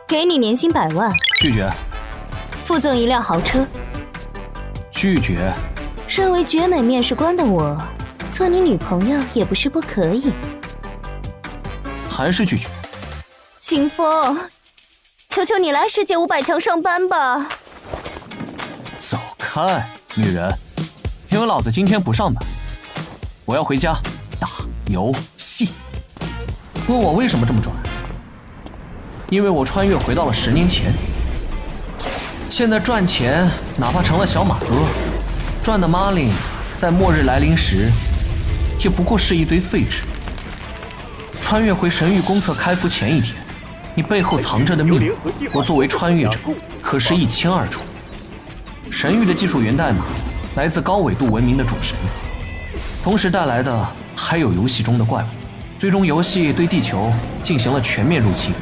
给你年薪100万，拒绝。附赠1辆豪车，拒绝。身为绝美面试官的我，做你女朋友也不是不可以。还是拒绝。秦风，求求你来世界500强上班吧。走开，女人，因为老子今天不上班，我要回家打游戏。问我为什么这么拽？因为我穿越回到了10年前。现在赚钱，哪怕成了小马哥，赚的 money 在末日来临时，也不过是一堆废纸。穿越回神域公测开服前一天，你背后藏着的秘密，我作为穿越者，可是一清二楚。神域的技术源代码来自高纬度文明的主神，同时带来的还有游戏中的怪物。最终，游戏对地球进行了全面入侵。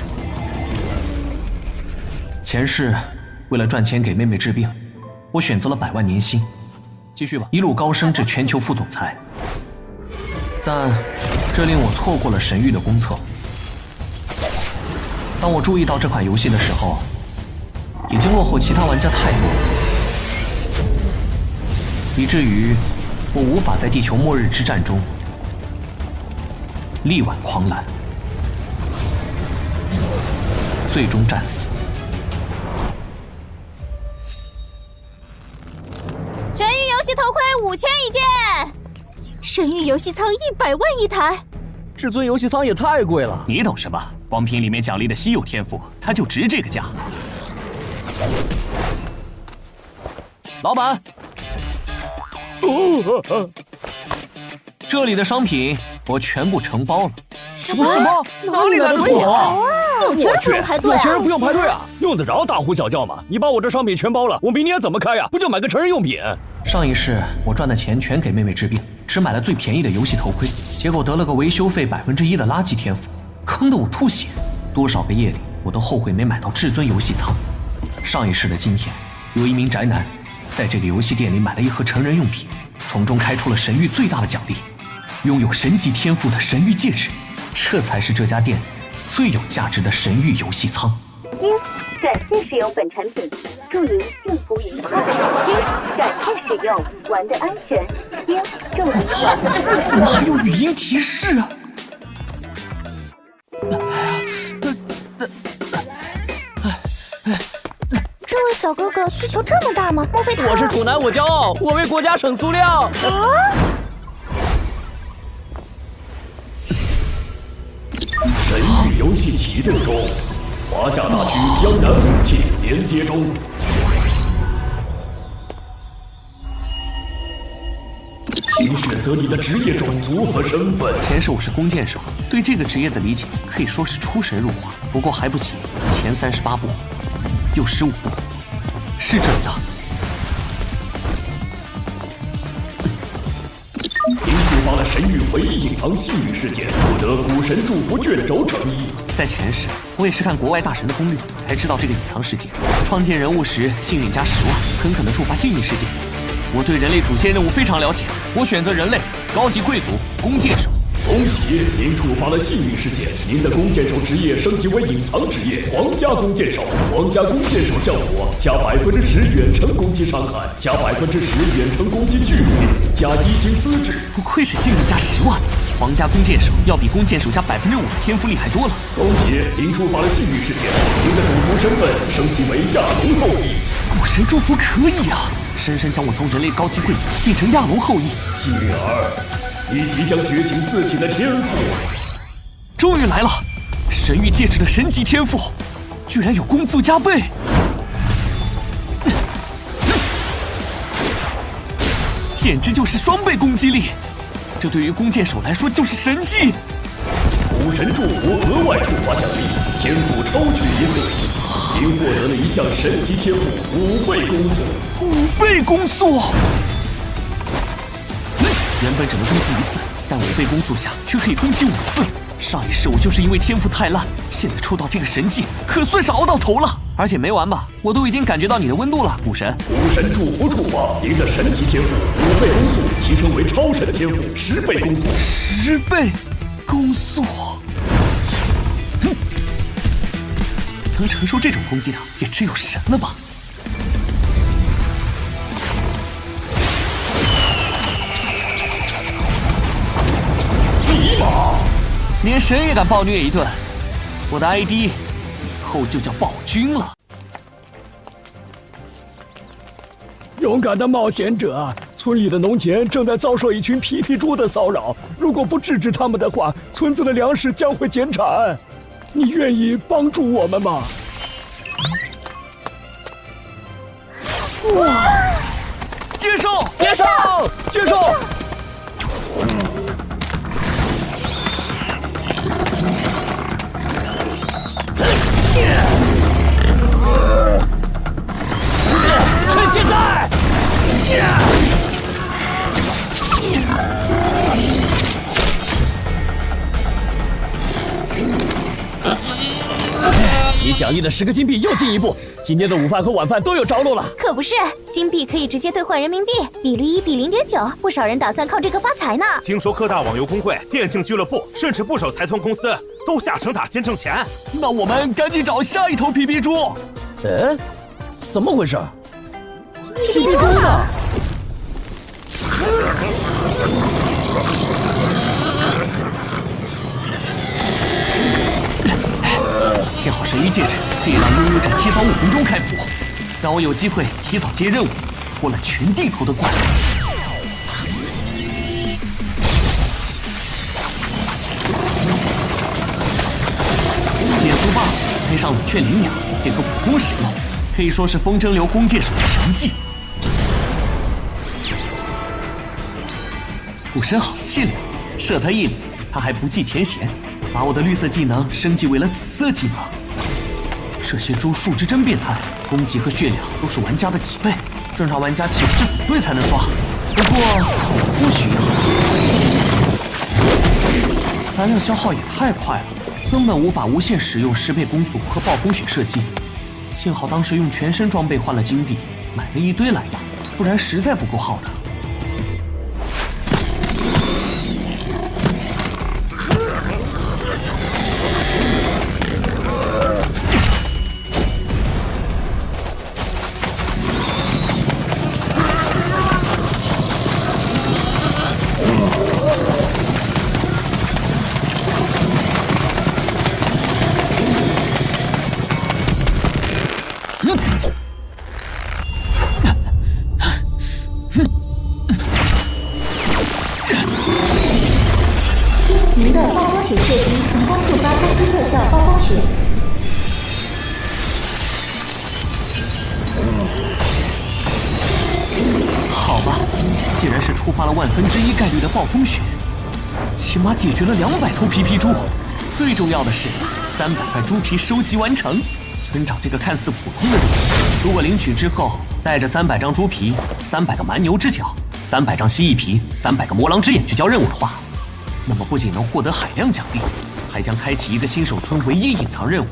前世为了赚钱给妹妹治病，我选择了100万年薪。继续吧，一路高升至全球副总裁。但这令我错过了神域的公测。当我注意到这款游戏的时候，已经落后其他玩家太多了，以至于我无法在地球末日之战中力挽狂澜，最终战死。神域游戏头盔5000一件，神域游戏舱100万一台，至尊游戏舱也太贵了。你懂什么？光凭里面奖励的稀有天赋，它就值这个价。老板，这里的商品我全部承包了。什么？哪里来的土豪啊？有钱人不用排队啊！有钱人不用排队啊？用得着大呼小叫吗？你把我这商品全包了，我明年怎么开呀？不就买个成人用品？上一世我赚的钱全给妹妹治病，只买了最便宜的游戏头盔，结果得了个维修费1%的垃圾天赋，坑得我吐血。多少个夜里我都后悔没买到至尊游戏舱。上一世的今天，有一名宅男在这个游戏店里买了一盒成人用品，从中开出了神域最大的奖励，拥有神级天赋的神域戒指，这才是这家店最有价值的神域游戏舱。感谢使用本产品，祝您幸福愉快。感谢使用，玩的安全。祝您玩的快乐。怎么还有语音提示啊？这位小哥哥需求这么大吗？莫非他……我是处男，我骄傲，我为国家省塑料。神域游戏启动中，华夏大区江南武器连接中。请选择你的职业、种族和身份。前世我是弓箭手，对这个职业的理解可以说是出神入化，不过还不及前38步，有15步，是这里的。您触发了神域唯一隐藏幸运事件，获得古神祝福卷轴成衣。在前世，我也是看国外大神的攻略才知道这个隐藏事件。创建人物时，幸运加10万，很可能触发幸运事件。我对人类主线任务非常了解，我选择人类高级贵族弓箭手。恭喜您触发了幸运事件，您的弓箭手职业升级为隐藏职业皇家弓箭手。皇家弓箭手效果加10%远程攻击伤害，加10%远程攻击距离，加1星资质。不愧是幸运加10万，皇家弓箭手要比弓箭手加5%的天赋厉害多了。恭喜您触发了幸运事件，您的种族身份升级为亚龙后裔。古神祝福可以啊，深深将我从人类高级贵族变成亚龙后裔。幸运儿，你即将觉醒自己的天赋。终于来了，神域戒指的神级天赋，居然有攻速加倍。简直就是双倍攻击力，这对于弓箭手来说就是神迹。古神祝福额外触发奖励，天赋超群1岁，您获得了一项神级天赋5倍攻速。5倍攻速！原本只能攻击1次，但5倍攻速下却可以攻击5次。上一世我就是因为天赋太烂，现在抽到这个神技，可算是熬到头了。而且没完吧，我都已经感觉到你的温度了，古神。古神祝福触发，您的神级天赋5倍攻速提升为超神天赋10倍攻速。10倍攻速！能承受这种攻击的，也只有神了吧？尼玛！连神也敢暴虐一顿，我的 ID 以后就叫暴君了。勇敢的冒险者，村里的农田正在遭受一群皮皮猪的骚扰，如果不制止他们的话，村子的粮食将会减产。你愿意帮助我们吗？哇！接受！接受！接受！趁现在！你奖励的10个金币又进一步，今天的午饭和晚饭都有着落了。可不是，金币可以直接兑换人民币，比率1比0.9，不少人打算靠这个发财呢。听说各大网游公会、电竞俱乐部，甚至不少财团公司都下城打金挣钱。那我们赶紧找下一头皮皮猪。哎，怎么回事？皮皮猪呢？幸好神域戒指可以让悠悠战提早5分钟开服，让我有机会提早接任务，破了全地图的关。减速棒配上冷却灵鸟，配合普攻使用，可以说是风筝流弓箭手的神技。附身好气灵，射他一礼，他还不计前嫌。把我的绿色技能升级为了紫色技能。这些猪素质真变态，攻击和血量都是玩家的几倍，正常玩家岂不是组队才能刷？不过或许也好。燃料消耗也太快了，根本无法无限使用10倍攻速和暴风雪射击。幸好当时用全身装备换了金币，买了一堆蓝药，不然实在不够耗的。您的暴风雪射击成功触发攻击特效暴风雪。好吧，竟然是触发了1/1000概率的暴风雪，起码解决了200头皮皮猪。最重要的是，300块猪皮收集完成。村长这个看似普通的任务，如果领取之后带着300张猪皮、300个蛮牛之角、300张蜥蜴皮、300个魔狼之眼去交任务的话，那么不仅能获得海量奖励，还将开启一个新手村唯一隐藏任务。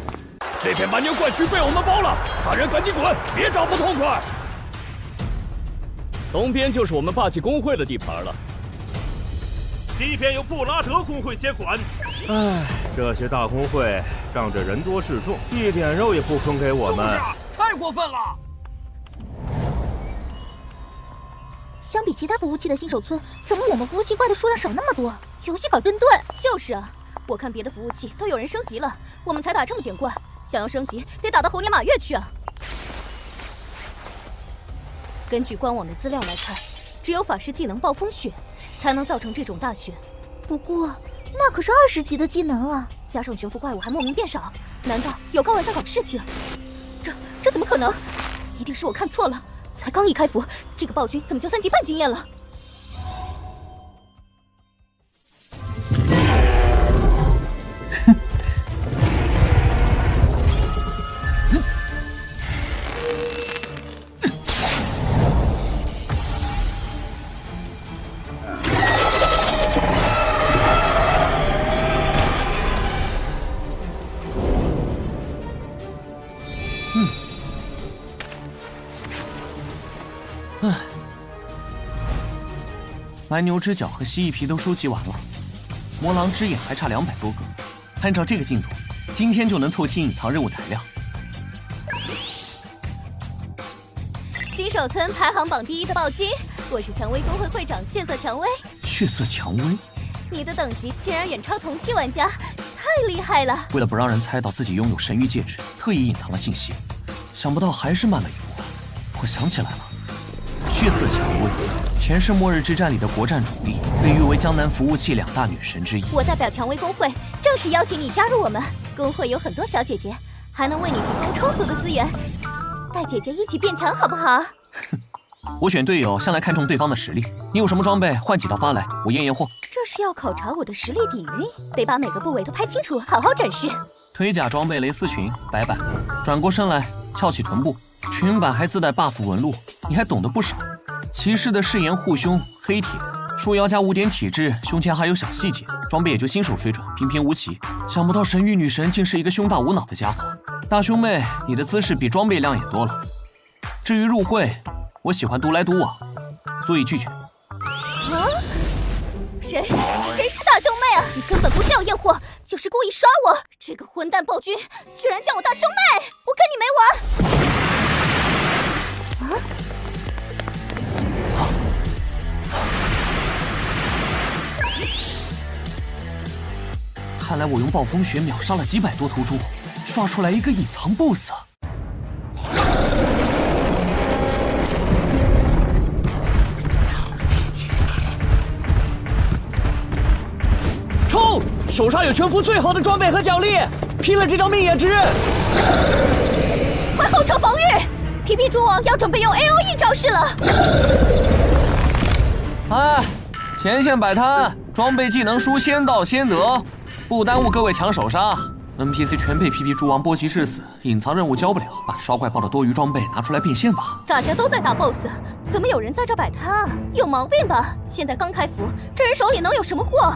这片蛮牛怪区被我们包了，大人赶紧滚，别找不痛快。东边就是我们霸气工会的地盘了，西边由布拉德工会接管。唉，这些大工会仗着人多势众，一点肉也不分给我们，太过分了！相比其他服务器的新手村，怎么我们服务器怪的数量少那么多？游戏搞真钝。就是啊，我看别的服务器都有人升级了，我们才打这么点怪，想要升级得打到猴年马月去啊！根据官网的资料来看，只有法师技能暴风雪才能造成这种大雪。不过那可是20级的技能啊，加上全服怪物还莫名变少，难道有高玩在搞事情？这怎么可能？一定是我看错了。才刚一开服，这个暴君怎么就3级半经验了？蛮牛之角和蜥蜴皮都收集完了，魔狼之眼还差200多个。按照这个进度，今天就能凑齐隐藏任务材料。新手村排行榜第1的暴君，我是蔷薇公会会长血色蔷薇。血色蔷薇，你的等级竟然远超同期玩家，太厉害了！为了不让人猜到自己拥有神域戒指，特意隐藏了信息，想不到还是慢了一步。我想起来了，血色蔷薇，前世末日之战里的国战主力，被誉为江南服务器2大女神之一。我代表蔷薇公会，正式邀请你加入我们。公会有很多小姐姐，还能为你提供充足的资源，带姐姐一起变强，好不好？我选队友向来看重对方的实力，你有什么装备换几套发来，我验验货。这是要考察我的实力底蕴，得把每个部位都拍清楚，好好展示。推甲装备蕾丝裙白板，转过身来翘起臀部，裙摆还自带 buff 纹路，你还懂得不少。骑士的誓言护胸黑铁，束腰加5点体质，胸前还有小细节，装备也就新手水准，平平无奇。想不到神域女神竟是一个胸大无脑的家伙。大胸妹，你的姿势比装备量也多了。至于入会，我喜欢独来独往，所以拒绝。谁是大胸妹啊？你根本不是要验货，就是故意耍我！这个混蛋暴君居然叫我大胸妹，我跟你没完！看来我用暴风雪秒杀了几百多头猪，刷出来一个隐藏 BOSS。冲！手上有全服最好的装备和奖励，拼了这条命也值！快后撤防御！皮皮猪王要准备用 AOE 招式了。哎，前线摆摊，装备技能书先到先得，不耽误各位抢手杀。NPC 全被皮皮猪王波及致死，隐藏任务交不了，把刷怪爆的多余装备拿出来变现吧。大家都在打 BOSS， 怎么有人在这摆摊啊？有毛病吧？现在刚开服，这人手里能有什么货？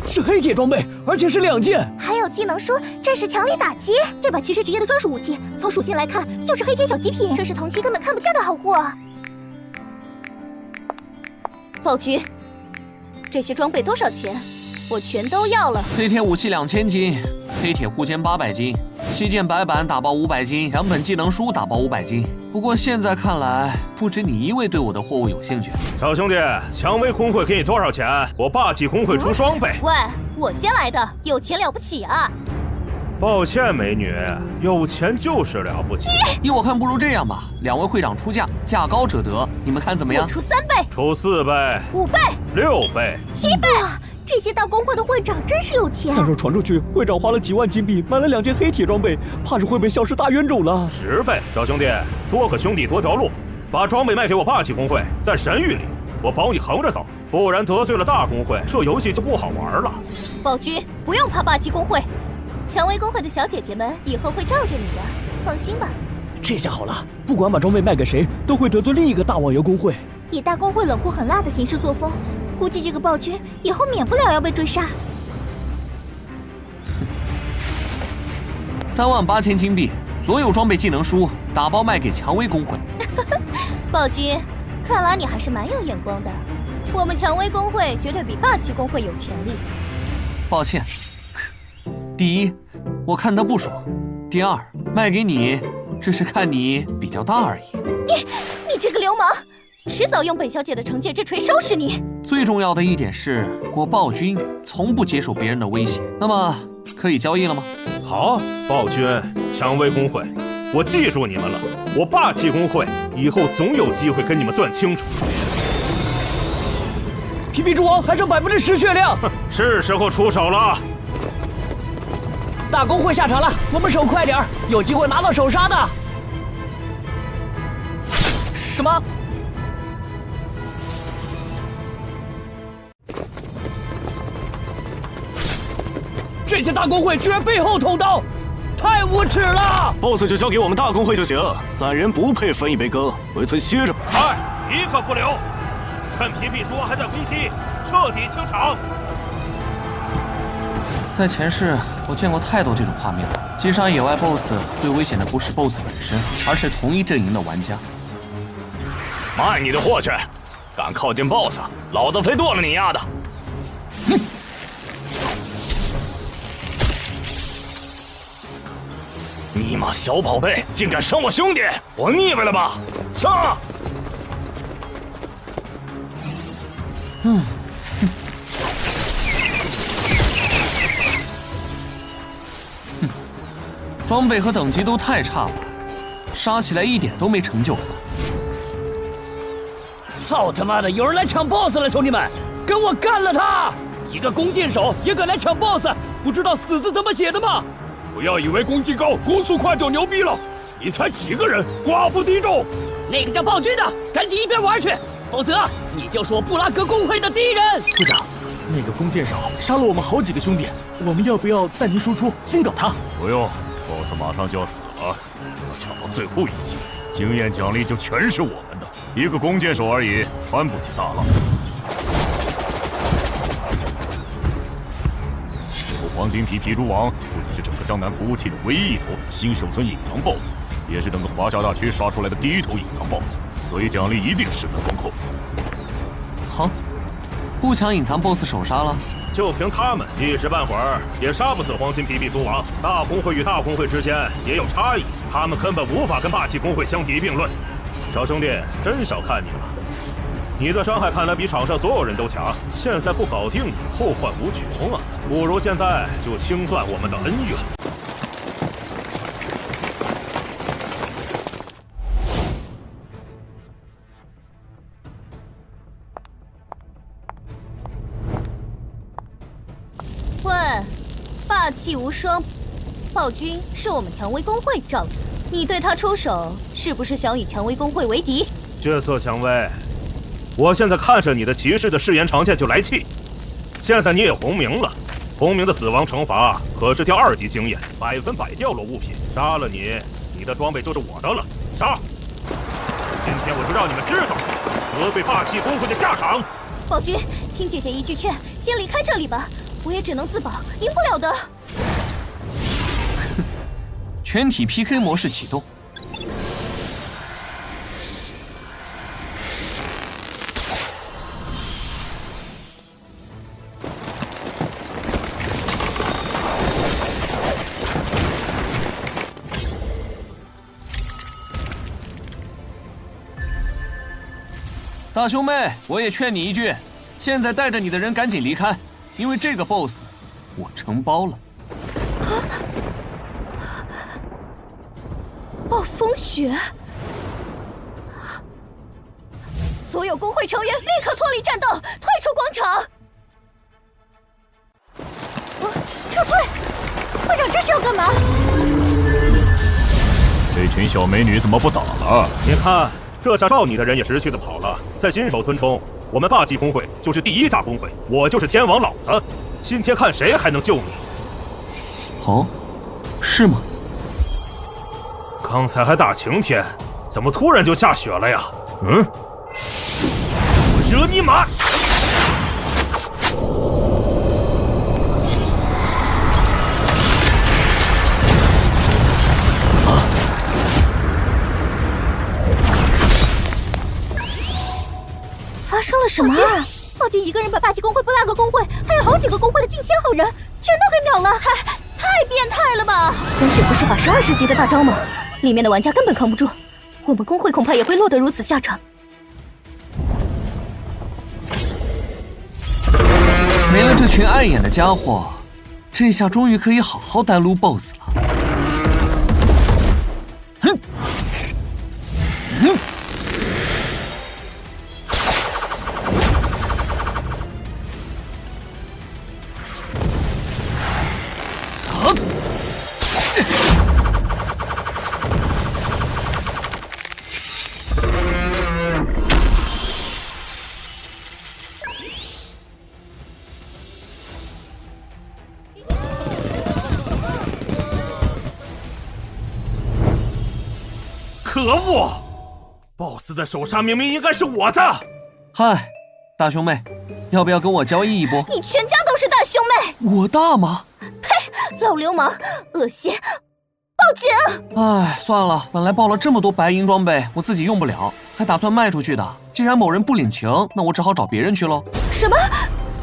是黑铁装备，而且是2件。还有技能书战士强力打击，这把骑士职业的专属武器，从属性来看就是黑铁小极品，这是同期根本看不见的好货。暴君，这些装备多少钱？我全都要了。黑铁武器2000斤，黑铁护肩800斤，7件白板打包500斤，2本技能书打包500斤。不过现在看来，不止你一位对我的货物有兴趣。小兄弟，蔷薇公会给你多少钱？我霸气公会出双倍。喂，我先来的，有钱了不起啊！抱歉，美女，有钱就是了不起。依我看，不如这样吧，2位会长出价，价高者得，你们看怎么样？我出3倍，出4倍、5倍、 6倍、7倍。这些大公会的会长真是有钱。但若传出去，会长花了几万金币买了2件黑铁装备，怕是会被消失大冤种了。10倍，小兄弟，多个兄弟多条路，把装备卖给我霸气公会，在神域里，我保你横着走，不然得罪了大公会，这游戏就不好玩了。暴君，不用怕霸气公会，蔷薇公会的小姐姐们以后会罩着你的，放心吧。这下好了，不管把装备卖给谁，都会得罪另一个大网游公会。以大公会冷酷狠辣的行事作风，估计这个暴君以后免不了要被追杀。38000金币，所有装备技能书打包卖给蔷薇公会。暴君，看来你还是蛮有眼光的。我们蔷薇公会绝对比霸气公会有潜力。抱歉，第一，我看他不爽；第二，卖给你，只是看你比较大而已。你这个流氓！迟早用本小姐的惩戒之锤收拾你。最重要的一点是，我暴君从不接受别人的威胁。那么，可以交易了吗？好，暴君，蔷薇公会，我记住你们了。我霸气公会以后总有机会跟你们算清楚。皮皮猪王还剩10%血量，是时候出手了。大公会下场了，我们手快点，有机会拿到首杀的。什么？这些大公会居然背后捅刀，太无耻了 ！BOSS 就交给我们大公会就行，3人不配分一杯羹，回村歇着吧。一个不留，趁皮皮猪还在攻击，彻底清场。在前世，我见过太多这种画面了。击杀野外 BOSS 最危险的不是 BOSS 本身，而是同一阵营的玩家。卖你的货去！敢靠近 BOSS， 老子非剁了你丫的！尼玛小宝贝，竟敢伤我兄弟，我腻歪了吧？上！装备和等级都太差了，杀起来一点都没成就感。操他妈的！有人来抢 BOSS 了，兄弟们，跟我干了他！一个弓箭手也敢来抢 BOSS， 不知道死字怎么写的吗？不要以为攻击高、攻速快就牛逼了，你才几个人，寡不敌众。那个叫暴君的，赶紧一边玩去，否则你就是我布拉格工会的敌人。部长，那个弓箭手杀了我们好几个兄弟，我们要不要暂停输出，先搞他？不用 ，BOSS 马上就要死了，要抢到最后一击，经验奖励就全是我们的。一个弓箭手而已，翻不起大浪。黄金皮皮蛛王不仅是整个江南服务器的唯一一头新手村隐藏 BOSS， 也是整个华夏大区杀出来的第一头隐藏 BOSS， 所以奖励一定十分丰厚。好，不抢隐藏 BOSS 首杀了。就凭他们，一时半会儿也杀不死黄金皮皮蛛王。大公会与大公会之间也有差异，他们根本无法跟霸气公会相提并论。小兄弟，真小看你了。你的伤害看来比场上所有人都强，现在不搞定，后患无穷啊！不如现在就清算我们的恩怨。喂，霸气无双，暴君是我们蔷薇公会召的，你对他出手，是不是想与蔷薇公会为敌？角色蔷薇。我现在看着你的骑士的誓言长剑就来气，现在你也红名了，红名的死亡惩罚可是掉2级经验，100%掉落物品，杀了你，你的装备就是我的了，杀！今天我就让你们知道得罪霸气公会的下场。暴君，听姐姐一句劝，先离开这里吧，我也只能自保，赢不了的。全体 PK 模式启动。大兄妹，我也劝你一句，现在带着你的人赶紧离开，因为这个 BOSS 我承包了。暴风雪，所有工会成员立刻脱离战斗，退出广场。撤退！会长这是要干嘛？这群小美女怎么不打了？你看。这下罩你的人也识趣的跑了，在新手村中，我们霸气公会就是第1大公会，我就是天王老子，今天看谁还能救你。哦，是吗？刚才还大晴天，怎么突然就下雪了呀？我惹你马！发生了什么？暴君一个人把霸气公会、布拉格公会，还有好几个公会的近千号人，全都给秒了，太变态了吧！风雪不是法师20级的大招吗？里面的玩家根本扛不住，我们公会恐怕也会落得如此下场。没了这群碍眼的家伙，这下终于可以好好单撸 BOSS 了。哼！可恶 ！BOSS 的首杀明明应该是我的。嗨，大兄妹，要不要跟我交易一波？你全家都是大兄妹！我大吗？呸！老流氓，恶心！报警！哎，算了，本来报了这么多白银装备，我自己用不了，还打算卖出去的。既然某人不领情，那我只好找别人去喽。什么？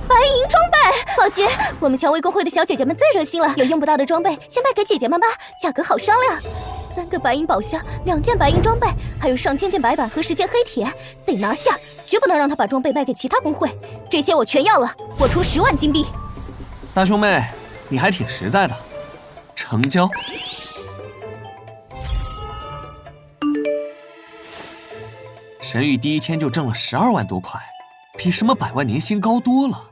白银装备？宝君，我们蔷薇公会的小姐姐们最热心了，有用不到的装备先卖给姐姐们吧，价格好商量。3个白银宝箱，2件白银装备，还有上千件白板和10件黑铁，得拿下，绝不能让他把装备卖给其他公会。这些我全要了，我出10万金币。大兄妹，你还挺实在的，成交。神域第1天就挣了12万多块，比什么100万年薪高多了。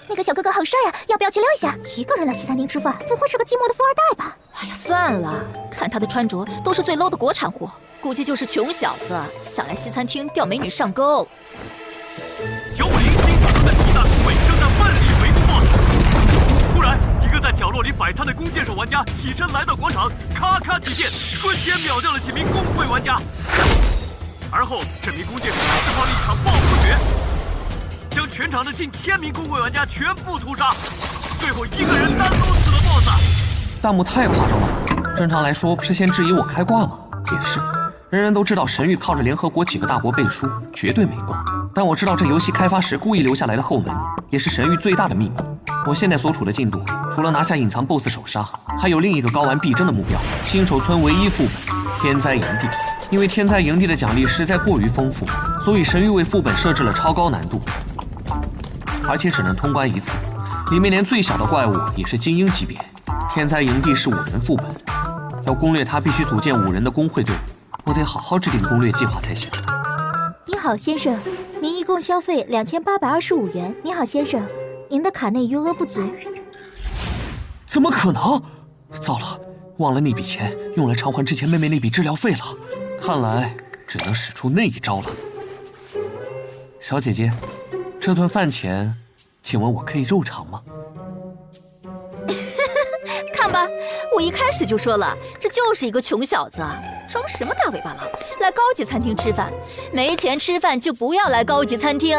那个小哥哥好帅呀，要不要去撩一下？一个人来西餐厅吃饭，不会是个寂寞的富二代吧？哎呀，算了，看他的穿着都是最 low 的国产货，估计就是穷小子想来西餐厅钓美女上钩。950正在皮大公会正在奋力围攻 BOSS。突然，一个在角落里摆摊的弓箭手玩家起身来到广场，咔咔几剑，瞬间秒掉了几名公会玩家。而后，这名弓箭手释放了一场暴风雪，将全场的近1000名公会玩家全部屠杀，最后一个人单刀死了 BOSS。弹幕太夸张了，正常来说不是先质疑我开挂吗？也是，人人都知道神域靠着联合国几个大国背书，绝对没挂。但我知道这游戏开发时故意留下来的后门，也是神域最大的秘密。我现在所处的进度，除了拿下隐藏 BOSS 首杀，还有另一个高玩必争的目标——新手村唯一副本天灾营地。因为天灾营地的奖励实在过于丰富，所以神域为副本设置了超高难度，而且只能通关1次，里面连最小的怪物也是精英级别。天灾营地是5人副本，要攻略它必须组建5人的工会队伍，我得好好制定攻略计划才行。你好，先生，您一共消费2825元。你好，先生，您的卡内余额不足。怎么可能？糟了，忘了那笔钱用来偿还之前妹妹那笔治疗费了，看来只能使出那一招了。小姐姐，这顿饭钱，请问我可以肉偿吗？看吧，我一开始就说了，这就是一个穷小子，装什么大尾巴狼？来高级餐厅吃饭，没钱吃饭就不要来高级餐厅。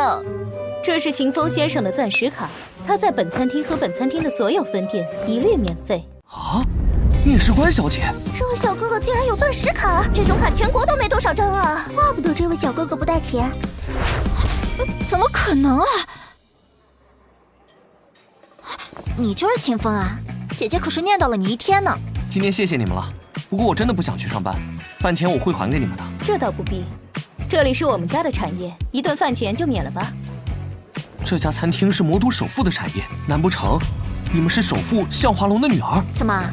这是秦风先生的钻石卡，他在本餐厅和本餐厅的所有分店一律免费。啊，聂世官小姐，这位小哥哥竟然有钻石卡，这种卡全国都没多少张啊！怪不得这位小哥哥不带钱。怎么可能啊？你就是秦风啊？姐姐可是念叨了你1天呢。今天谢谢你们了，不过我真的不想去上班，饭钱我会还给你们的。这倒不必，这里是我们家的产业，一顿饭钱就免了吧。这家餐厅是魔都首富的产业，难不成你们是首富向华龙的女儿？怎么，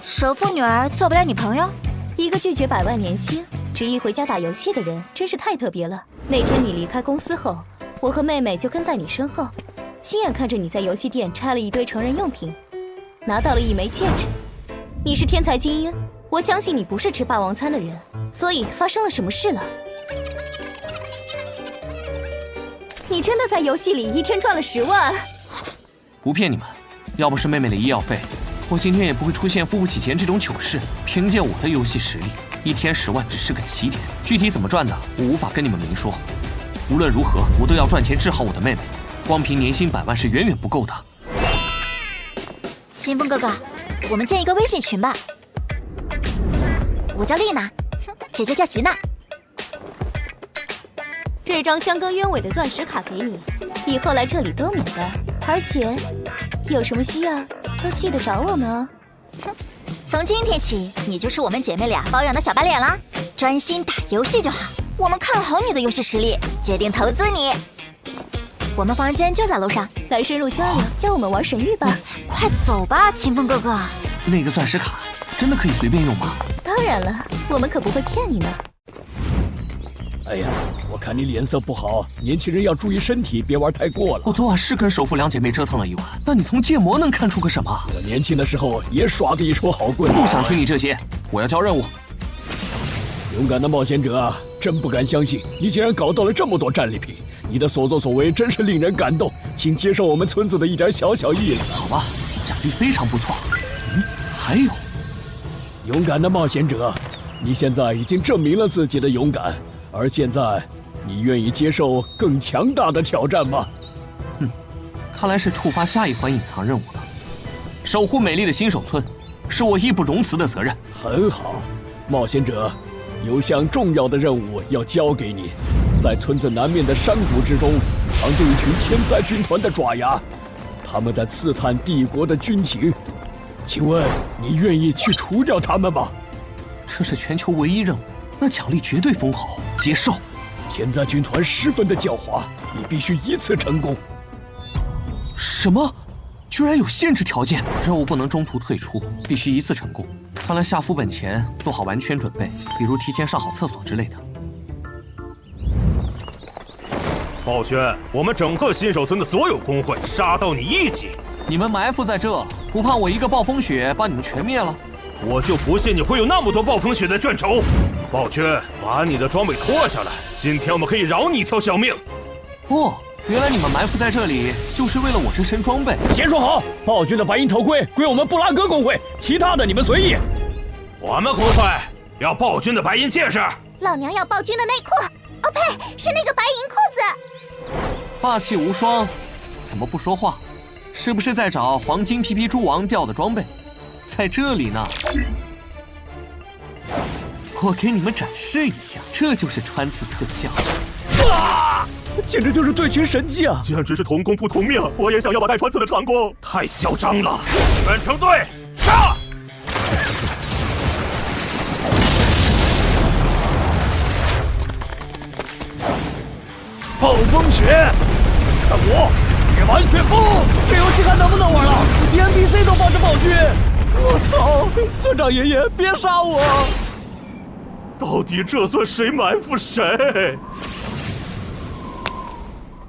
首富女儿做不了你朋友？一个拒绝100万年薪，执意回家打游戏的人，真是太特别了。那天你离开公司后，我和妹妹就跟在你身后，亲眼看着你在游戏店拆了一堆成人用品，拿到了1枚戒指。你是天才精英，我相信你不是吃霸王餐的人，所以发生了什么事了？你真的在游戏里1天赚了10万？不骗你们，要不是妹妹的医药费，我今天也不会出现付不起钱这种糗事。凭借我的游戏实力，1天10万只是个起点，具体怎么赚的，我无法跟你们明说。无论如何，我都要赚钱治好我的妹妹，光凭年薪100万是远远不够的。秦风哥哥，我们建一个微信群吧。我叫丽娜，姐姐叫吉娜。这张香根鸢尾的钻石卡给你，以后来这里都免单，而且有什么需要都记得找我们哦。从今天起，你就是我们姐妹俩包养的小白脸啦，专心打游戏就好。我们看好你的游戏实力，决定投资你。我们房间就在楼上，来深入交流，教我们玩神域吧。快走吧，秦风哥哥。那个钻石卡真的可以随便用吗？当然了，我们可不会骗你呢。哎呀，我看你脸色不好，年轻人要注意身体，别玩太过了。我昨晚是跟首富2姐妹折腾了一晚，那你从建模能看出个什么？我年轻的时候也耍过一手好棍。不想听你这些，我要交任务。勇敢的冒险者啊，真不敢相信你竟然搞到了这么多战利品，你的所作所为真是令人感动，请接受我们村子的一点小小意思。好吧，奖励非常不错。还有，勇敢的冒险者，你现在已经证明了自己的勇敢。而现在，你愿意接受更强大的挑战吗？看来是触发下一环隐藏任务了。守护美丽的新手村，是我义不容辞的责任。很好，冒险者，有项重要的任务要交给你。在村子南面的山谷之中，藏着一群天灾军团的爪牙，他们在刺探帝国的军情。请问你愿意去除掉他们吗？这是全球唯一任务，那奖励绝对丰厚，接受。天灾军团十分的狡猾，你必须一次成功。什么？居然有限制条件？任务不能中途退出，必须一次成功。看来下副本前做好完全准备，比如提前上好厕所之类的。暴轩，我们整个新手村的所有工会杀到你一级。你们埋伏在这，不怕我一个暴风雪把你们全灭了？我就不信你会有那么多暴风雪的卷轴。暴轩，把你的装备脱下来，今天我们可以饶你一条小命。哦，原来你们埋伏在这里就是为了我这身装备。先说好，暴君的白银头盔归我们布拉格公会，其他的你们随意。我们公会要暴君的白银戒指，老娘要暴君的内裤。哦呸，是那个白银裤子。霸气无双，怎么不说话？是不是在找黄金皮皮猪王掉的装备？在这里呢。我给你们展示一下，这就是穿刺特效。啊！简直就是对群神技啊！简直是同工不同命，我也想要把带穿刺的传功，太嚣张了！远程队上！暴风雪，看我野蛮旋风！这游戏还能不能玩了？连 NPC 都抱着暴君！我操！村长爷爷，别杀我！到底这算谁埋伏谁？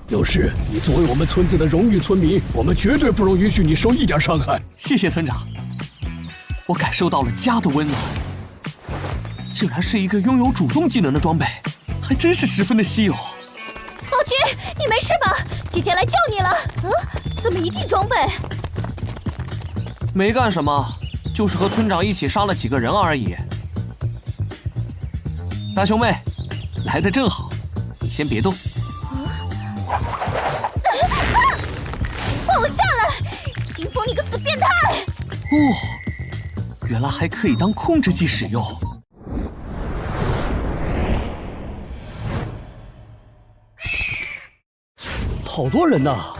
有事，你作为我们村子的荣誉村民，我们绝对不容允许你受一点伤害。谢谢村长，我感受到了家的温暖。竟然是一个拥有主动技能的装备，还真是十分的稀有。暴君，你没事吧？姐姐来救你了。怎么一地装备？没干什么，就是和村长一起杀了几个人而已。大兄妹，来得正好，你先别动。放我下来！秦风，你个死变态！哦，原来还可以当控制技使用。好多人呐！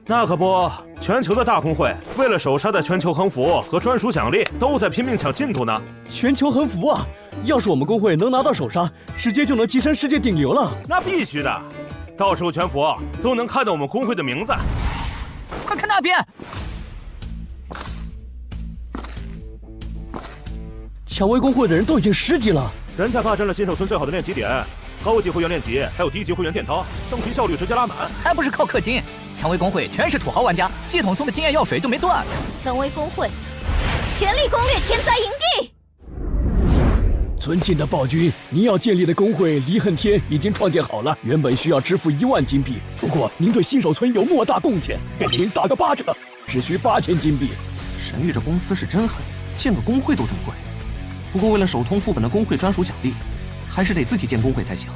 那可不，全球的大公会为了手杀的全球横幅和专属奖励，都在拼命抢进度呢。全球横幅啊！要是我们公会能拿到手杀，直接就能跻身世界顶流了。那必须的，到时候全服都能看到我们公会的名字。快看那边！蔷薇公会的人都已经10级了，人家霸占了新手村最好的练级点。高级会员练级，还有低级会员电刀，生存效率直接拉满。还不是靠氪金？蔷薇公会全是土豪玩家，系统送的经验药水就没断。蔷薇公会，全力攻略天灾营地。尊敬的暴君，您要建立的公会离恨天已经创建好了，原本需要支付1万金币，不过您对新手村有莫大贡献，给您打个8折，只需8000金币。神域这公司是真狠，建个公会都这么贵。不过为了首通副本的公会专属奖励，还是得自己建公会才行。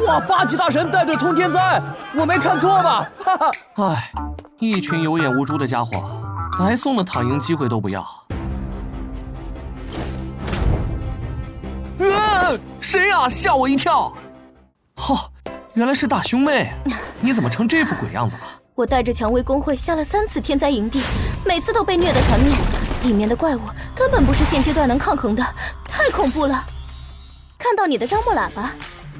哇！8级大神带队通天灾，我没看错吧？哈哈！唉，一群有眼无珠的家伙，白送的躺赢机会都不要。谁呀？吓我一跳！原来是大兄妹，你怎么成这副鬼样子了？我带着蔷薇公会下了3次天灾营地，每次都被虐得团灭，里面的怪物根本不是现阶段能抗衡的，太恐怖了。看到你的招募喇叭，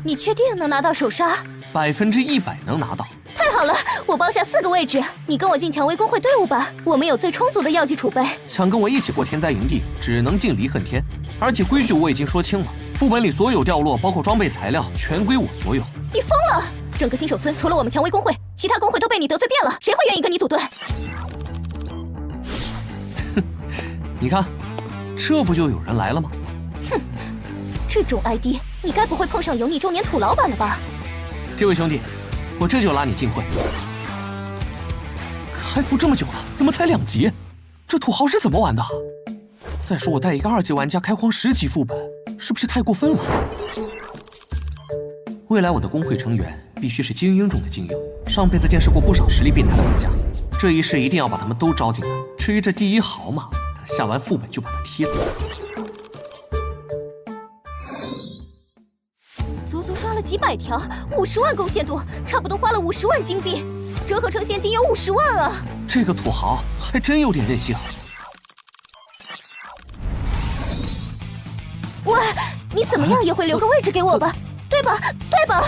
你确定能拿到手杀？100%能拿到。太好了，我包下4个位置，你跟我进蔷薇公会队伍吧，我们有最充足的药剂储备。想跟我一起过天灾营地，只能进离恨天，而且规矩我已经说清了，副本里所有掉落，包括装备材料，全归我所有。你疯了！整个新手村除了我们蔷薇公会，其他公会都被你得罪遍了，谁会愿意跟你组队？哼，你看，这不就有人来了吗？哼，这种 ID， 你该不会碰上油腻中年土老板了吧？这位兄弟，我这就拉你进会。开服这么久了，怎么才2级？这土豪是怎么玩的？再说我带一个2级玩家开荒10级副本，是不是太过分了？未来我的公会成员必须是精英中的精英，上辈子见识过不少实力变态的玩家，这一世一定要把他们都招进来。至于这第1豪嘛，等下完副本就把他踢了。抓了几百条，50万贡献度，差不多花了50万金币，折合成现金有50万啊！这个土豪还真有点任性。喂，你怎么样也会留个位置给我吧？对吧？对吧？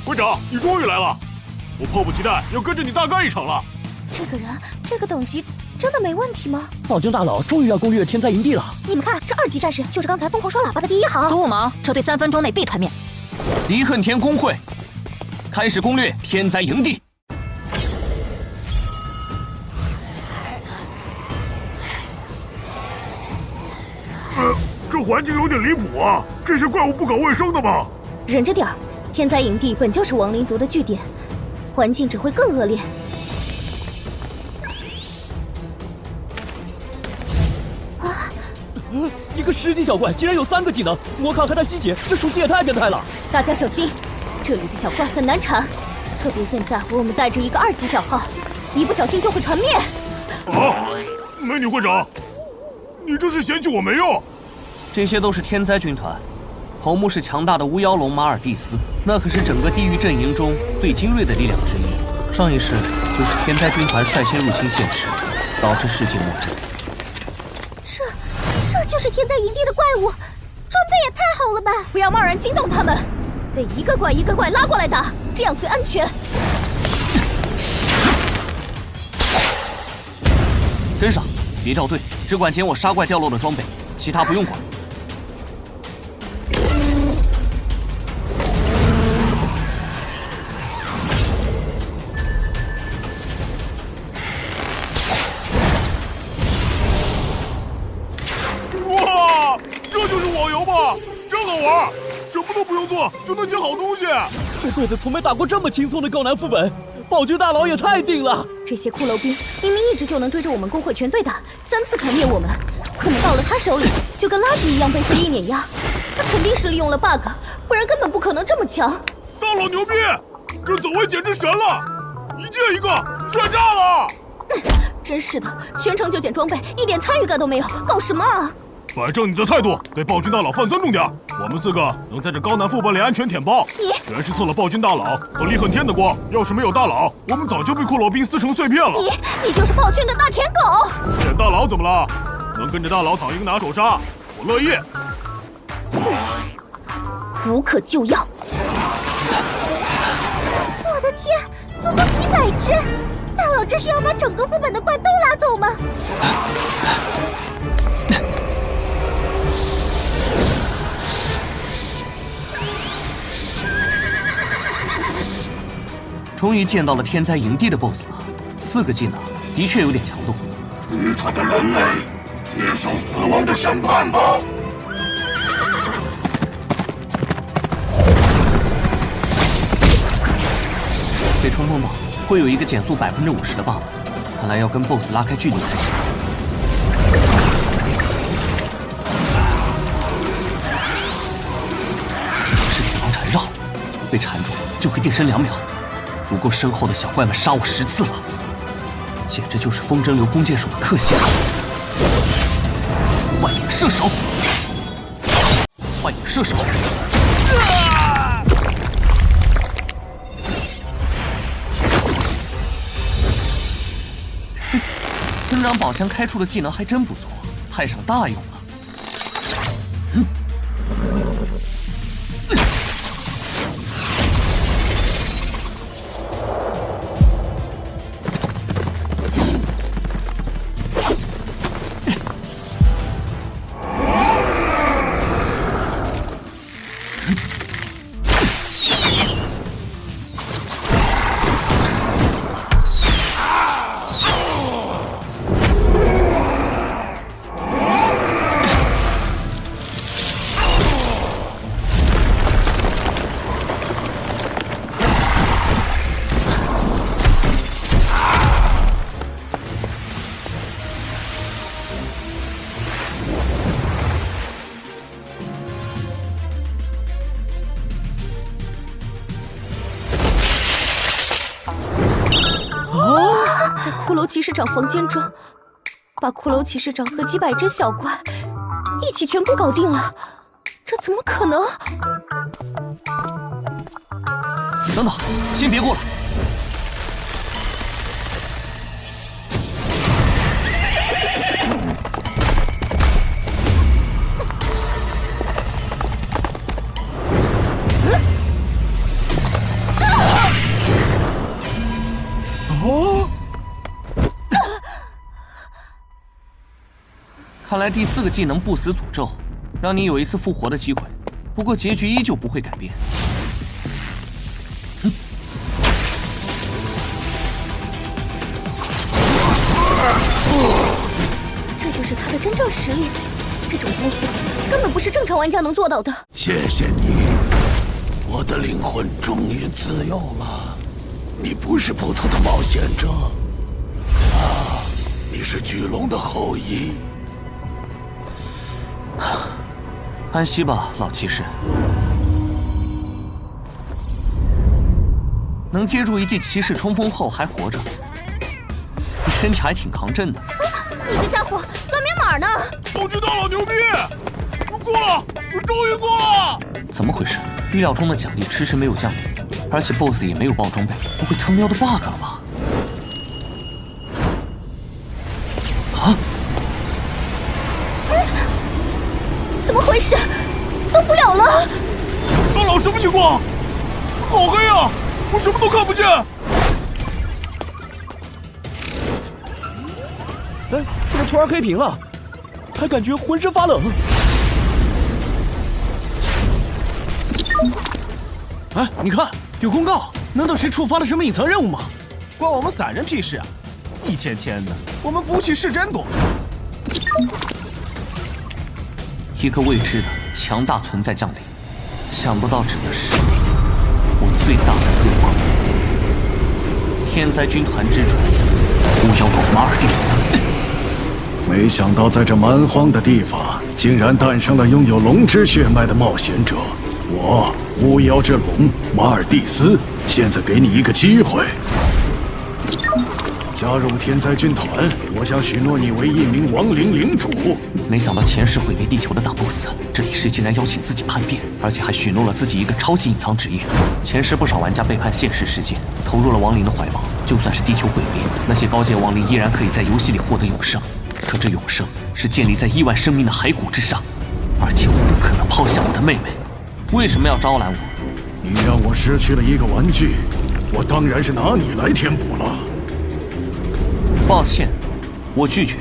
会长，你终于来了，我迫不及待要跟着你大干一场了。这个人，这个等级真的没问题吗？暴君大佬终于要攻略天灾营地了。你们看，这2级战士就是刚才疯狂刷喇叭的第一行。毒五毛，撤退3分钟内必团灭。离恨天工会开始攻略天灾营地。这环境有点离谱啊！这些怪物不搞卫生的吗？忍着点儿，天灾营地本就是亡灵族的据点，环境只会更恶劣。一个10级小怪竟然有3个技能，魔抗还带吸血，这属性也太变态了！大家小心，这里的小怪很难缠，特别现在我们带着一个2级小号，一不小心就会团灭。啊，美女会长，你这是嫌弃我没用？这些都是天灾军团，头目是强大的巫妖龙马尔蒂斯，那可是整个地狱阵营中最精锐的力量之一。上一世就是天灾军团率先入侵现实，导致世界末日。这就是天灾营地的怪物，装备也太好了吧！不要贸然惊动他们，得一个怪一个怪拉过来打，这样最安全。跟上，别掉队，只管捡我杀怪掉落的装备，其他不用管。哇，这就是网游吧？真好玩，什么都不用做就能捡好东西。这辈子从没打过这么轻松的高难副本，暴君大佬也太顶了！这些骷髅兵明明一直就能追着我们工会全队打，3次团灭我们，怎么到了他手里就跟垃圾一样被随意碾压？他肯定是利用了 bug， 不然根本不可能这么强。大佬牛逼，这走位简直神了，一件一个，帅炸了！真是的，全程就捡装备，一点参与感都没有，搞什么啊？摆正你的态度，对暴君大佬放尊重点。我们4个能在这高难副本里安全舔爆，全是蹭了暴君大佬和离恨天的光。要是没有大佬，我们早就被骷髅兵撕成碎片了。你就是暴君的大舔狗！舔大佬怎么了？能跟着大佬躺赢拿手杀，我乐意。无可救药！我的天，足足几百只！大佬这是要把整个副本的怪都拉走吗？终于见到了天灾营地的 BOSS 了，4个技能的确有点强度。愚蠢的人类，接受死亡的审判吧！被冲碰到会有一个减速50%的 buff， 看来要跟 BOSS 拉开距离才行。是死亡缠绕，被缠住就会定身2秒。足够深厚的小怪们杀我10次了，简直就是风筝流弓箭手的克星。幻影射手，幻影射手，村长宝箱开出的技能还真不错，派上大用了。骷髅骑士长房间中，把骷髅骑士长和几百只小怪一起全部搞定了。这怎么可能？等等，先别过来。哦，看来第4个技能不死诅咒，让你有一次复活的机会，不过结局依旧不会改变。这就是他的真正实力，这种攻速根本不是正常玩家能做到的。谢谢你，我的灵魂终于自由了。你不是普通的冒险者，你是巨龙的后裔。安息吧，老骑士。能接住一记骑士冲锋后还活着，你身体还挺抗震的。你这家伙乱瞄哪儿呢？暴君大佬牛逼！过了，终于过了！怎么回事？预料中的奖励迟迟没有降临，而且 BOSS 也没有爆装备，不会他喵的 bug 了吧？啊！怎么回事？动不了了！大佬，什么情况？好黑啊！我什么都看不见。哎，怎么突然黑屏了？还感觉浑身发冷。哎，你看，有公告，难道谁触发了什么隐藏任务吗？关我们散人屁事啊！一天天的，我们服务器是真多。一个未知的强大存在降临，想不到指的是我最大的愿望——天灾军团之主巫妖龙马尔蒂斯。没想到在这蛮荒的地方，竟然诞生了拥有龙之血脉的冒险者。我巫妖之龙马尔蒂斯，现在给你一个机会，加入天灾军团，我将许诺你为一名亡灵领主。没想到前世毁灭地球的大 BOSS， 这一世竟然邀请自己叛变，而且还许诺了自己一个超级隐藏职业。前世不少玩家背叛现实世界，投入了亡灵的怀抱，就算是地球毁灭，那些高阶亡灵依然可以在游戏里获得永生。可这永生是建立在亿万生命的骸骨之上，而且我不可能抛下我的妹妹。为什么要招揽我？你让我失去了一个玩具，我当然是拿你来填补了。抱歉，我拒绝。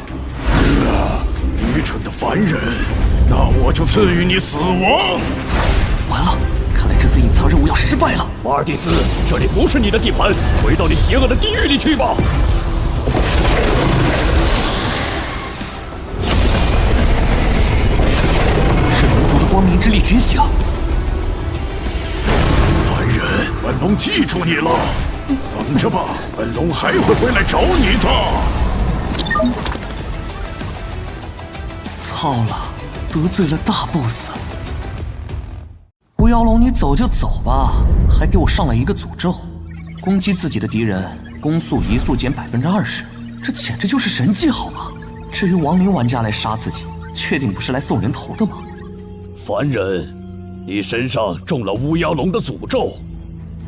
愚蠢的凡人，那我就赐予你死亡。完了，看来这次隐藏任务要失败了。马尔蒂斯，这里不是你的地盘，回到你邪恶的地狱里去吧。是龙族的光明之力觉醒。凡人，本龙记住你了，等着吧，本龙还会回来找你的。操了，得罪了大 BOSS。巫妖龙，你走就走吧，还给我上了一个诅咒，攻击自己的敌人，攻速移速减20%，这简直就是神技好吗？至于亡灵玩家来杀自己，确定不是来送人头的吗？凡人，你身上中了巫妖龙的诅咒，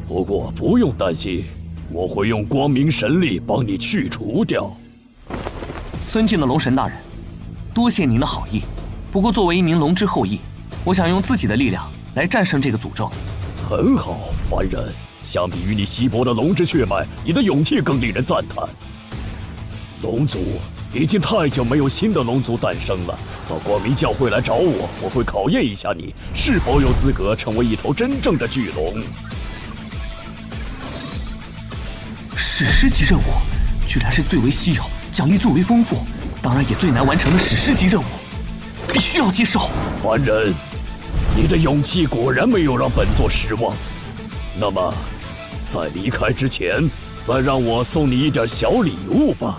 不过不用担心，我会用光明神力帮你去除掉。尊敬的龙神大人，多谢您的好意。不过作为一名龙之后裔，我想用自己的力量来战胜这个诅咒。很好，凡人。相比于你稀薄的龙之血脉，你的勇气更令人赞叹。龙族已经太久没有新的龙族诞生了，到光明教会来找我，我会考验一下你是否有资格成为一头真正的巨龙。史诗级任务，居然是最为稀有、奖励最为丰富，当然也最难完成的史诗级任务，必须要接受。凡人，你的勇气果然没有让本座失望。那么，在离开之前，再让我送你一点小礼物吧。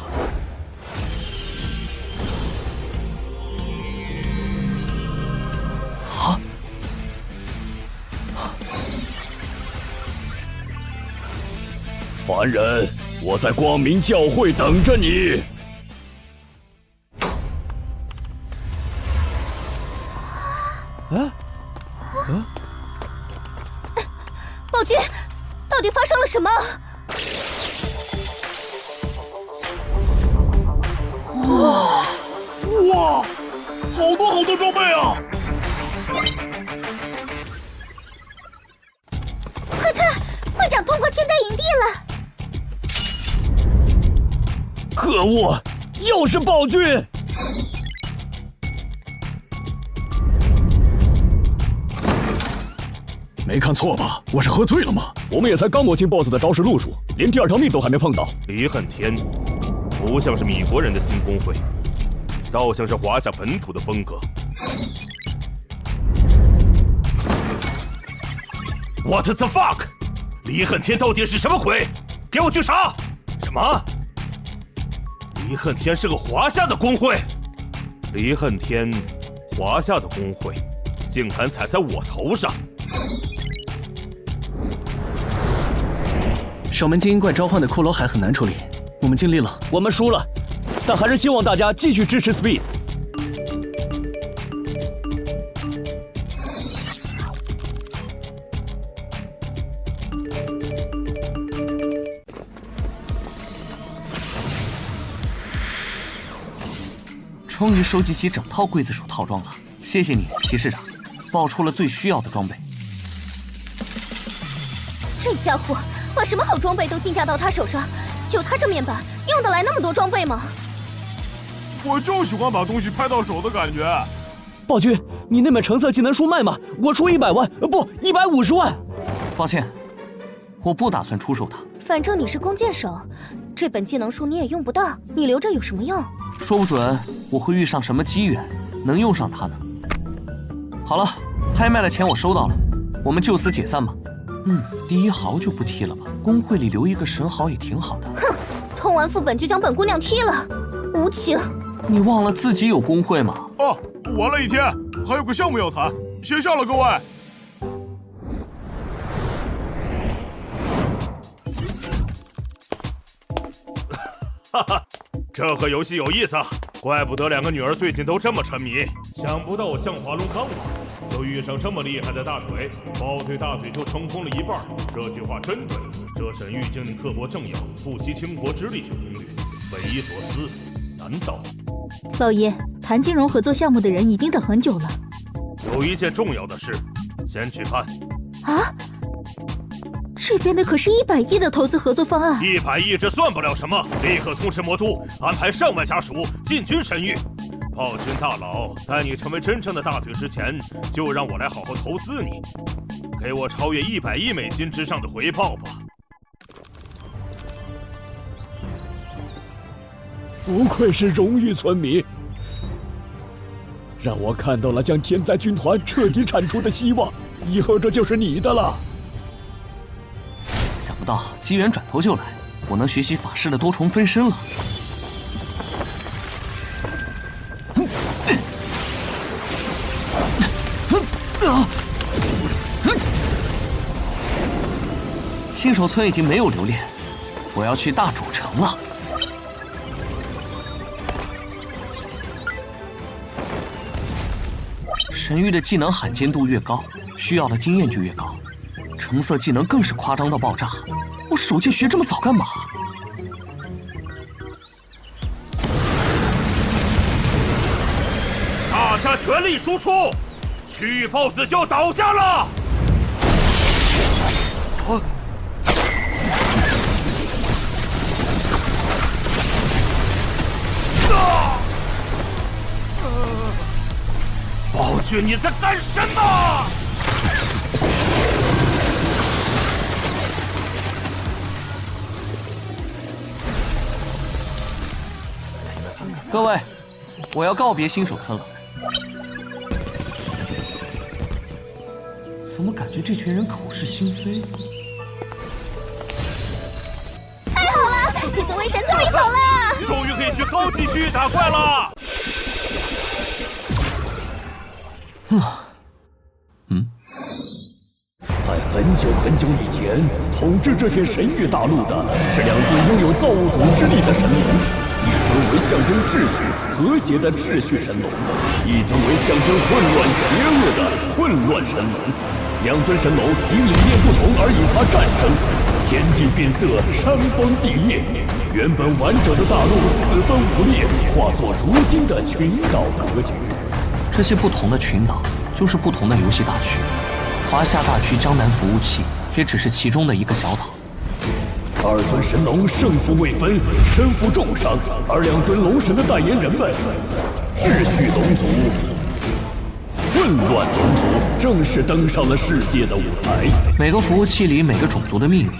啊！凡人，我在光明教会等着你。哎，暴君，到底发生了什么？哇，好多装备啊！快看，会长通过天灾营地了！可恶，又是暴君！没看错吧？我是喝醉了吗？我们也才刚摸清 BOSS 的招式路数，连第二条命都还没碰到。离恨天不像是米国人的新工会，倒像是华夏本土的风格。What the fuck！ 离恨天到底是什么鬼？给我去查！什么？离恨天是个华夏的工会？离恨天，华夏的工会，竟敢踩在我头上！守门精英怪召唤的骷髅海很难处理，我们尽力了。我们输了，但还是希望大家继续支持 Speed。终于收集起整套刽子手套装了，谢谢你，皮市长，爆出了最需要的装备。这家伙把什么好装备都进价到他手上，就他这面板，用得来那么多装备吗？我就喜欢把东西拍到手的感觉。暴君，你那本橙色技能书卖吗？我出100万，不，150万。抱歉，我不打算出售它。反正你是弓箭手，这本技能书你也用不到，你留着有什么用？说不准我会遇上什么机缘，能用上它呢。好了，拍卖的钱我收到了，我们就此解散吧。第一豪就不踢了吧，工会里留一个神豪也挺好的。哼，通完副本就将本姑娘踢了，无情！你忘了自己有工会吗？哦，玩了一天，还有个项目要谈，先下了各位。哈哈，这个游戏有意思啊，怪不得两个女儿最近都这么沉迷。想不到我向华龙刚玩，就遇上这么厉害的大腿，抱对大腿就成功了一半。这句话真对，这沈玉精灵刻薄政要，不惜倾国之力去攻略，匪夷所思。难道老爷谈金融合作项目的人已经等很久了？有一件重要的事，先去看。啊？这边的可是100亿的投资合作方案！100亿这算不了什么，立刻通知魔都，安排上万家属进军神域。暴君大佬，在你成为真正的大腿之前，就让我来好好投资你，给我超越100亿美金之上的回报吧。不愧是荣誉村民，让我看到了将天灾军团彻底铲除的希望。以后这就是你的了。想不到机缘转头就来，我能学习法师的多重分身了。新手村已经没有留恋，我要去大主城了。神域的技能罕见度越高，需要的经验就越高。橙色技能更是夸张到爆炸，我手剑学这么早干嘛？大家全力输出，区域 BOSS 就要倒下了！暴君，你在干什么？各位，我要告别新手村了。怎么感觉这群人口是心非？太好了，这尊瘟神终于走了！终于可以去高级区域打怪了！在很久很久以前，统治这片神域大陆的是2尊拥有造物主之力的神龙。一尊为象征秩序、和谐的秩序神龙，一尊为象征混乱、邪恶的混乱神龙。两尊神龙因理念不同而引发战争，天地变色，山崩地裂。原本完整的大陆四分五裂，化作如今的群岛格局。这些不同的群岛，就是不同的游戏大区。华夏大区江南服务器也只是其中的一个小岛。二尊神龙胜负未分，身负重伤，而两尊龙神的代言人们，秩序龙族、混乱龙族正式登上了世界的舞台。每个服务器里每个种族的命运，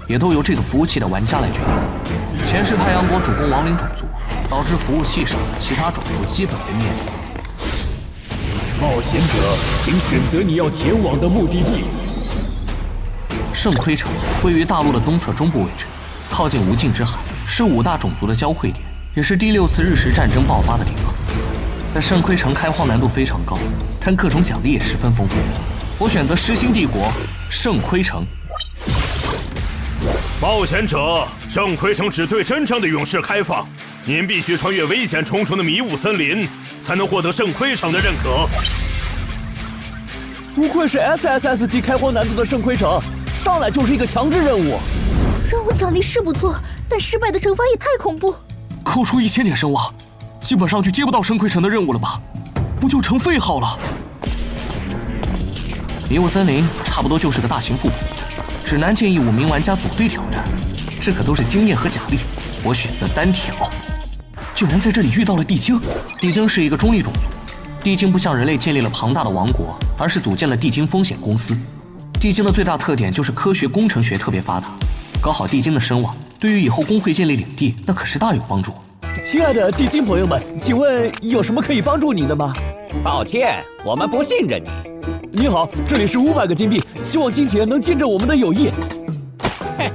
也都由这个服务器的玩家来决定。前世太阳国主攻亡灵种族，导致服务器上的其他种族基本被灭族。冒险者，请选择你要前往的目的地。圣盔城位于大陆的东侧中部位置，靠近无尽之海，是5大种族的交汇点，也是第6次日食战争爆发的地方。在圣盔城开荒难度非常高，但各种奖励也十分丰富。我选择狮心帝国圣盔城。冒险者，圣盔城只对真正的勇士开放，您必须穿越危险重重的迷雾森林，才能获得圣盔城的认可。不愧是 SSS 级开荒难度的圣盔城，上来就是一个强制任务。任务奖励是不错，但失败的惩罚也太恐怖。扣除1000点声望，基本上就接不到圣盔城的任务了吧？不就成废号了？迷雾森林差不多就是个大型副本，指南建议5名玩家组队挑战，这可都是经验和奖励。我选择单挑。居然在这里遇到了地精。地精是一个中立种族，地精不像人类建立了庞大的王国，而是组建了地精风险公司。地精的最大特点就是科学工程学特别发达，搞好地精的声望，对于以后工会建立领地那可是大有帮助。亲爱的地精朋友们，请问有什么可以帮助您的吗？抱歉，我们不信任你。你好，这里是500个金币，希望金钱能见证我们的友谊。嘿，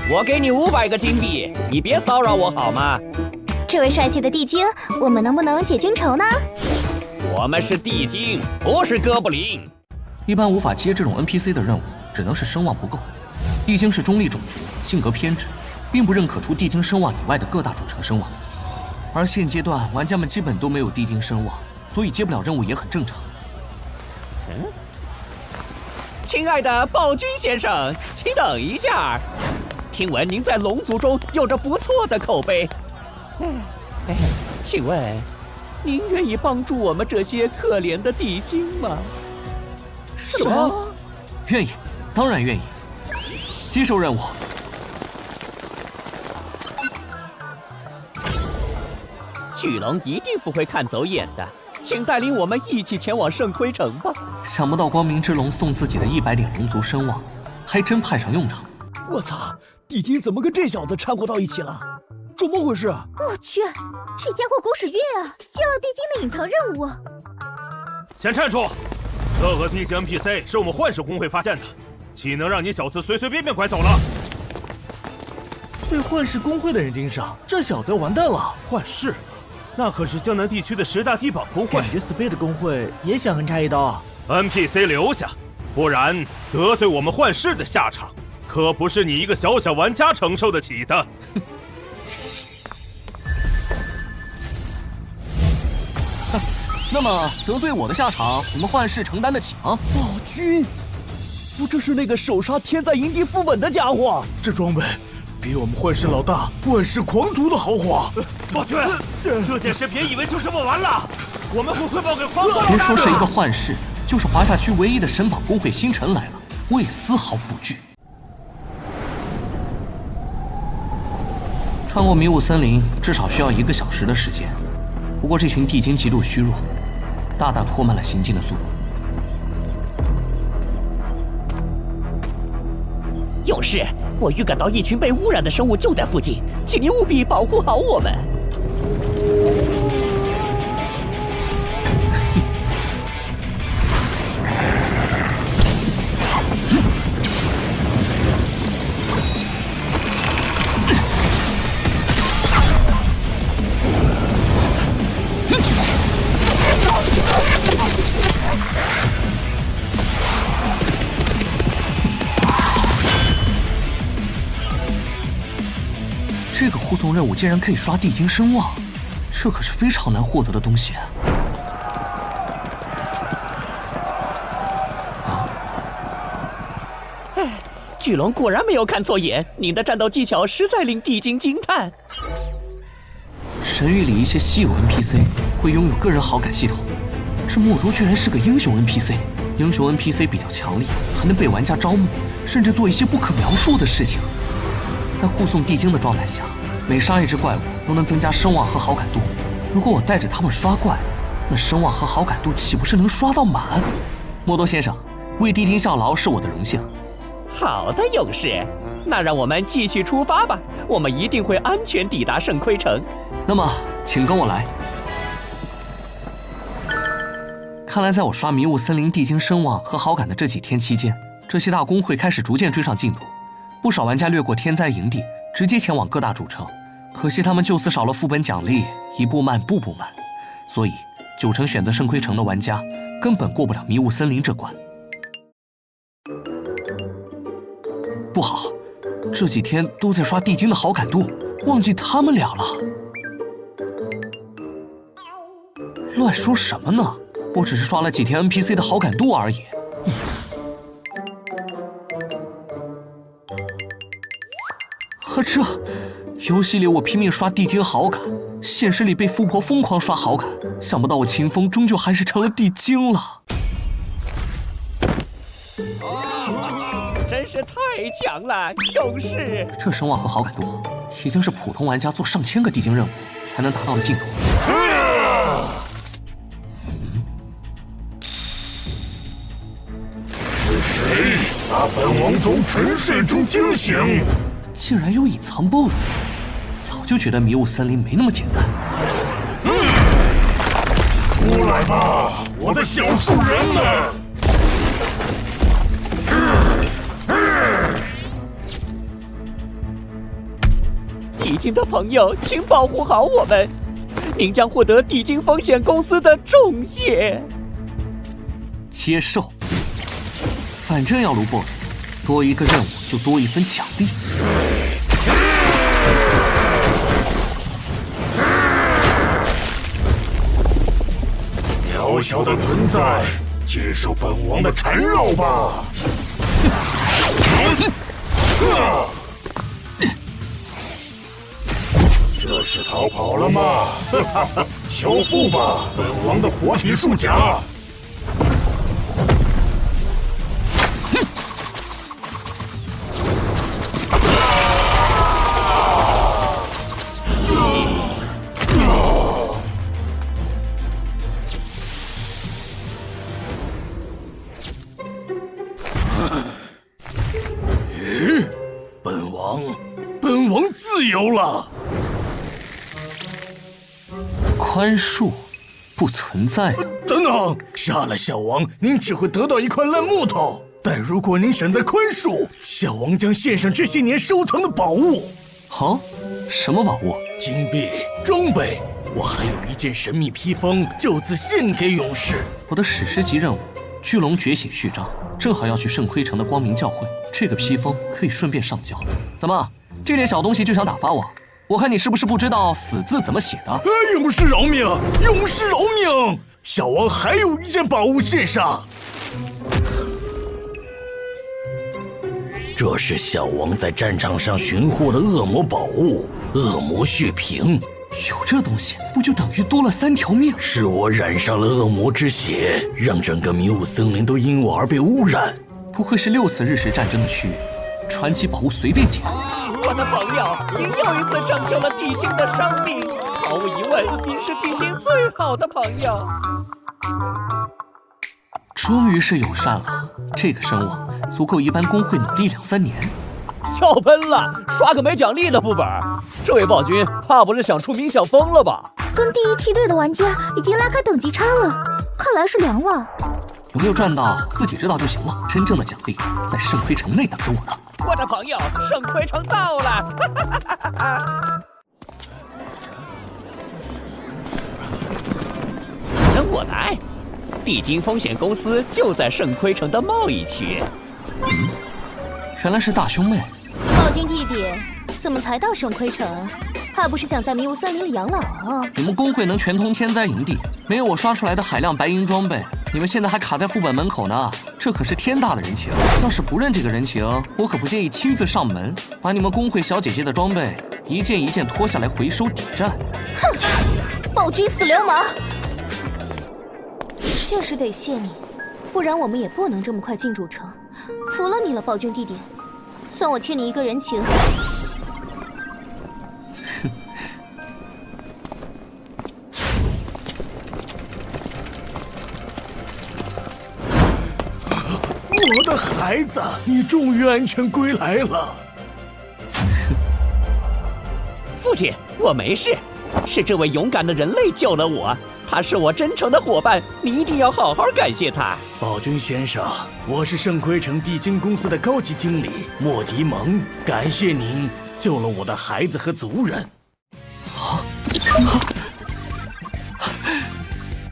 我给你500个金币，你别骚扰我好吗？这位帅气的地精，我们能不能解军仇呢？我们是地精，不是哥布林。一般无法接这种 NPC 的任务，只能是声望不够。地精是中立种族，性格偏执，并不认可除地精声望以外的各大主城声望。而现阶段玩家们基本都没有地精声望，所以接不了任务也很正常。亲爱的暴君先生，请等一下。听闻您在龙族中有着不错的口碑。请问，您愿意帮助我们这些可怜的地精吗？什么？愿意，当然愿意。接受任务。巨龙一定不会看走眼的，请带领我们一起前往圣盔城吧。想不到光明之龙送自己的100点龙族声望，还真派上用场。我操，地精怎么跟这小子掺和到一起了？怎么回事？我去，这家伙狗屎运啊！接了地精的隐藏任务。先站住！这个地精 NPC 是我们幻视公会发现的，岂能让你小子随随便便拐走了？被幻视公会的人盯上，这小子完蛋了。幻视，那可是江南地区的10大地榜公会。感觉 Speed 的公会也想横插一刀。NPC 留下，不然得罪我们幻视的下场，可不是你一个小小玩家承受得起的。那么得罪我的下场，你们幻视承担得起吗？暴君，不就是那个手杀天灾营地副本的家伙？这装备比我们幻视老大万世狂族的豪华。暴君，这件事别以为就这么完了，我们会汇报给皇族老大的。别说是一个幻视，就是华夏区唯一的神榜公会星辰来了，我也丝毫不惧。穿过迷雾森林至少需要1个小时的时间，不过这群地精极度虚弱，大大拖慢了行进的速度。勇士，我预感到一群被污染的生物就在附近，请您务必保护好我们。这个护送任务竟然可以刷地精声望，这可是非常难获得的东西啊！巨龙果然没有看错眼，您的战斗技巧实在令地精惊叹。神域里一些稀有 NPC 会拥有个人好感系统，这莫如居然是个英雄 NPC。英雄 NPC 比较强力，还能被玩家招募，甚至做一些不可描述的事情。在护送地精的状态下，每杀一只怪物都能增加声望和好感度。如果我带着他们刷怪，那声望和好感度岂不是能刷到满？莫多先生，为地精效劳是我的荣幸。好的，勇士，那让我们继续出发吧。我们一定会安全抵达圣盔城。那么，请跟我来。看来，在我刷迷雾森林地精声望和好感的这几天期间，这些大公会开始逐渐追上进度。不少玩家掠过天灾营地，直接前往各大主城。可惜他们就此少了副本奖励，一步慢，步步慢。所以，9成选择圣盔城的玩家根本过不了迷雾森林这关。不好，这几天都在刷地精的好感度，忘记他们俩了。乱说什么呢？我只是刷了几天 NPC 的好感度而已。呵，这游戏里我拼命刷地精好感，现实里被富婆疯狂刷好感，想不到我秦风终究还是成了地精了。真是太强了，勇士！这声望和好感度，已经是普通玩家做上千个地精任务才能达到的进度。是谁把本王从沉睡中惊醒？竟然有隐藏 BOSS， 早就觉得迷雾森林没那么简单。出来吧，我的小树人们！地精的朋友，请保护好我们，您将获得地精风险公司的重谢。接受，反正要撸 BOSS， 多一个任务就多一份奖励。渺小的存在，接受本王的缠绕吧！这是逃跑了吗？修复吧，本王的活体束甲！咦，本王自由了。宽恕不存在。等等，杀了小王，您只会得到一块烂木头；但如果您选择宽恕，小王将献上这些年收藏的宝物。好，什么宝物？金币、装备，我还有一件神秘披风，就此献给勇士。我的史诗级任务《巨龙觉醒》序章，正好要去圣盔城的光明教会，这个披风可以顺便上交。怎么，这点小东西就想打发我？我看你是不是不知道死字怎么写的？勇士饶命！勇士饶命！小王还有一件宝物献上。这是小王在战场上寻获的恶魔宝物——恶魔血瓶。有这东西，不就等于多了3条命？是我染上了恶魔之血，让整个迷雾森林都因我而被污染。不愧是6次日食战争的区域，传奇宝物随便捡。我的朋友，您又一次拯救了地精的生命，毫无疑问，您是地精最好的朋友。终于是友善了，这个声望足够一般工会努力2、3年。笑喷了，刷个没奖励的副本，这位暴君怕不是想出名想疯了吧？跟第一梯队的玩家已经拉开等级差了，看来是凉了。有没有赚到自己知道就行了，真正的奖励在圣盔城内等着我呢。我的朋友，圣盔城到了！跟我来，地精风险公司就在圣盔城的贸易区。原来是大兄妹。暴君弟弟，怎么才到圣盔城？怕不是想在迷雾森林里养老啊？你们工会能全通天灾营地，没有我刷出来的海量白银装备，你们现在还卡在副本门口呢，这可是天大的人情。要是不认这个人情，我可不介意亲自上门，把你们工会小姐姐的装备一件一件脱下来回收抵债。哼，暴君死流氓！确实得谢你，不然我们也不能这么快进主城。服了你了，暴君弟弟，算我欠你一个人情。我的孩子，你终于安全归来了。父亲，我没事，是这位勇敢的人类救了我，他是我真诚的伙伴，你一定要好好感谢他。暴君先生，我是圣盔城地精公司的高级经理莫迪蒙，感谢您救了我的孩子和族人。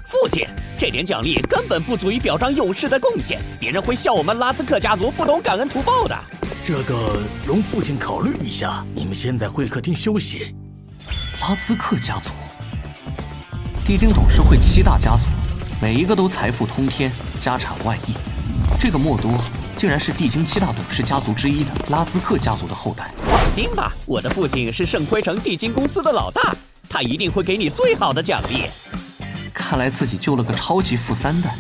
父亲，这点奖励根本不足以表彰勇士的贡献，别人会笑我们拉兹克家族不懂感恩图报的。这个容父亲考虑一下，你们先在会客厅休息。拉兹克家族，地精董事会7大家族，每一个都财富通天，家产万亿。这个默多竟然是地精7大董事家族之一的拉兹克家族的后代。放心吧，我的父亲是圣盔城地精公司的老大，他一定会给你最好的奖励。看来自己救了个超级富3代。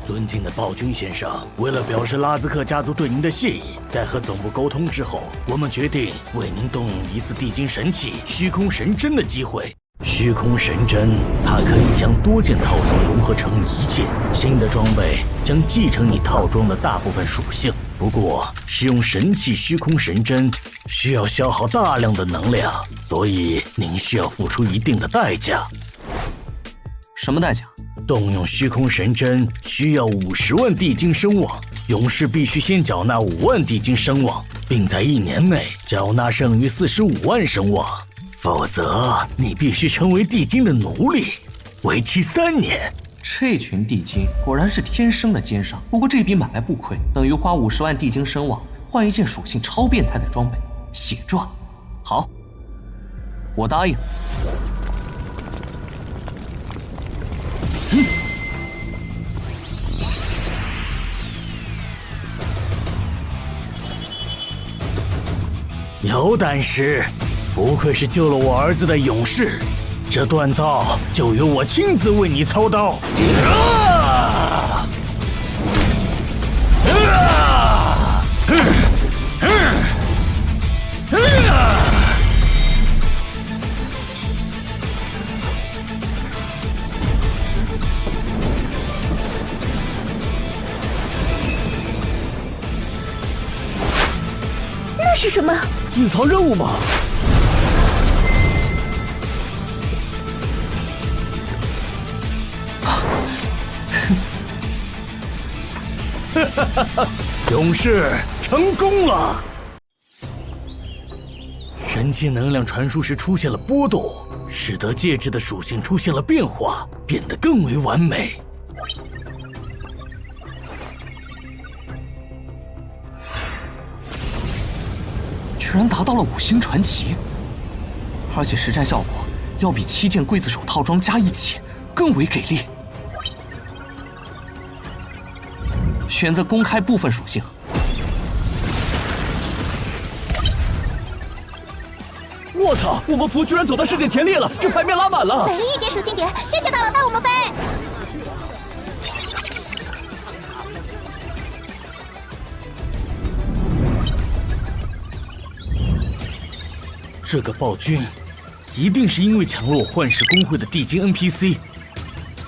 尊敬的暴君先生，为了表示拉兹克家族对您的谢意，在和总部沟通之后，我们决定为您动用一次地精神器虚空神针的机会。虚空神针，它可以将多件套装融合成一件新的装备，将继承你套装的大部分属性。不过，使用神器虚空神针需要消耗大量的能量，所以您需要付出一定的代价。什么代价？动用虚空神针需要50万地精声望，勇士必须先缴纳5万地精声望，并在1年内缴纳剩余45万声望。否则，你必须成为地精的奴隶，为期3年。这群地精果然是天生的奸商。不过这笔买卖不亏，等于花50万地精声望换一件属性超变态的装备——血钻。好，我答应。有胆识，不愧是救了我儿子的勇士，这锻造就由我亲自为你操刀。那是什么？隐藏任务吗？勇士成功了！神器能量传输时出现了波动，使得戒指的属性出现了变化，变得更为完美。居然达到了5星传奇，而且实战效果要比7件刽子手套装加一起更为给力。选择公开部分属性。我操！我们服居然走到世界前列了，这牌面拉满了。每人1点属性点，谢谢大佬带我们飞。这个暴君，一定是因为抢了我幻视公会的地精 NPC，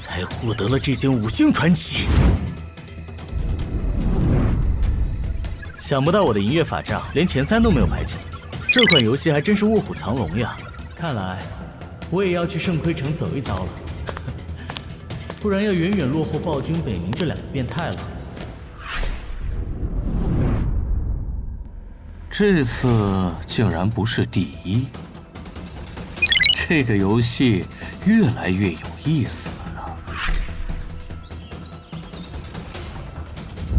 才获得了这件5星传奇。想不到我的营业法杖连前3都没有排进，这款游戏还真是卧虎藏龙呀！看来我也要去圣盔城走一遭了，不然要远远落后暴君北冥这2个变态了。这次竟然不是第1，这个游戏越来越有意思了呢。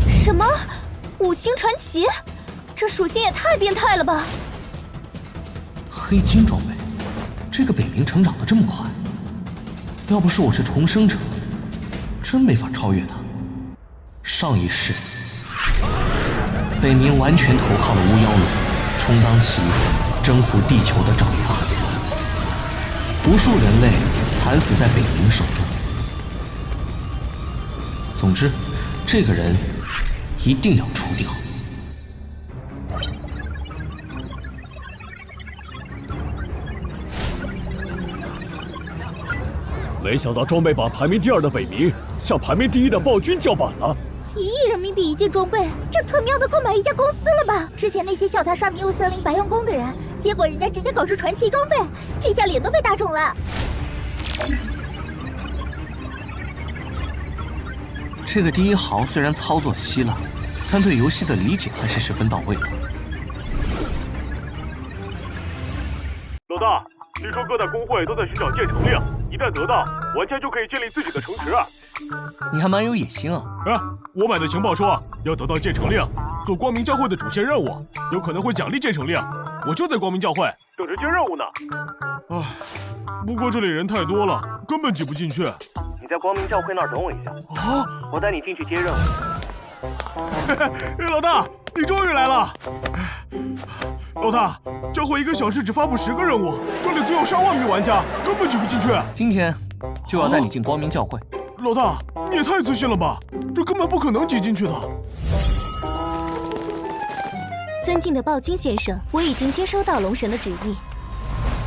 什么？5星传奇？这属性也太变态了吧！黑金装备，这个北冥成长得这么快，要不是我是重生者，真没法超越他。上一世，北冥完全投靠了巫妖龙，充当其征服地球的爪牙，无数人类惨死在北冥手中。总之，这个人一定要除掉。没想到装备榜排名第2的北冥向排名第1的暴君叫板了。1亿人民币一件装备，这特喵的够买一家公司了吧？之前那些笑他刷迷雾森林白羊宫的人，结果人家直接搞出传奇装备，这下脸都被打肿了。这个第1豪虽然操作稀烂，但对游戏的理解还是十分到位的。老大，听说各大工会都在寻找建城令，一旦得到，玩家就可以建立自己的城池。你还蛮有野心啊！我买的情报说要得到建城令，做光明教会的主线任务，有可能会奖励建城令。我就在光明教会等着接任务呢。不过这里人太多了，根本挤不进去。你在光明教会那儿等我一下啊！我带你进去接任务。老大，你终于来了！老大，教会1个小时只发布10个任务，这里足有上万名玩家，根本挤不进去。今天就要带你进光明教会。老大，你也太自信了吧！这根本不可能挤进去的。尊敬的暴君先生，我已经接收到龙神的旨意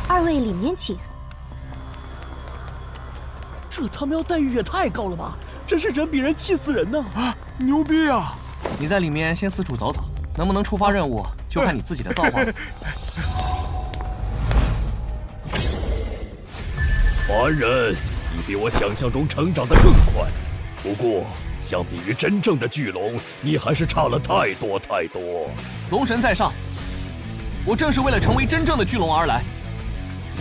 ，2位里面请。这他喵待遇也太高了吧！真是人比人气死人呢！牛逼啊！你在里面先四处走走，能不能触发任务就看你自己的造化了。凡人，你比我想象中成长得更快，不过相比于真正的巨龙，你还是差了太多太多。龙神在上，我正是为了成为真正的巨龙而来。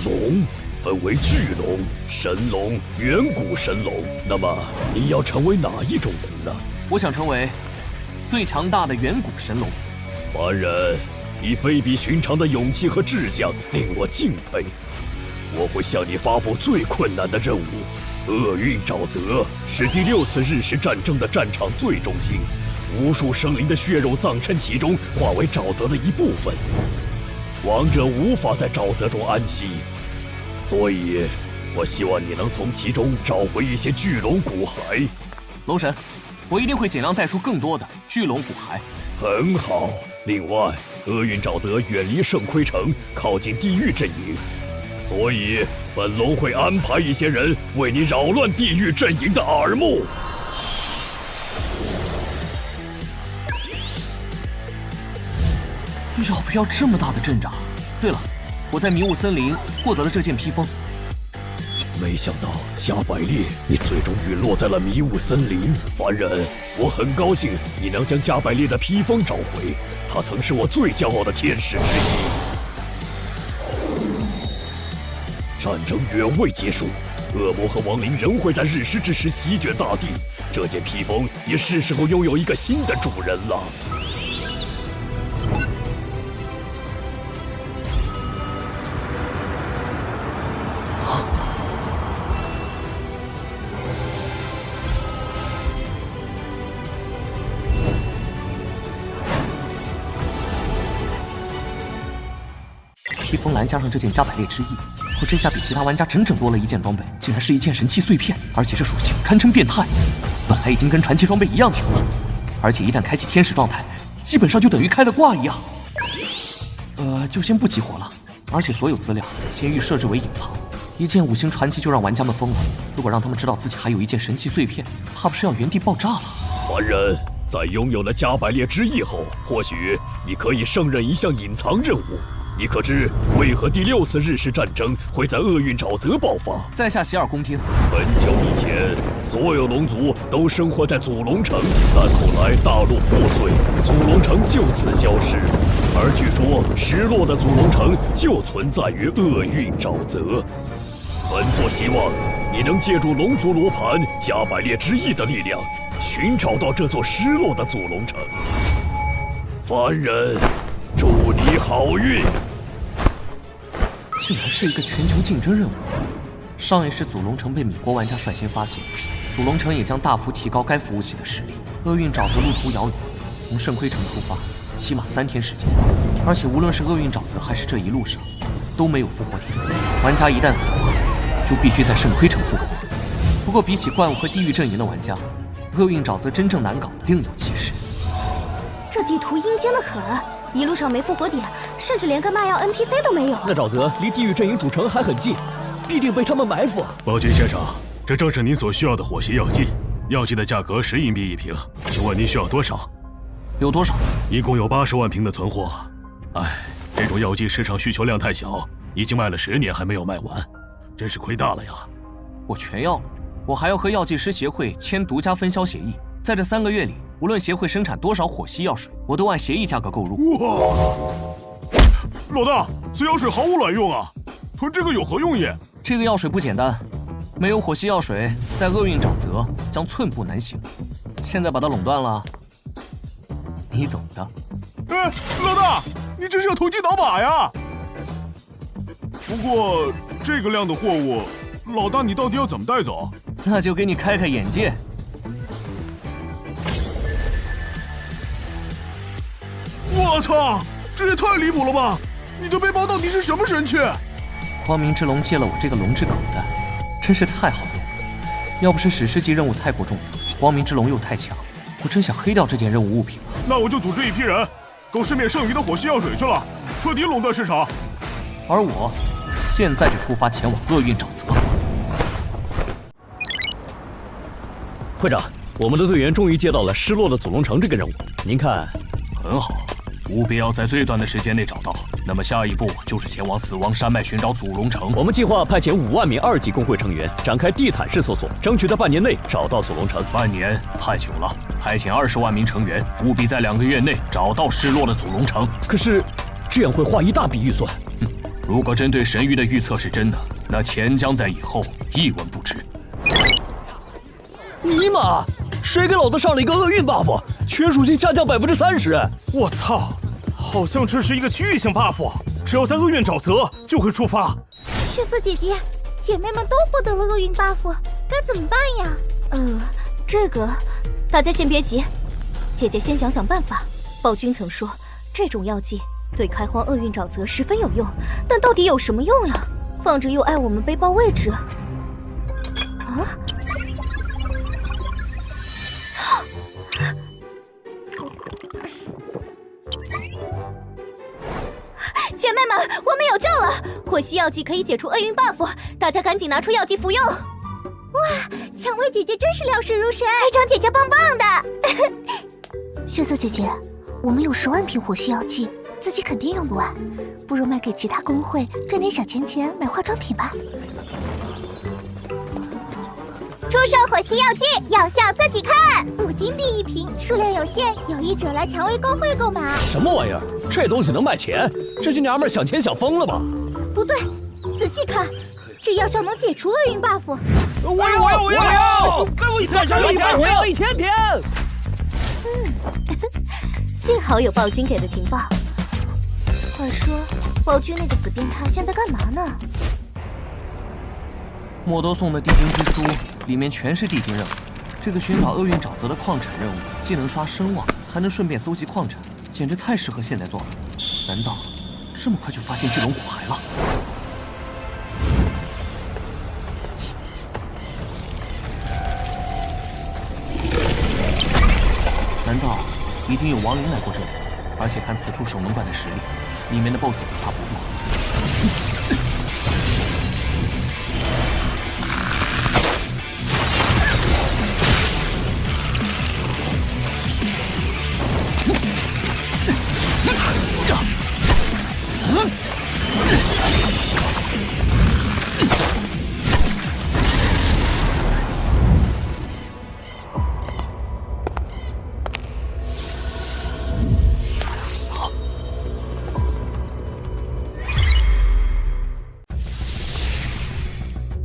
龙分为巨龙、神龙、远古神龙，那么你要成为哪一种龙呢？我想成为最强大的远古神龙。凡人，你非比寻常的勇气和志向令我敬佩。我会向你发布最困难的任务——厄运沼泽，是第6次日食战争的战场最中心，无数生灵的血肉葬身其中，化为沼泽的一部分。亡者无法在沼泽中安息，所以我希望你能从其中找回一些巨龙骨骸。龙神，我一定会尽量带出更多的巨龙骨骸。很好。另外，厄运沼泽远离圣盔城，靠近地狱阵营，所以本龙会安排一些人为你扰乱地狱阵营的耳目。要不要这么大的阵仗？对了，我在迷雾森林获得了这件披风。没想到加百列，你最终陨落在了迷雾森林。凡人，我很高兴你能将加百列的披风找回，他曾是我最骄傲的天使之一。战争远未结束，恶魔和亡灵仍会在日食之时席卷大地。这件披风也是时候拥有一个新的主人了。披风蓝加上这件加百列之翼，我这下比其他玩家整整多了一件装备，竟然是一件神器碎片，而且这属性堪称变态。本来已经跟传奇装备一样强了，而且一旦开启天使状态，基本上就等于开了挂一样。就先不激活了，而且所有资料先预设置为隐藏。一件5星传奇就让玩家们疯了，如果让他们知道自己还有一件神器碎片，怕不是要原地爆炸了。凡人，在拥有了加百列之翼后，或许你可以胜任一项隐藏任务。你可知为何第6次日食战争会在厄运沼泽爆发？在下洗耳恭听。很久以前，所有龙族都生活在祖龙城，但后来大陆破碎，祖龙城就此消失。而据说，失落的祖龙城就存在于厄运沼泽。本座希望你能借助龙族罗盘加百列之翼的力量，寻找到这座失落的祖龙城。凡人，祝你好运！竟然是一个全球竞争任务。上一世祖龙城被米国玩家率先发现，祖龙城也将大幅提高该服务器的实力。厄运沼泽路途遥远，从圣盔城出发起码3天时间，而且无论是厄运沼泽还是这一路上都没有复活点。玩家一旦死亡，就必须在圣盔城复活。不过比起怪物和地狱阵营的玩家，厄运沼泽真正难搞，另有其事。这地图阴间的很，一路上没复活点，甚至连个卖药 NPC 都没有。那沼泽离地狱阵营主城还很近，必定被他们埋伏。暴君先生，这正是您所需要的火系药剂，药剂的价格10银币一瓶，请问您需要多少？有多少？一共有80万瓶的存货。哎，这种药剂市场需求量太小，已经卖了10年还没有卖完，真是亏大了呀！我全要了，我还要和药剂师协会签独家分销协议，在这3个月里，无论协会生产多少火系药水，我都按协议价格购入。哇！老大，此药水毫无卵用啊！囤这个有何用意？这个药水不简单，没有火系药水，在厄运沼泽将寸步难行。现在把它垄断了，你懂的。哎，老大，你这是要投机倒把呀！不过这个量的货物，老大你到底要怎么带走？那就给你开开眼界。我操，这也太离谱了吧！你的背包到底是什么神器？光明之龙借了我这个龙之口袋，真是太好用了。要不是史诗级任务太过重要，光明之龙又太强，我真想黑掉这件任务物品了。那我就组织一批人，购市面剩余的火系药水去了，彻底垄断市场。而我现在就出发前往厄运沼泽。会长，我们的队员终于接到了失落的祖龙城这个任务，您看？很好，务必要在最短的时间内找到。那么下一步就是前往死亡山脉寻找祖龙城。我们计划派遣5万名2级工会成员展开地毯式搜索，争取在半年内找到祖龙城。半年太久了，派遣20万名成员，务必在2个月内找到失落的祖龙城。可是，这样会花一大笔预算。如果针对神域的预测是真的，那钱将在以后一文不值。尼玛！谁给老子上了一个厄运 buff， 全属性下降30%！我操，好像这是一个区域性 buff， 只要在厄运沼泽就会触发。血色姐姐，姐妹们都获得了厄运 buff， 该怎么办呀？这个大家先别急，姐姐先想想办法。暴君曾说，这种药剂对开荒厄运沼泽十分有用，但到底有什么用呀？放着又碍我们背包位置。啊？姐妹们，我们有救了！火系药剂可以解除厄运 buff， 大家赶紧拿出药剂服用。哇，蔷薇姐姐真是料事如神，队长姐姐棒棒的。血色姐姐，我们有10万瓶火系药剂，自己肯定用不完，不如卖给其他工会，赚点小钱买化妆品吧。出售火系药剂，药效自己看，5金币1瓶，数量有限，有意者来蔷薇工会购买。什么玩意儿？这东西能卖钱？这些娘们想钱想疯了吧？不对，仔细看，这药效能解除厄运 buff。我要！给我再上一瓶，我要1000瓶。幸好有暴君给的情报。话说，暴君那个死变态现在干嘛呢？莫多送的地精之书里面全是地精任务，这个寻找厄运沼泽的矿产任务，既能刷声望，还能顺便搜集矿产，简直太适合现在做了。难道这么快就发现巨龙骨骸了？难道已经有亡灵来过这里？而且看此处守门怪的实力，里面的 BOSS 不怕不入。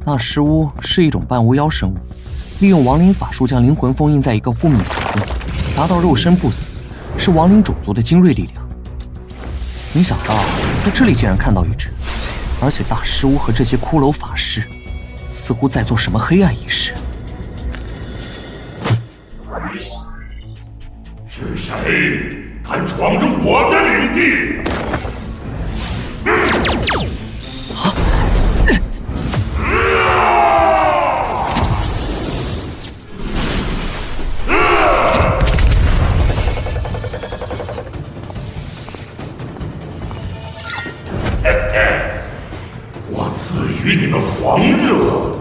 那尸巫是一种半巫妖生物，利用亡灵法术将灵魂封印在一个护密匣中，达到肉身不死，是亡灵种族的精锐力量。没想到在这里竟然看到一只，而且大师屋和这些骷髅法师似乎在做什么黑暗仪式。是谁敢闯入我的领地？我赐予你们狂热。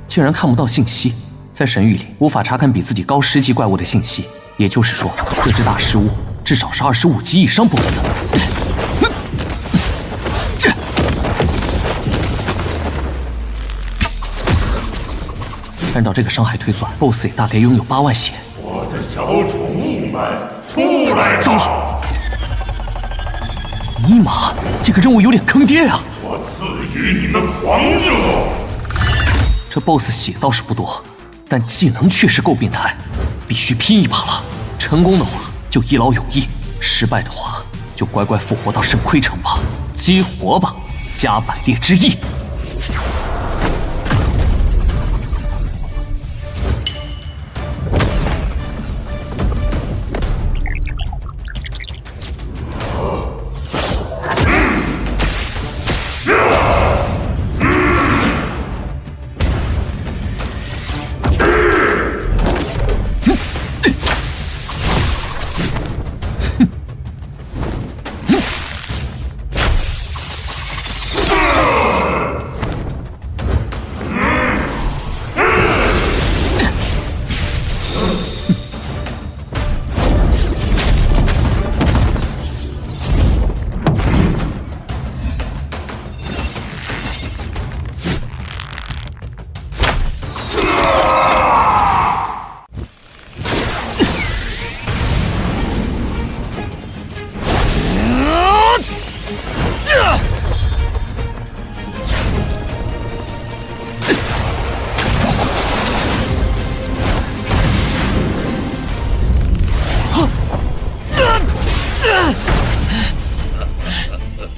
竟然看不到信息，在神域里无法查看比自己高10级怪物的信息，也就是说，这只大尸巫至少是25级以上 BOSS。按照这个伤害推算 ，BOSS 也大概拥有8万血。我的小宠物们，出来吧！尼玛，这个任务有点坑爹啊！我赐予你们狂热。这 BOSS 血倒是不多，但技能确实够变态，必须拼一把了。成功的话就一劳永逸，失败的话就乖乖复活到圣盔城吧，激活吧，加百列之翼。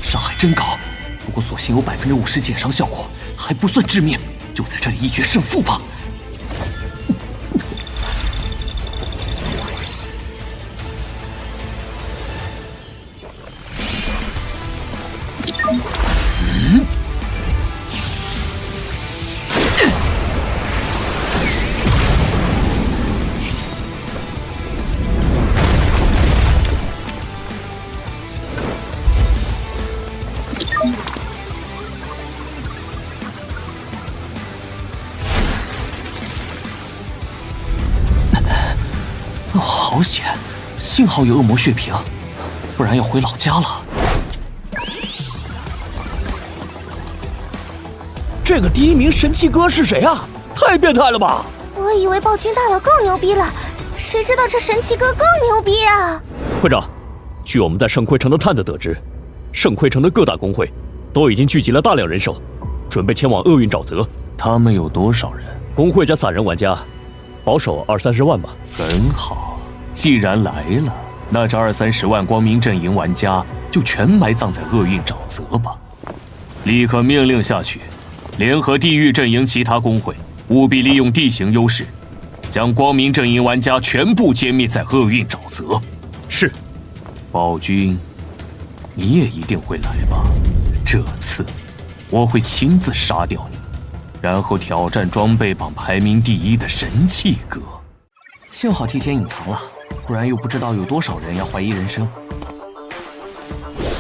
伤害真高，不过所幸有50%减伤效果，还不算致命，就在这里一决胜负吧。好险，幸好有恶魔血瓶，不然要回老家了。这个第1名神器哥是谁啊？太变态了吧！我以为暴君大佬更牛逼了，谁知道这神器哥更牛逼啊！会长，据我们在圣盔城的探子得知，圣盔城的各大公会都已经聚集了大量人手，准备前往厄运沼泽。他们有多少人？公会加散人玩家，保守20-30万吧。很好，既然来了，那这20-30万光明阵营玩家就全埋葬在厄运沼泽吧。立刻命令下去，联合地狱阵营其他公会，务必利用地形优势，将光明阵营玩家全部歼灭在厄运沼泽。是。暴君，你也一定会来吧？这次我会亲自杀掉你，然后挑战装备榜排名第1的神器哥。幸好提前隐藏了，不然又不知道有多少人要怀疑人生。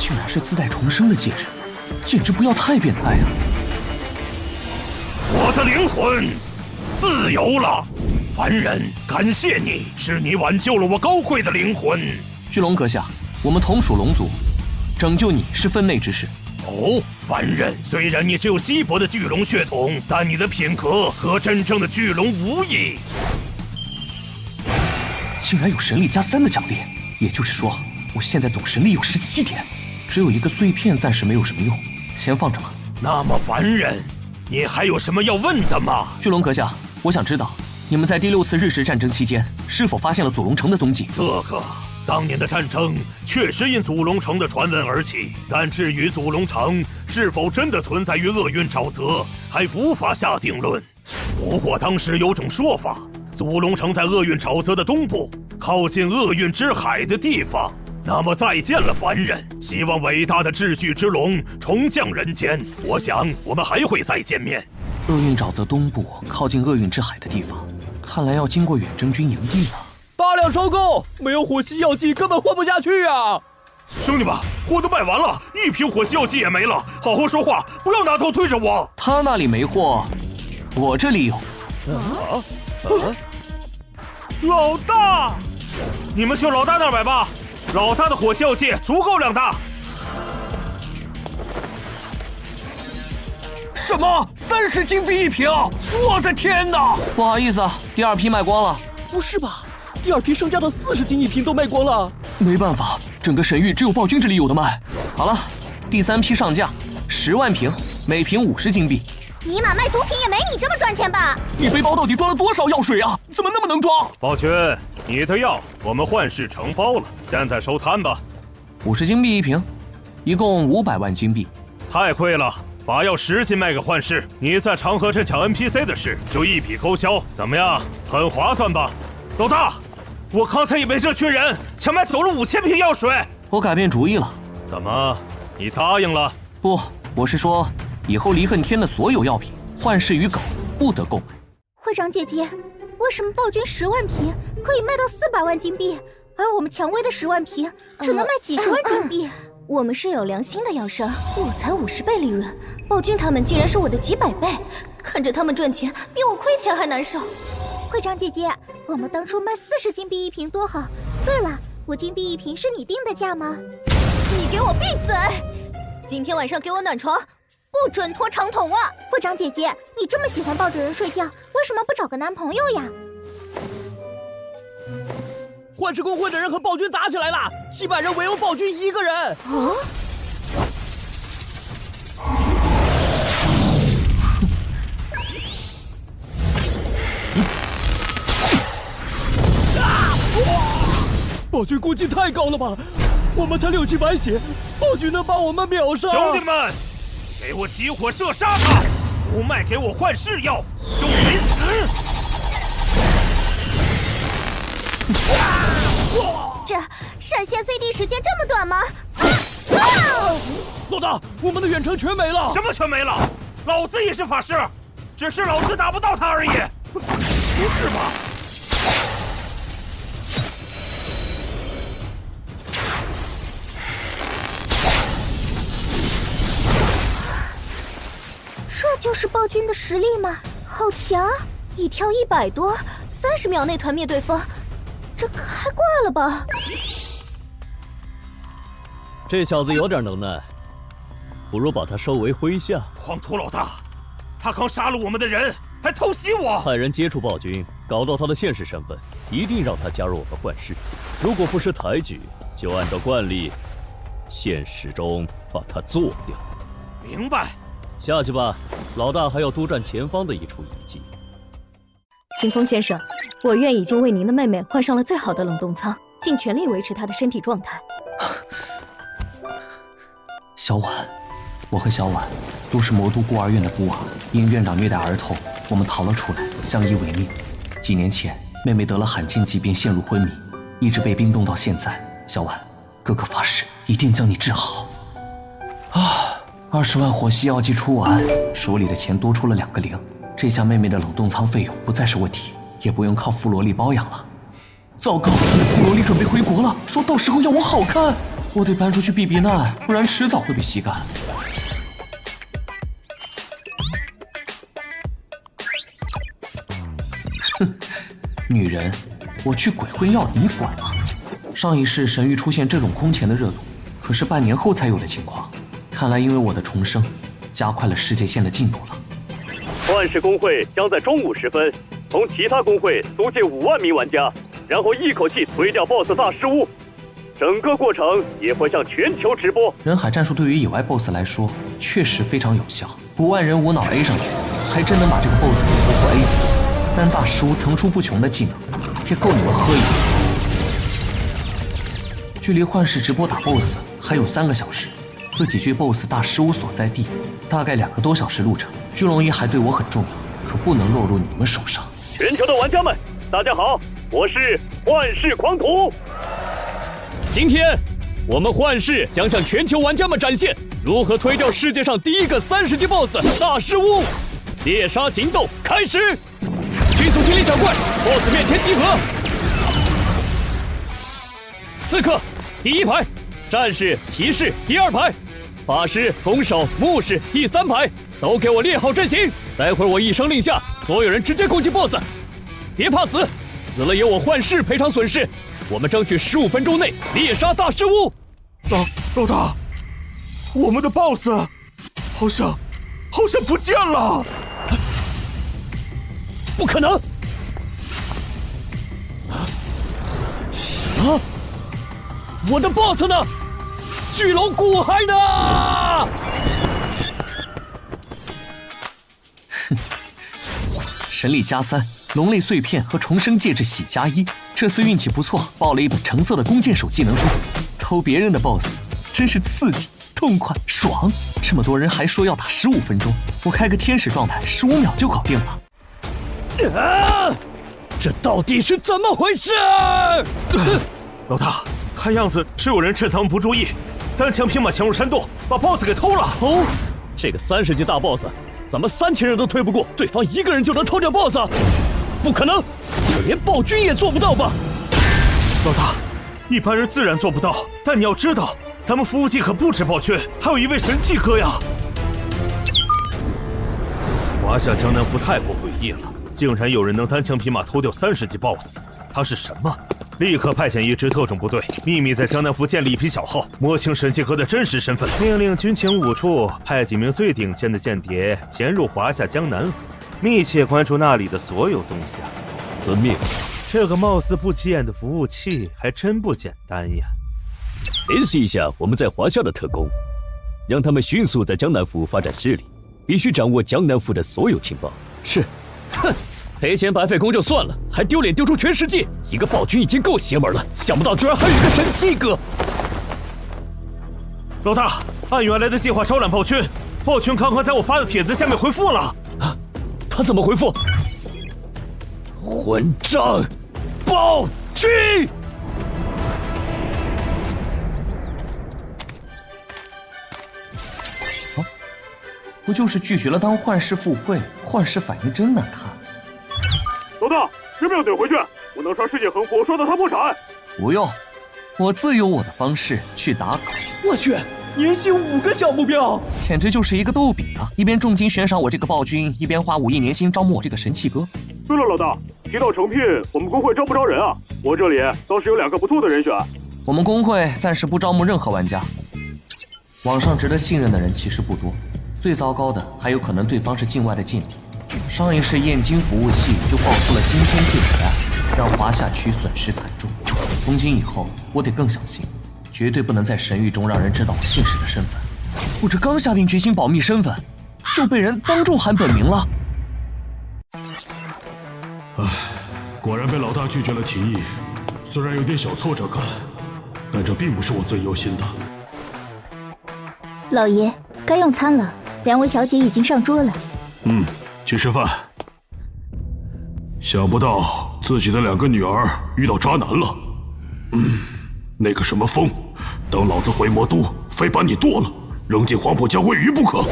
竟然是自带重生的戒指，简直不要太变态啊！我的灵魂自由了，凡人，感谢你，是你挽救了我高贵的灵魂。巨龙阁下，我们同属龙族，拯救你是分内之事。哦，凡人，虽然你只有稀薄的巨龙血统，但你的品格和真正的巨龙无异。竟然有神力+3的奖励，也就是说，我现在总神力有17点，只有一个碎片，暂时没有什么用，先放着吧。那么凡人，你还有什么要问的吗？巨龙阁下，我想知道你们在第6次日食战争期间是否发现了祖龙城的踪迹？这个，当年的战争确实因祖龙城的传闻而起，但至于祖龙城是否真的存在于厄运沼泽，还无法下定论。不过当时有种说法，祖龙城在厄运沼泽的东部，靠近厄运之海的地方。那么再见了，凡人！希望伟大的秩序之龙重降人间。我想我们还会再见面。厄运沼泽东部靠近厄运之海的地方，看来要经过远征军营地了。大量收购，没有火系药剂根本混不下去啊！兄弟们，货都卖完了，1瓶火系药剂也没了。好好说话，不要拿头推着我。他那里没货，我这里有。老大，你们去老大那儿买吧。老大的火系药剂足够量大。什么？30金币1瓶？我的天哪！不好意思，第2批卖光了。不是吧？第2批剩下的40金1瓶都卖光了。没办法，整个神域只有暴君这里有的卖。好了，第3批上架，10万瓶，每瓶50金币。尼玛卖毒品也没你这么赚钱吧？你背包到底装了多少药水啊？怎么那么能装？暴君，你的药我们幻视承包了，现在收摊吧。50金币1瓶，一共500万金币。太亏了，把药10斤卖给幻视，你在长河镇抢 NPC 的事就一笔勾销，怎么样？很划算吧？老大，我刚才以为这群人强买走了5000瓶药水。我改变主意了。怎么？你答应了？不，我是说，以后离恨天的所有药品，幻视与狗不得购买。会长姐姐，为什么暴君10万瓶可以卖到400万金币，而我们蔷薇的10万瓶只能卖几十万金币？我们是有良心的药商，我才50倍利润，暴君他们竟然是我的几百倍，看着他们赚钱比我亏钱还难受。会长姐姐，我们当初卖40金币1瓶多好。对了，5金币1瓶是你定的价吗？你给我闭嘴！今天晚上给我暖床，不准拖长筒袜。会长姐姐，你这么喜欢抱着人睡觉，为什么不找个男朋友呀？幻视公会的人和暴君打起来了，700人围殴暴君1个人。哦。暴君攻击太高了吧？我们才6级白血，暴君能把我们秒杀！兄弟们，给我集火射杀他！不卖给我幻视药，就得死！这闪现 CD 时间这么短吗？老大，我们的远程全没了！什么全没了？老子也是法师，只是老子打不到他而已。不是吧？这就是暴君的实力吗？好强！一挑100多，30秒内团灭对方，这开挂了吧？这小子有点能耐，不如把他收为麾下。黄土老大，他刚杀了我们的人，还偷袭我！派人接触暴君，搞到他的现实身份，一定让他加入我们幻视。如果不识抬举，就按照惯例，现实中把他做掉。明白。下去吧，老大还要督战前方的一处遗迹。清风先生，我院已经为您的妹妹换上了最好的冷冻舱，尽全力维持她的身体状态。小婉，我和小婉都是魔都孤儿院的孤儿，因院长虐待儿童，我们逃了出来，相依为命。几年前，妹妹得了罕见疾病，陷入昏迷，一直被冰冻到现在。小婉，哥哥发誓一定将你治好。20万火系药剂出完，手里的钱多出了2个0，这下妹妹的冷冻仓费用不再是问题，也不用靠弗罗利包养了。糟糕，弗罗利准备回国了，说到时候要我好看，我得搬出去避避难，不然迟早会被吸干。哼，女人，我去鬼混药你管吗？上一世神域出现这种空前的热度，可是半年后才有的情况。看来因为我的重生，加快了世界线的进度了。幻视公会将在中午时分从其他公会租借5万名玩家，然后一口气推掉 BOSS 大师屋。整个过程也会向全球直播。人海战术对于野外 BOSS 来说确实非常有效，5万人无脑 A 上去，还真能把这个 BOSS 给活活 A 死。但大师无层出不穷的技能，也够你们喝一次。距离幻视直播打 BOSS 还有3个小时，自己距 BOSS 大师无所在地，大概2个多小时路程。巨龙一还对我很重要，可不能落入你们手上。全球的玩家们，大家好，我是幻视狂徒。今天，我们幻视将向全球玩家们展现如何推掉世界上第一个30级 BOSS 大师乌。猎杀行动开始，迅速清理小怪 ，BOSS 面前集合。刺客第1排，战士、骑士第2排，法师、弓手、牧师第3排，都给我列好阵型。待会儿我一声令下，所有人直接攻击 BOSS， 别怕死，死了由我幻视赔偿损失。我们争取15分钟内猎杀大师乌。老大，我们的 BOSS 好像不见了。不可能！什么？我的 BOSS 呢？巨龙骨骸呢？神力加3，龙类碎片和重生戒指喜加1。这次运气不错，爆了一本橙色的弓箭手技能书。偷别人的 BOSS 真是刺激、痛快、爽！这么多人还说要打15分钟，我开个天使状态，15秒就搞定了。这到底是怎么回事？老大，看样子是有人趁咱们不注意，单枪匹马潜入山洞，把 BOSS 给偷了。偷？这个30级大 BOSS， 咱们3000人都推不过，对方1个人就能偷掉 BOSS？ 不可能，这连暴君也做不到吧？老大，一般人自然做不到，但你要知道，咱们服务器可不止暴君，还有一位神器哥呀！华夏江南服太过诡异了，竟然有人能单枪匹马偷掉30级 BOSS， 他是什么？立刻派遣一支特种部队，秘密在江南服建立一批小号，摸清神器哥的真实身份。命令军情5处派几名最顶尖的间谍潜入华夏江南府，密切关注那里的所有动向。遵命。这个貌似不起眼的服务器还真不简单呀！联系一下我们在华夏的特工，让他们迅速在江南府发展势力，必须掌握江南府的所有情报。是。哼，赔钱白费工就算了，还丢脸丢出全世界！一个暴君已经够邪门了，想不到居然还有一个神器哥！老大，按原来的计划招揽暴君，暴君刚刚在我发的帖子下面回复了。啊，他怎么回复？混账！暴君！不就是拒绝了当幻视赴会，幻视反应真难看。老大，是不是要怼回去？我能刷世界横幅，刷到他破产。不用，我自有我的方式去打卡。我去，年薪5个小目标，简直就是一个逗比啊！一边重金悬赏我这个暴君，一边花5亿年薪招募我这个神器哥。对了，老大，提到成聘，我们工会招不招人啊？我这里倒是有2个不错的人选。我们工会暂时不招募任何玩家，网上值得信任的人其实不多。最糟糕的还有可能对方是境外的间谍。上一世燕京服务器就爆出了惊天戒指案，让华夏区损失惨重。从今以后，我得更小心，绝对不能在神域中让人知道我姓氏的身份。我这刚下定决心保密身份，就被人当众喊本名了。唉，果然被老大拒绝了提议，虽然有点小挫折感，但这并不是我最忧心的。老爷，该用餐了，2位小姐已经上桌了。去吃饭。想不到自己的2个女儿遇到渣男了。那个什么风，等老子回魔都，非把你剁了，扔进黄浦江喂鱼不可。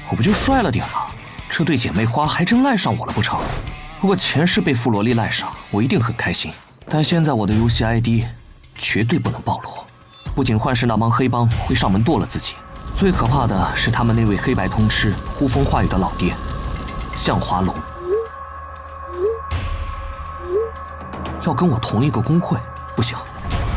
我不就帅了点吗？这对姐妹花还真赖上我了不成？不过前世被傅萝莉赖上，我一定很开心。但现在我的游戏 ID 绝对不能暴露。不仅幻视那帮黑帮会上门剁了自己，最可怕的是他们那位黑白通吃、呼风唤雨的老爹向华龙，要跟我同一个工会，不行，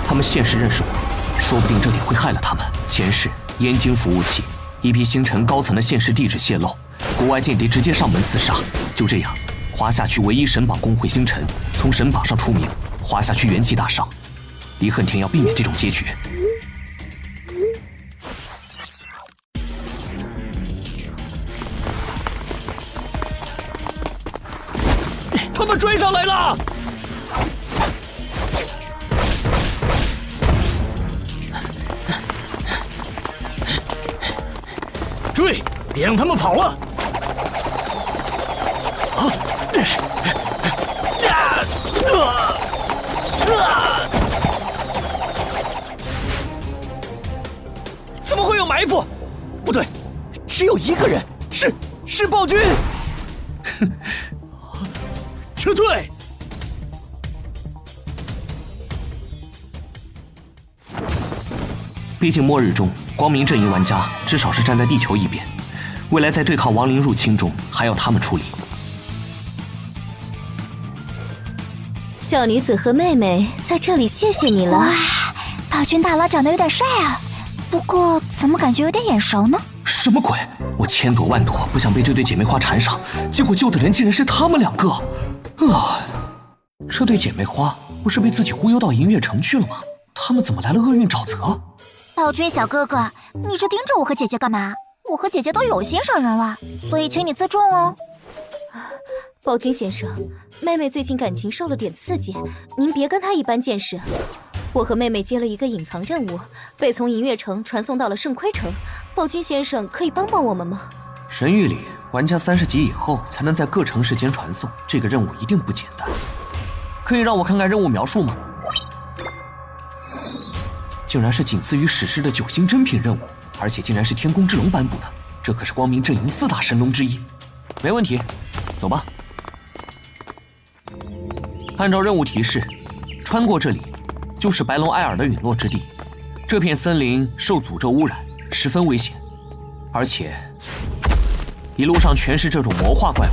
他们现实认识我，说不定这点会害了他们。前世燕京服务器，一批星辰高层的现实地址泄露，国外间谍直接上门刺杀。就这样，华夏区唯一神榜工会星辰从神榜上出名，滑下去元气大伤。李恨天要避免这种结局。他们追上来了！追！别让他们跑了！怎么会有埋伏？不对，只有一个人，是暴君！撤退！毕竟末日中，光明阵营玩家至少是站在地球一边，未来在对抗亡灵入侵中，还要他们出力。小女子和妹妹在这里，谢谢你了。哇，暴君大佬长得有点帅啊，不过怎么感觉有点眼熟呢？什么鬼？我千躲万躲，不想被这对姐妹花缠上，结果救的人竟然是他们两个。这对姐妹花不是被自己忽悠到银月城去了吗？他们怎么来了厄运沼泽？暴君小哥哥，你这盯着我和姐姐干嘛？我和姐姐都有心上人了，所以请你自重哦。暴君先生，妹妹最近感情受了点刺激，您别跟她一般见识。我和妹妹接了一个隐藏任务，被从银月城传送到了圣盔城。暴君先生可以帮帮我们吗？神域里，玩家30级以后才能在各城市间传送，这个任务一定不简单。可以让我看看任务描述吗？竟然是仅次于史诗的9星珍品任务，而且竟然是天宫之龙颁布的，这可是光明阵营4大神龙之一。没问题，走吧。按照任务提示，穿过这里就是白龙埃尔的陨落之地。这片森林受诅咒污染，十分危险，而且一路上全是这种魔化怪物，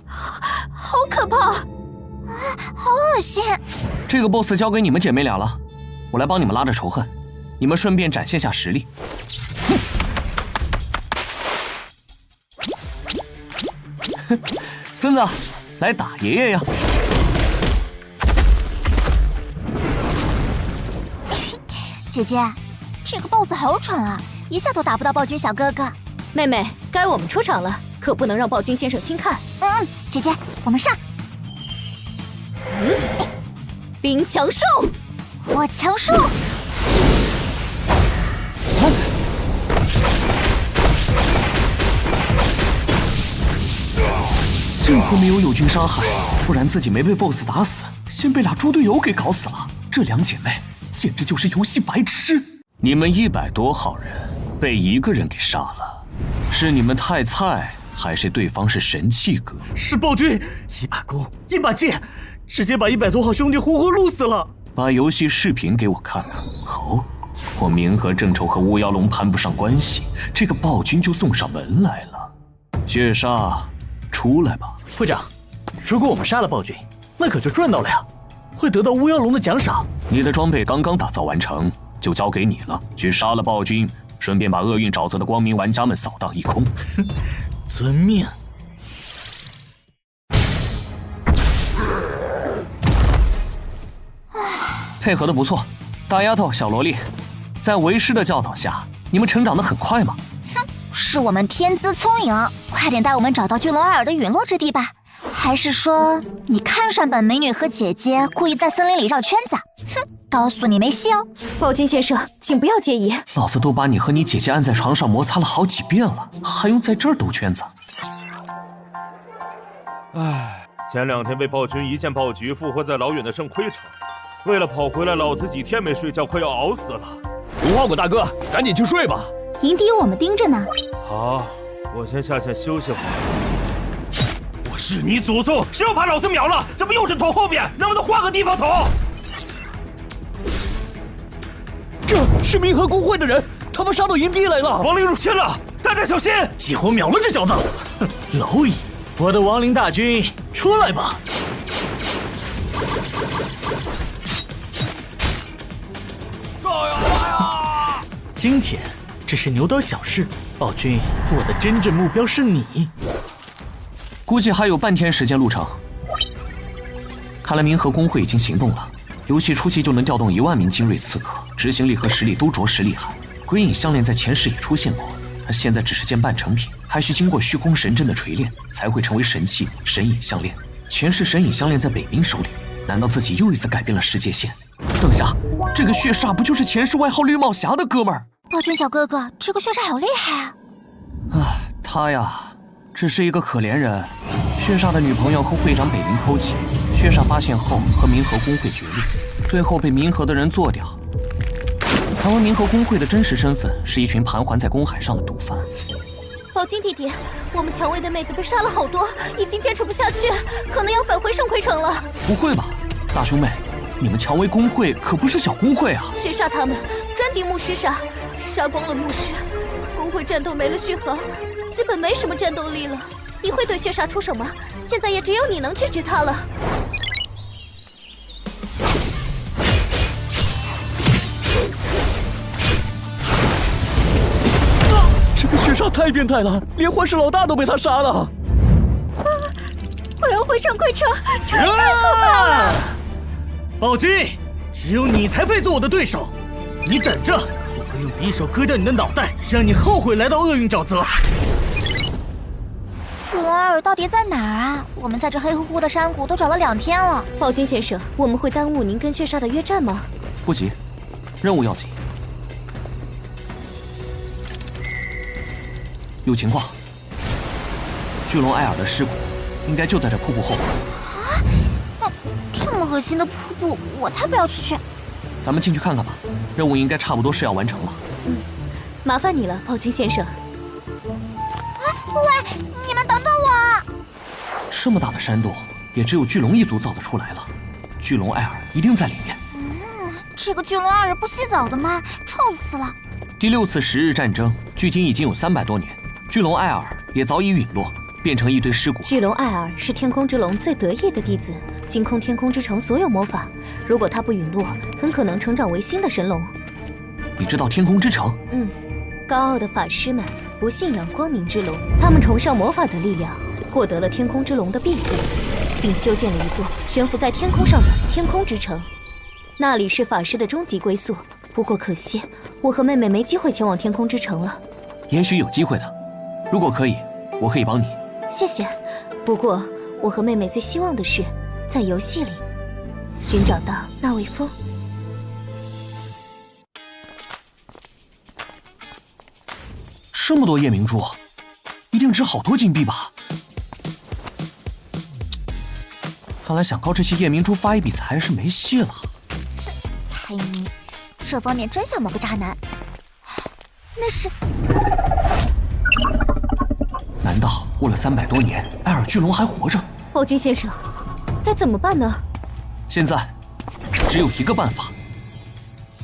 好可怕！好恶心！这个 BOSS 交给你们姐妹俩了，我来帮你们拉着仇恨，你们顺便展现下实力。哼！孙子，来打爷爷呀！姐姐，这个 BOSS 好蠢啊，一下都打不到暴君小哥哥。妹妹，该我们出场了，可不能让暴君先生轻看。姐姐，我们上。冰强兽，火强兽。幸亏没有友军伤害，不然自己没被 BOSS 打死，先被俩猪队友给搞死了。这两姐妹简直就是游戏白痴！你们100多号人被一个人给杀了，是你们太菜，还是对方是神器哥？是暴君，一把弓，一把剑，直接把100多号兄弟活活撸死了。把游戏视频给我看看。哦，我明和正仇和巫妖龙攀不上关系，这个暴君就送上门来了。血煞，出来吧。会长，如果我们杀了暴君，那可就赚到了呀，会得到巫妖龙的奖赏。你的装备刚刚打造完成，就交给你了，去杀了暴君，顺便把厄运沼泽的光明玩家们扫荡一空。遵命。配合的不错，大丫头、小萝莉，在为师的教导下，你们成长得很快吗？哼，是我们天资聪颖，快点带我们找到巨龙埃尔的陨落之地吧。还是说你看上本美女和姐姐，故意在森林里绕圈子？哼，告诉你没戏哦。暴君先生，请不要介意。老子都把你和你姐姐按在床上摩擦了好几遍了，还用在这儿兜圈子？唉，前2天被暴君一剑暴菊复活在老远的圣盔城，为了跑回来，老子几天没睡觉，快要熬死了。无花果大哥，赶紧去睡吧，营地有我们盯着呢。好，我先下线休息会儿。我是你祖宗，谁又把老子秒了？怎么又是捅后面？能不能换个地方捅？这是冥河公会的人，他们杀到营地来了！亡灵入侵了，大家小心！几火秒了这小子！蝼蚁，我的亡灵大军，出来吧！少爷来呀！今天只是牛刀小事，暴君，我的真正目标是你。估计还有半天时间路程。看来冥河工会已经行动了，游戏初期就能调动1万名精锐刺客，执行力和实力都着实厉害。鬼影项链在前世也出现过，它现在只是件半成品，还需经过虚空神阵的锤炼，才会成为神器神隐项链。前世神隐项链在北冥手里，难道自己又一次改变了世界线？等下，这个血煞不就是前世外号绿帽侠的哥们儿？暴君小哥哥，这个血煞好厉害啊！他呀，只是一个可怜人。血煞的女朋友和会长北冥偷情，血煞发现后和冥河工会决裂，最后被冥河的人做掉。传闻冥河工会的真实身份是一群盘桓在公海上的毒贩。暴君弟弟，我们蔷薇的妹子被杀了好多，已经坚持不下去，可能要返回圣盔城了。不会吧，大兄妹，你们蔷薇工会可不是小工会啊！血煞他们专敌牧师杀，杀光了牧师，工会战斗没了血衡，基本没什么战斗力了。你会对血煞出手吗？现在也只有你能制止他了。这个血煞太变态了，连幻视老大都被他杀了。我要回圣盔城，这也太可怕了！暴君，只有你才配做我的对手，你等着，我会用匕首割掉你的脑袋，让你后悔来到厄运沼泽。巨龙艾尔到底在哪儿啊？我们在这黑乎乎的山谷都找了2天了。暴君先生，我们会耽误您跟血煞的约战吗？不急，任务要紧。有情况，巨龙艾尔的尸骨应该就在这瀑布后边。这么恶心的瀑布，我才不要去。咱们进去看看吧，任务应该差不多是要完成了。麻烦你了，暴君先生。喂，你们等等我！这么大的山洞，也只有巨龙一族造得出来了。巨龙艾尔一定在里面。这个巨龙艾尔不洗澡的吗？臭死了！第6次10日战争，距今已经有300多年，巨龙艾尔也早已陨落，变成一堆尸骨。巨龙艾尔是天空之龙最得意的弟子，精空天空之城所有魔法，如果他不陨落，很可能成长为新的神龙。你知道天空之城？高傲的法师们不信仰光明之龙，他们崇尚魔法的力量，获得了天空之龙的庇护，并修建了一座悬浮在天空上的天空之城。那里是法师的终极归宿。不过可惜，我和妹妹没机会前往天空之城了。也许有机会的，如果可以，我可以帮你。谢谢。不过我和妹妹最希望的是，在游戏里寻找到那位风。这么多夜明珠，一定值好多金币吧？看来想靠这些夜明珠发一笔财是没戏了。猜谜，这方面真像某个渣男。那是……难道过了300多年，艾尔巨龙还活着？暴君先生，该怎么办呢？现在只有一个办法，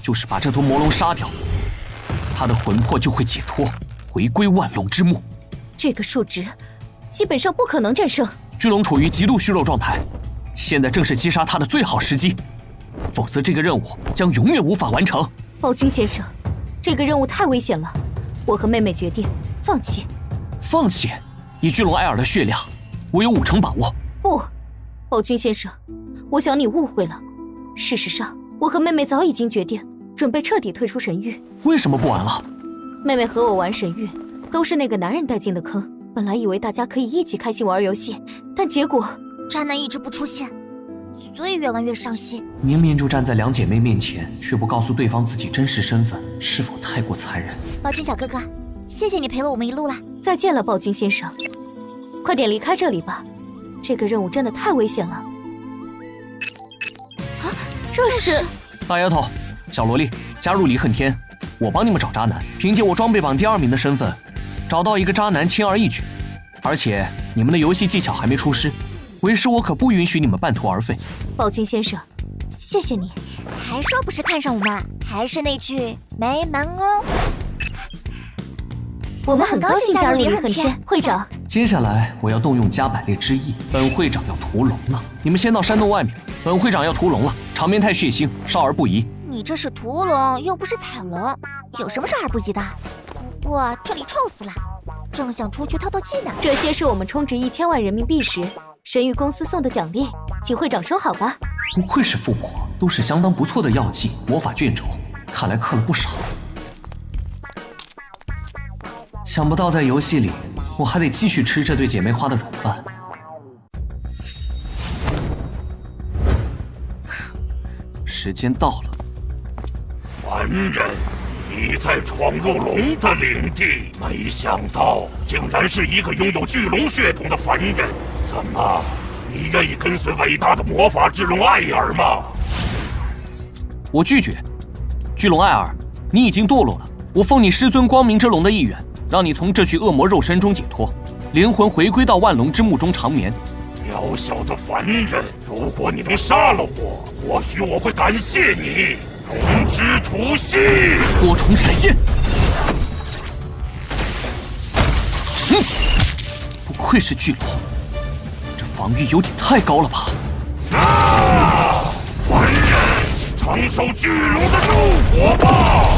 就是把这头魔龙杀掉，他的魂魄就会解脱，回归万龙之墓。这个数值基本上不可能战胜。巨龙处于极度虚弱状态，现在正是击杀他的最好时机，否则这个任务将永远无法完成。暴君先生，这个任务太危险了，我和妹妹决定放弃。放弃？以巨龙艾尔的血量，我有5成把握。不，暴君先生，我想你误会了。事实上，我和妹妹早已经决定，准备彻底退出神域。为什么不玩了？妹妹和我玩神域，都是那个男人带进的坑。本来以为大家可以一起开心玩游戏，但结果渣男一直不出现，所以越玩越伤心。明明就站在2姐妹面前，却不告诉对方自己真实身份，是否太过残忍？暴君小哥哥，谢谢你陪了我们一路啦！再见了，暴君先生，快点离开这里吧，这个任务真的太危险了。啊，这是大丫头、小萝莉，加入离恨天，我帮你们找渣男，凭借我装备榜第2名的身份，找到一个渣男轻而易举。而且你们的游戏技巧还没出师，为师我可不允许你们半途而废。暴君先生，谢谢你。还说不是看上我们，还是那句没门哦。我们很高兴加入离恨天，会长。接下来我要动用加百列之意，本会长要屠龙了。你们先到山洞外面，本会长要屠龙了，场面太血腥，少儿不宜。你这是屠龙，又不是踩龙，有什么少儿不宜的？不过这里臭死了，正想出去透透气呢。这些是我们充值1000万人民币时，神域公司送的奖励，请会长收好吧。不愧是富婆，都是相当不错的药剂、魔法卷轴，看来氪了不少。想不到在游戏里，我还得继续吃这对姐妹花的软饭。时间到了。凡人，你在闯入龙的领地，没想到竟然是一个拥有巨龙血统的凡人。怎么，你愿意跟随伟大的魔法之龙艾尔吗？我拒绝。巨龙艾尔，你已经堕落了，我奉你师尊光明之龙的意愿，让你从这具恶魔肉身中解脱，灵魂回归到万龙之墓中长眠。渺小的凡人，如果你能杀了我，或许我会感谢你。龙之吐息，多重闪现。不愧是巨龙，这防御有点太高了吧？凡人，承受巨龙的怒火吧！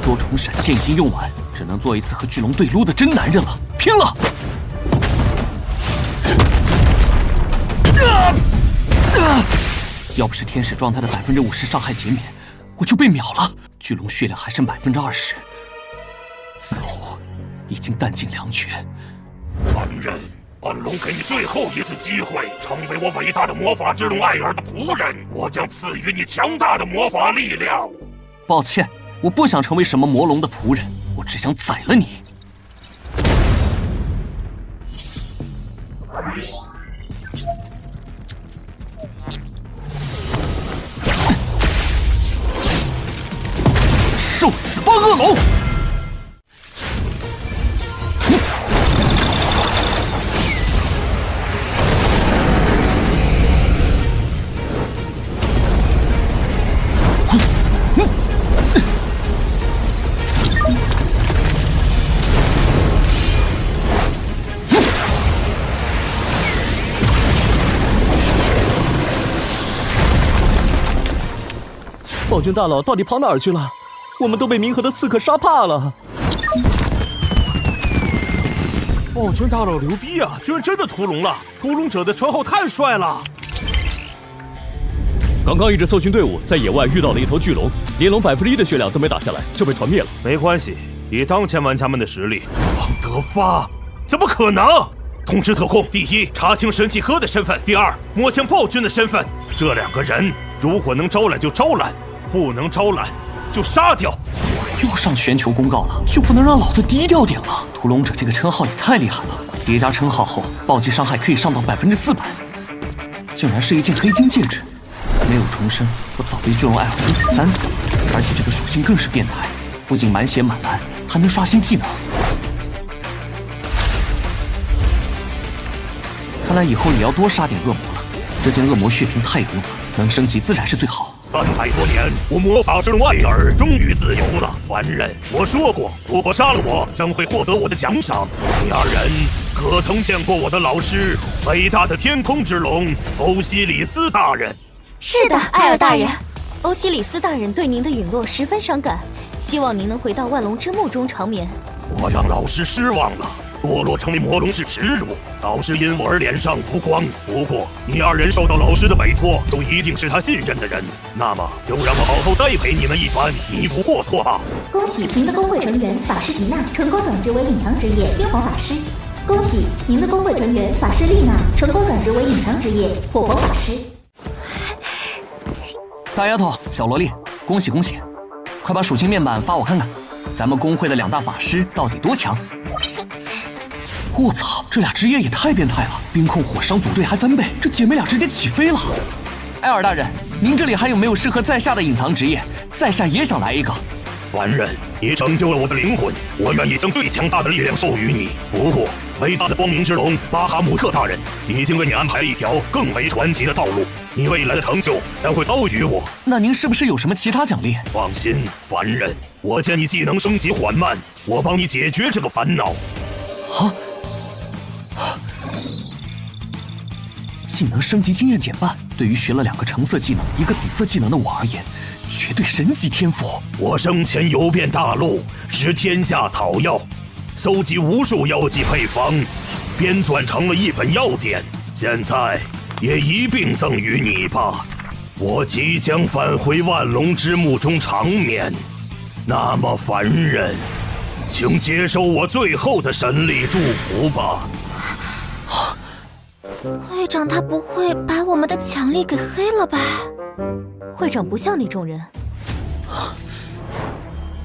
多重闪现已经用完，只能做一次和巨龙对撸的真男人了，拼了！要不是天使状态的50%伤害减免，我就被秒了。巨龙血量还剩20%，似乎已经弹尽粮绝。凡人，本龙给你最后一次机会，成为我伟大的魔法之龙艾尔的仆人，我将赐予你强大的魔法力量。抱歉，我不想成为什么魔龙的仆人，我只想宰了你。受死吧，恶龙！暴君大佬到底跑哪儿去了？我们都被冥河的刺客杀怕了。暴君大佬牛逼啊！居然真的屠龙了！屠龙者的称号太帅了！刚刚一支搜寻队伍在野外遇到了一头巨龙，连龙1%的血量都没打下来就被团灭了。没关系，以当前玩家们的实力，王德发怎么可能？通知特控：第一，查清神器科的身份；第二，摸清暴君的身份。这2个人如果能招揽就招揽，不能招揽就杀掉。又上全球公告了，就不能让老子低调点了？屠龙者这个称号也太厉害了，叠加称号后暴击伤害可以上到400%，竟然是一件黑金戒指。没有重生，我早被巨龙艾尔毒死3次，而且这个属性更是变态，不仅满血满蓝，还能刷新技能。看来以后也要多杀点恶魔了。这件恶魔血瓶太有用了，能升级自然是最好。300多年，我魔法之龙艾尔终于自由了。凡人，我说过，如果杀了我，将会获得我的奖赏。你2人可曾见过我的老师，伟大的天空之龙欧西里斯大人？是的，艾尔大人。欧西里斯大人对您的陨落十分伤感，希望您能回到万龙之墓中长眠。我让老师失望了。堕落成为魔龙是耻辱，老师因我而脸上无光。不过你2人受到老师的委托，就一定是他信任的人，那么就让我好好栽培你们一番，弥补过错吧。恭喜您的工会成员法师吉娜成功转职为隐藏职业冰皇法师。恭喜您的工会成员法师丽娜成功转职为隐藏职业火佛法师。大丫头，小萝莉，恭喜恭喜！快把属性面板发我看看，咱们工会的2大法师到底多强？我操，这俩职业也太变态了！冰控火伤组队还翻倍，这姐妹俩直接起飞了。艾尔大人，您这里还有没有适合在下的隐藏职业？在下也想来一个。凡人，你拯救了我的灵魂，我愿意将最强大的力量授予你。不过，伟大的光明之龙巴哈姆特大人已经为你安排了一条更为传奇的道路，你未来的成就将会高于我。那您是不是有什么其他奖励？放心，凡人，我见你技能升级缓慢，我帮你解决这个烦恼。技能升级经验减半，对于学了2个橙色技能、1个紫色技能的我而言，绝对神级天赋。我生前游遍大陆，识天下草药，搜集无数药剂配方，编纂成了一本药典。现在也一并赠予你吧。我即将返回万龙之墓中长眠，那么凡人，请接受我最后的神力祝福吧。会长他不会把我们的强力给黑了吧？会长不像那种人。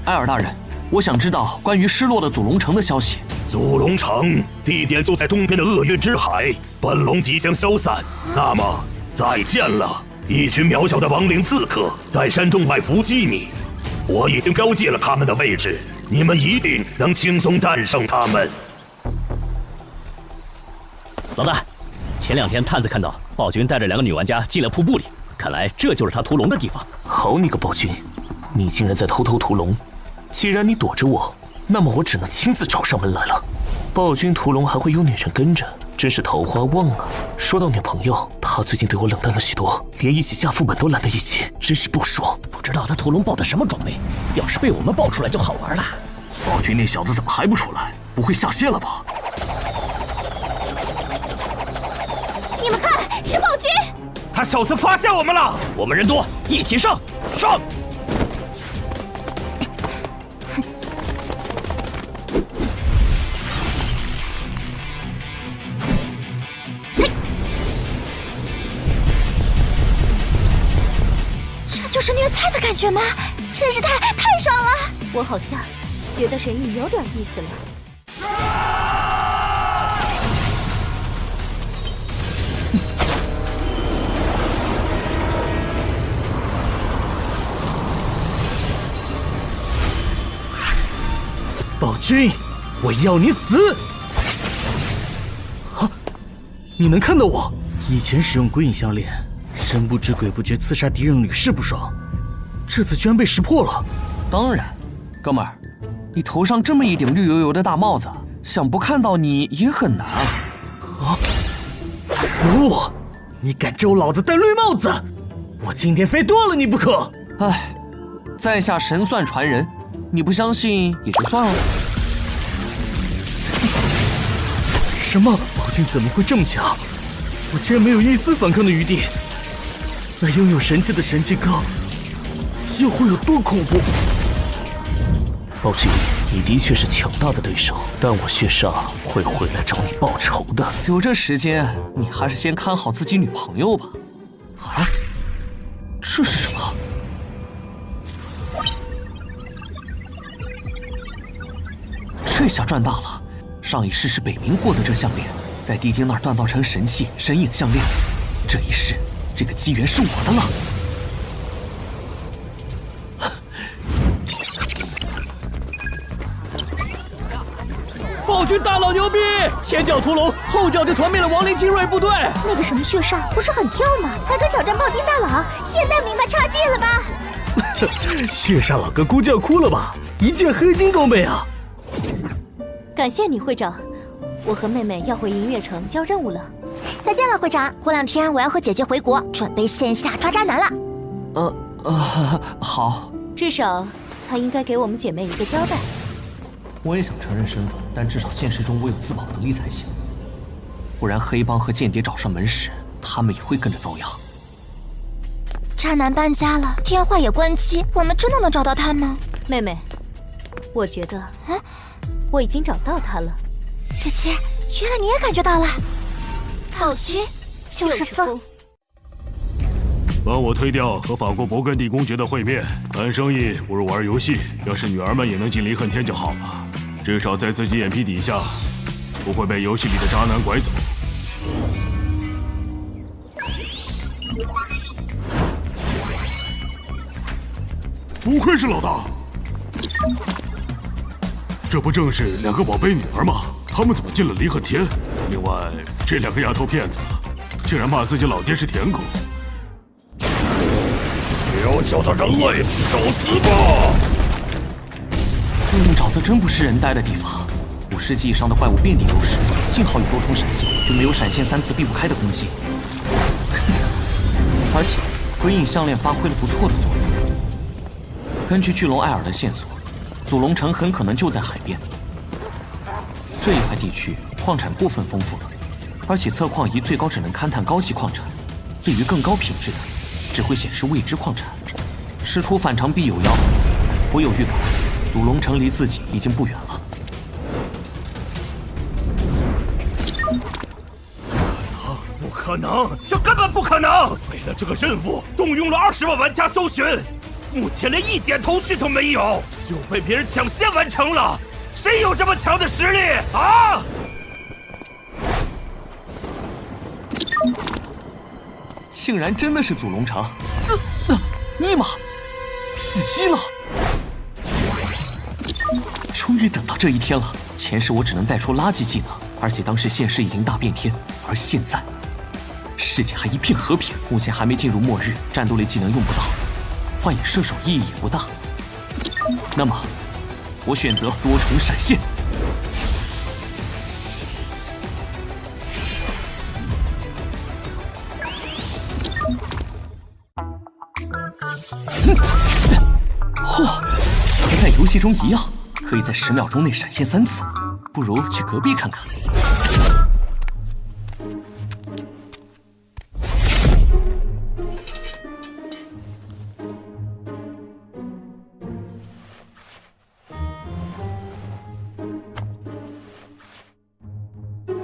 埃尔大人，我想知道关于失落的祖龙城的消息。祖龙城地点就在东边的厄运之海，本龙即将消散，那么再见了。一群渺小的亡灵刺客在山洞外伏击你，我已经标记了他们的位置，你们一定能轻松战胜他们。老大，前2天探子看到暴君带着2个女玩家进了瀑布里，看来这就是他屠龙的地方。好你个暴君，你竟然在偷偷屠龙！既然你躲着我，那么我只能亲自找上门来了。暴君屠龙还会有女人跟着，真是桃花旺啊！说到女朋友，她最近对我冷淡了许多，连一起下副本都懒得一起，真是不爽。不知道他屠龙爆的什么装备，要是被我们爆出来就好玩了。暴君那小子怎么还不出来？不会下线了吧？你们看，是暴君！他小子发现我们了！我们人多，一起上！上！这就是虐菜的感觉吗？真是太爽了！我好像觉得神域有点意思了。暴君，我要你死！啊，你能看到我？以前使用鬼影项链，神不知鬼不觉刺杀敌人屡试不爽，这次居然被识破了。当然，哥们儿，你头上这么一顶绿油油的大帽子，想不看到你也很难啊！可恶！你敢咒老子戴绿帽子，我今天非剁了你不可！哎，在下神算传人。你不相信也就算了。什么？暴君怎么会这么强？我竟然没有一丝反抗的余地。那拥有神器的神器哥，又会有多恐怖？暴君，你的确是强大的对手，但我血煞会回来找你报仇的。有这时间，你还是先看好自己女朋友吧。啊，这是什么？这下赚大了！上一世是北冥获得这项链，在地精那儿锻造成神器神影项链。这一世，这个机缘是我的了。暴君大佬牛逼！前脚屠龙，后脚就团灭了亡灵精锐部队。那个什么血煞不是很跳吗？还敢挑战暴君大佬？现在明白差距了吧？血煞老哥估计要哭了吧？一件黑金装备啊！感谢你，会长。我和妹妹要回银月城交任务了。再见了，会长。过2天我要和姐姐回国，准备线下抓渣男了。好。至少她应该给我们姐妹一个交代。我也想承认身份，但至少现实中我有自保能力才行。不然黑帮和间谍找上门时，他们也会跟着遭殃。渣男搬家了，电话也关机，我们真的能找到他吗？妹妹，我觉得，我已经找到他了。姐姐，原来你也感觉到了。暴君就是风。帮我推掉和法国勃艮第公爵的会面。谈生意不如玩游戏，要是女儿们也能进离恨天就好了，至少在自己眼皮底下，不会被游戏里的渣男拐走。不愧是老大，这不正是2个宝贝女儿吗？她们怎么进了离恨天？另外，这2个丫头片子，竟然骂自己老爹是舔狗。渺小的人类，受死吧！沼泽真不是人待的地方，5世纪以上的怪物遍地都是，幸好有多重闪现，就没有闪现3次避不开的攻击。而且鬼影项链发挥了不错的作用。根据巨龙艾尔的线索，祖龙城很可能就在海边。这一块地区矿产部分丰富了，而且测矿仪最高只能勘探高级矿产，对于更高品质的，只会显示未知矿产。事出反常必有妖，我有预感，祖龙城离自己已经不远了。不可能，这根本不可能！为了这个任务，动用了20万玩家搜寻，目前连一点头绪都没有，就被别人抢先完成了。谁有这么强的实力啊？竟然真的是祖龙城！尼玛，死机了！终于等到这一天了。前世我只能带出垃圾技能，而且当时现实已经大变天，而现在世界还一片和平，目前还没进入末日，战斗类技能用不到，换眼射手意义也不大。那么，我选择多重闪现。嚯，和在游戏中一样，可以在10秒钟内闪现3次。不如去隔壁看看。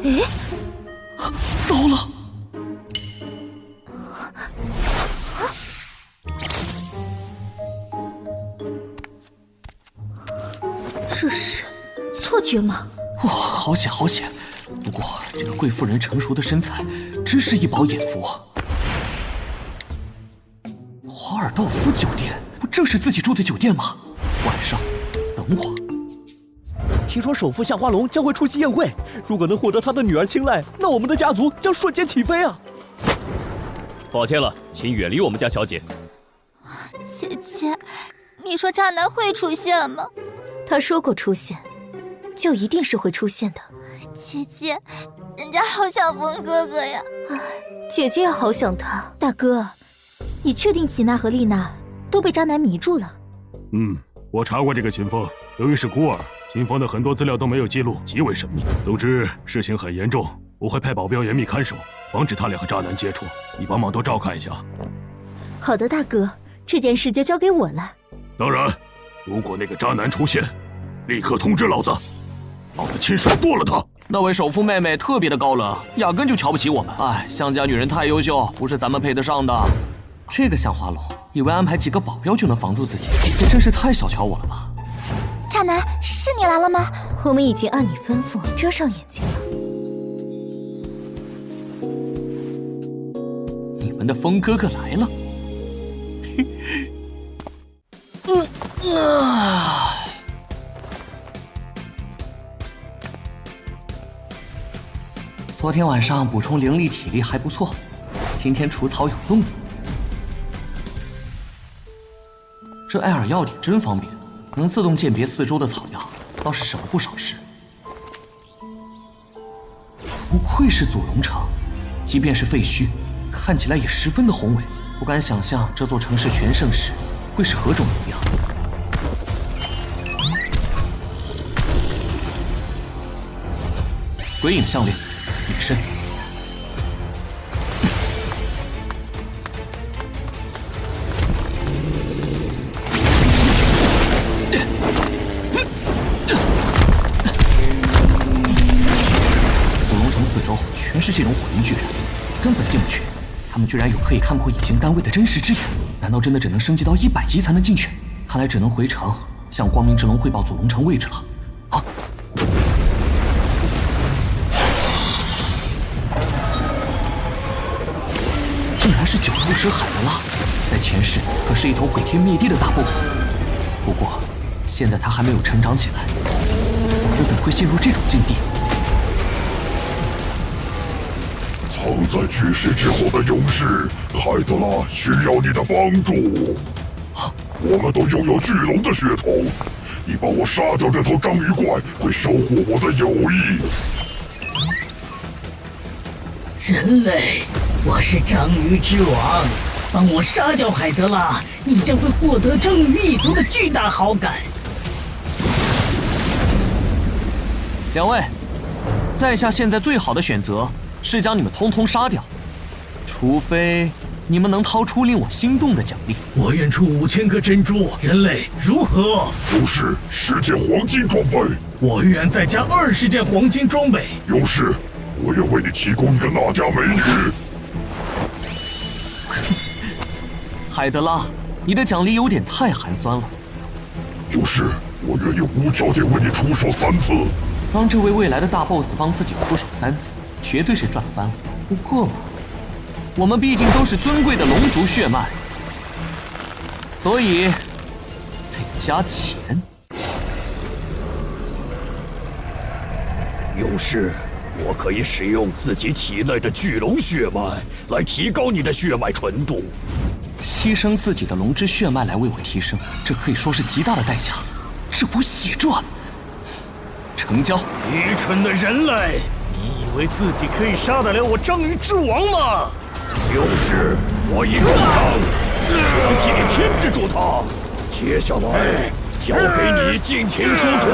诶，糟了！这是错觉吗？哇，好险好险！不过这个贵妇人成熟的身材真是一饱眼福啊！华尔道夫酒店不正是自己住的酒店吗？晚上，等我。听说首富夏花龙将会出席宴会，如果能获得他的女儿青睐，那我们的家族将瞬间起飞啊！抱歉了，请远离我们家小姐。姐姐，你说渣男会出现吗？他说过出现，就一定是会出现的。姐姐，人家好想风哥哥呀！姐姐也好想他。大哥，你确定齐娜和丽娜都被渣男迷住了？我查过这个秦风，由于是孤儿，秦风的很多资料都没有记录，极为神秘。总之事情很严重，我会派保镖严密看守，防止他俩和渣男接触。你帮忙多照看一下。好的，大哥，这件事就交给我了。当然，如果那个渣男出现，立刻通知老子，老子亲手剁了他。那位首富妹妹特别的高冷，压根就瞧不起我们。哎，乡家女人太优秀，不是咱们配得上的。这个向华龙以为安排几个保镖就能防住自己，这真是太小瞧我了吧？渣男，是你来了吗？我们已经按你吩咐遮上眼睛了。你们的风哥哥来了。昨天晚上补充灵力体力还不错，今天除草有动力。这艾尔药典真方便，能自动鉴别四周的草药，倒是省了不少事。不愧是祖龙城，即便是废墟，看起来也十分的宏伟。不敢想象这座城市全盛时会是何种模样。鬼影项链，隐身。祖龙城四周全是这种火灵巨人，根本进不去。他们居然有可以看破隐形单位的真实之眼，难道真的只能升级到100级才能进去？看来只能回城向光明之龙汇报祖龙城位置了。啊！竟然是9头蛇海伦拉，在前世可是一头毁天灭地的大 BOSS。不过现在他还没有成长起来，否则怎会陷入这种境地？藏在巨石之后的勇士海德拉需要你的帮助。我们都拥有巨龙的血统，你帮我杀掉这头章鱼怪，会收获我的友谊。人类，我是章鱼之王，帮我杀掉海德拉，你将会获得正与一族的巨大好感。两位，在下现在最好的选择是将你们通通杀掉，除非你们能掏出令我心动的奖励。我愿出5000颗珍珠，人类如何？有事10件黄金装备。我愿再加20件黄金装备。有事，我愿为你提供一个那家美女。海德拉，你的奖励有点太寒酸了。有事，我愿意无条件为你出手3次。让这位未来的大 boss 帮自己出手3次，绝对是赚翻了。不过嘛，我们毕竟都是尊贵的龙族血脉，所以得加钱。勇士，我可以使用自己体内的巨龙血脉来提高你的血脉纯度。牺牲自己的龙之血脉来为我提升，这可以说是极大的代价。这股血赚，成交。愚蠢的人类，你以为自己可以杀得了我章鱼之王吗？勇士，我一重伤，只能替你牵制住他。接下来交给你尽情输出。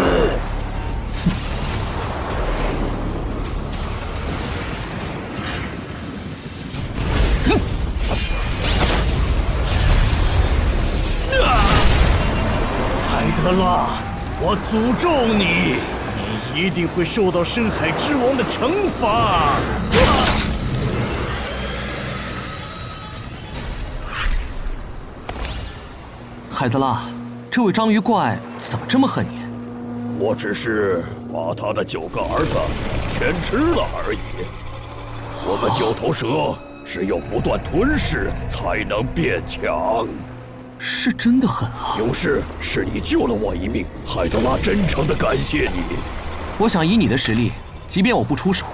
海德拉，我诅咒你，你一定会受到深海之王的惩罚。海德拉，这位章鱼怪怎么这么恨你？我只是把他的9个儿子全吃了而已。我们9头蛇只有不断吞噬才能变强。是真的狠啊！勇士，是你救了我一命，海德拉真诚的感谢你。我想以你的实力，即便我不出手，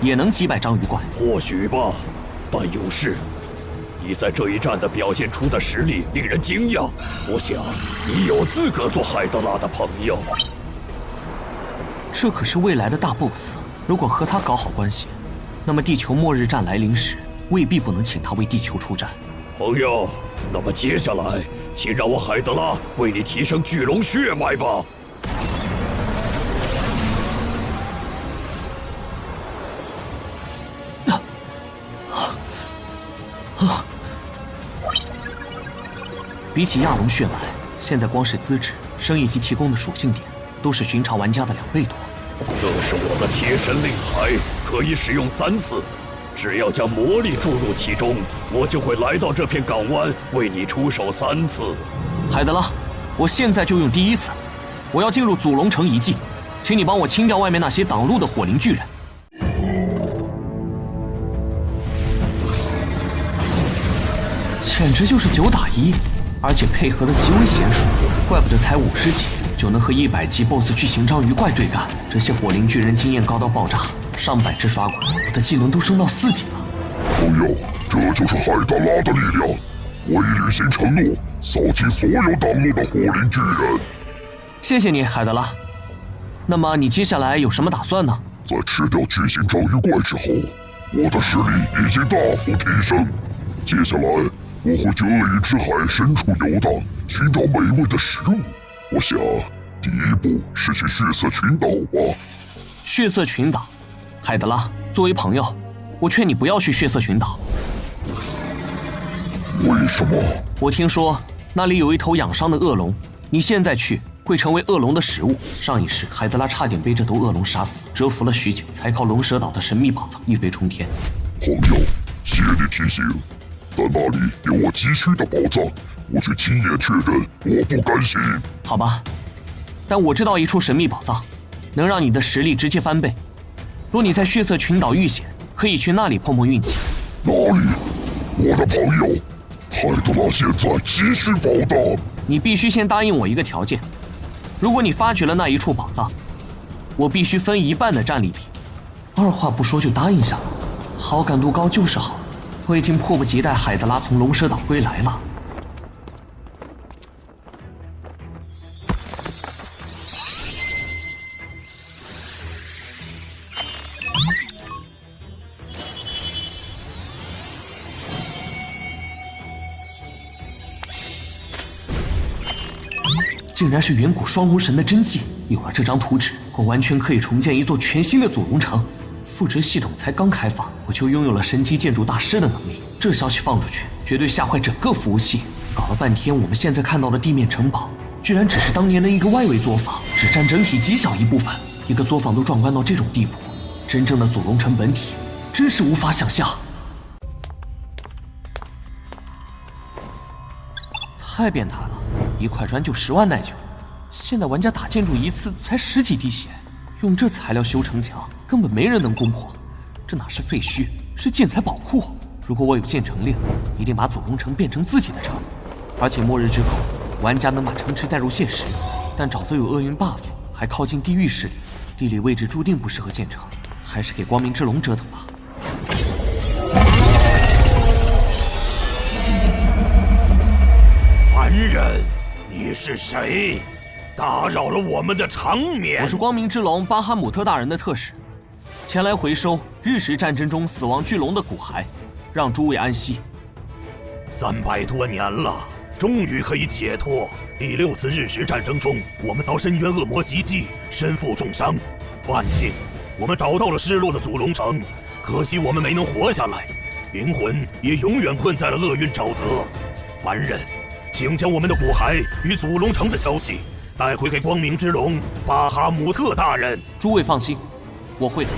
也能击败章鱼怪。或许吧，但勇士，你在这一战的表现出的实力令人惊讶。我想你有资格做海德拉的朋友。这可是未来的大 boss， 如果和他搞好关系，那么地球末日战来临时，未必不能请他为地球出战。朋友，那么接下来，请让我海德拉为你提升巨龙血脉吧。比起亚龙血脉，现在光是资质、生意及提供的属性点，都是寻常玩家的2倍多。这是我的贴身令牌，可以使用3次。只要将魔力注入其中，我就会来到这片港湾为你出手3次。海德拉，我现在就用第1次。我要进入祖龙城遗迹，请你帮我清掉外面那些挡路的火灵巨人。简直就是9打1，而且配合的极为娴熟，怪不得才50级就能和100级 BOSS 巨型章鱼怪对干。这些火灵巨人经验高到爆炸，上百只刷滚，我的技能都升到4级了。朋友，这就是海德拉的力量。我已履行承诺，扫清所有挡路的火灵巨人。谢谢你，海德拉。那么你接下来有什么打算呢？在吃掉巨型章鱼怪之后，我的实力已经大幅提升。接下来我会去鳄鱼之海深处游荡，寻找美味的食物。我想，第一步是去血色群岛吧。血色群岛，海德拉，作为朋友，我劝你不要去血色群岛。为什么？我听说那里有一头养伤的恶龙，你现在去会成为恶龙的食物。上一世，海德拉差点被这头恶龙杀死，蛰伏了许久，才靠龙蛇岛的神秘宝藏一飞冲天。朋友，谢你提醒，但那里有我急需的宝藏，我却亲眼确认，我不甘心。好吧，但我知道一处神秘宝藏，能让你的实力直接翻倍。若你在血色群岛遇险，可以去那里碰碰运气。哪里？我的朋友，海德拉现在急需宝藏。你必须先答应我一个条件，如果你发掘了那一处宝藏，我必须分1半的战利品。二话不说就答应下了，好感度高就是好。我已经迫不及待海德拉从龙蛇岛归来了。竟然是远古双龙神的真迹。有了这张图纸，我完全可以重建一座全新的祖龙城。复制系统才刚开发，我就拥有了神级建筑大师的能力。这消息放出去，绝对吓坏整个服务器。搞了半天，我们现在看到的地面城堡，居然只是当年的一个外围作坊，只占整体极小一部分。一个作坊都壮观到这种地步，真正的祖龙城本体，真是无法想象。太变态了，一块砖就10万耐久。现在玩家打建筑一次才10几滴血，用这材料修城墙，根本没人能攻破。这哪是废墟，是建材宝库。如果我有建成令，一定把祖龙城变成自己的城。而且末日之后，玩家能把城池带入现实，但沼泽有厄运 buff， 还靠近地狱势力，地理位置注定不适合建成，还是给光明之龙折腾吧。凡人，你是谁？打扰了我们的长眠。我是光明之龙巴哈姆特大人的特使，前来回收日食战争中死亡巨龙的骨骸，让诸位安息。300多年了，终于可以解脱。第6次日食战争中，我们遭深渊恶魔袭击，身负重伤。万幸，我们找到了失落的祖龙城，可惜我们没能活下来，灵魂也永远困在了厄运沼泽。凡人，请将我们的骨骸与祖龙城的消息带回给光明之龙巴哈姆特大人。诸位放心，我会的。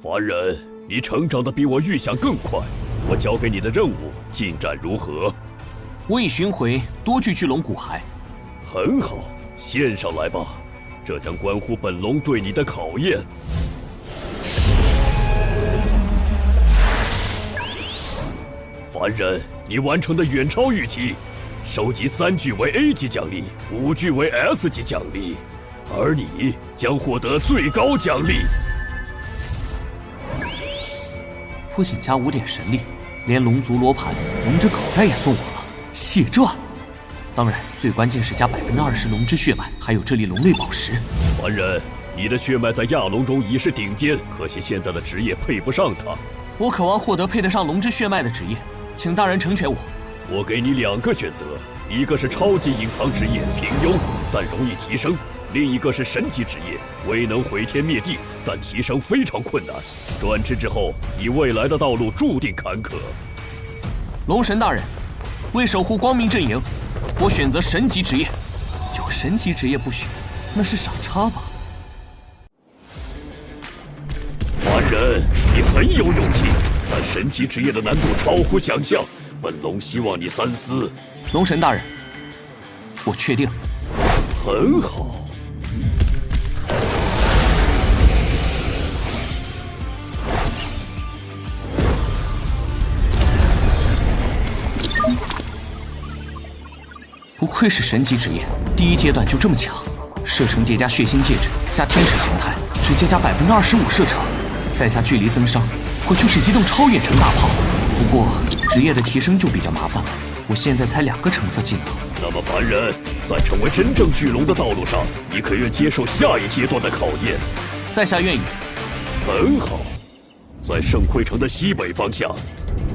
凡人，你成长的比我预想更快，我交给你的任务进展如何？我已寻回多具巨龙骨骸。很好，献上来吧，这将关乎本龙对你的考验。凡人，你完成的远超预期，收集3具为 A 级奖励，5具为 S 级奖励，而你将获得最高奖励。不仅加5点神力，连龙族罗盘、龙之口袋也送我了，血赚！当然，最关键是加20%龙之血脉，还有这里龙类宝石。凡人，你的血脉在亚龙中已是顶尖，可惜现在的职业配不上它。我渴望获得配得上龙之血脉的职业，请大人成全我。我给你2个选择，一个是超级隐藏职业，平庸但容易提升；另一个是神级职业，未能毁天灭地，但提升非常困难。转职之后，你未来的道路注定坎坷。龙神大人，为守护光明阵营，我选择神级职业。有神级职业不选，那是傻叉吧？凡人，你很有勇气，但神级职业的难度超乎想象。本龙希望你三思。龙神大人，我确定。很好。不愧是神级职业，第1阶段就这么强。射程叠加血腥戒指，加天使形态，直接加25%射程，再加距离增伤，我就是移动超远程大炮。不过职业的提升就比较麻烦了，我现在才2个橙色技能。那么凡人，在成为真正巨龙的道路上，你可愿接受下一阶段的考验？在下愿意。很好，在圣盔城的西北方向，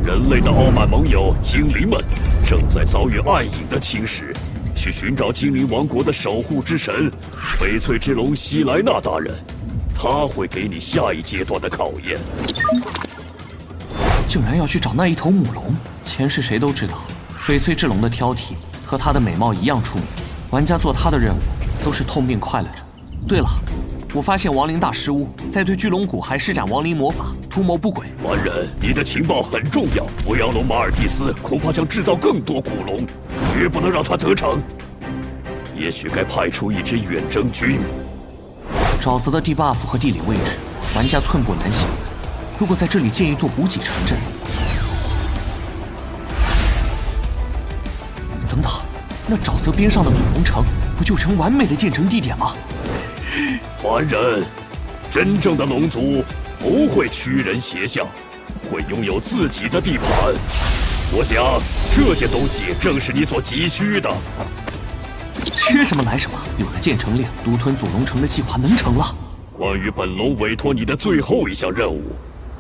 人类的傲慢盟友精灵们正在遭遇暗影的侵蚀，去寻找精灵王国的守护之神翡翠之龙希莱纳大人，他会给你下一阶段的考验。竟然要去找那一头母龙，前世谁都知道，翡翠之龙的挑剔和它的美貌一样出名，玩家做它的任务都是痛并快乐着。对了，我发现亡灵大师巫在对巨龙骨骸施展亡灵魔法，图谋不轨。凡人，你的情报很重要，牧羊龙马尔蒂斯恐怕将制造更多古龙，绝不能让他得逞。也许该派出一支远征军。沼泽的debuff和地理位置，玩家寸步难行。如果在这里建一座补给城镇，等等，那沼泽边上的祖龙城不就成完美的建成地点吗？凡人，真正的龙族不会屈人胁下，会拥有自己的地盘。我想这件东西正是你所急需的。缺什么来什么，有了建成令，独吞祖龙城的计划能成了。关于本龙委托你的最后一项任务，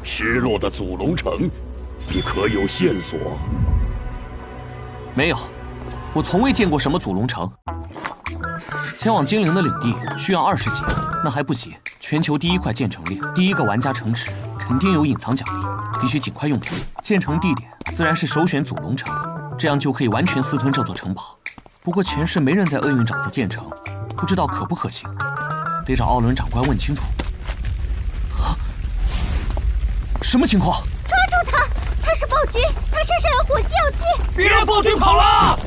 失落的祖龙城，你可有线索？没有，我从未见过什么祖龙城。前往精灵的领地需要20级，那还不急。全球第1块建成令，第1个玩家城池肯定有隐藏奖励，必须尽快用掉。建成地点自然是首选祖龙城，这样就可以完全私吞这座城堡。不过前世没人在厄运沼泽建成，不知道可不可行，得找奥伦长官问清楚。啊，什么情况？抓住他！他是暴君，他身上有火系药剂。别让暴君跑了！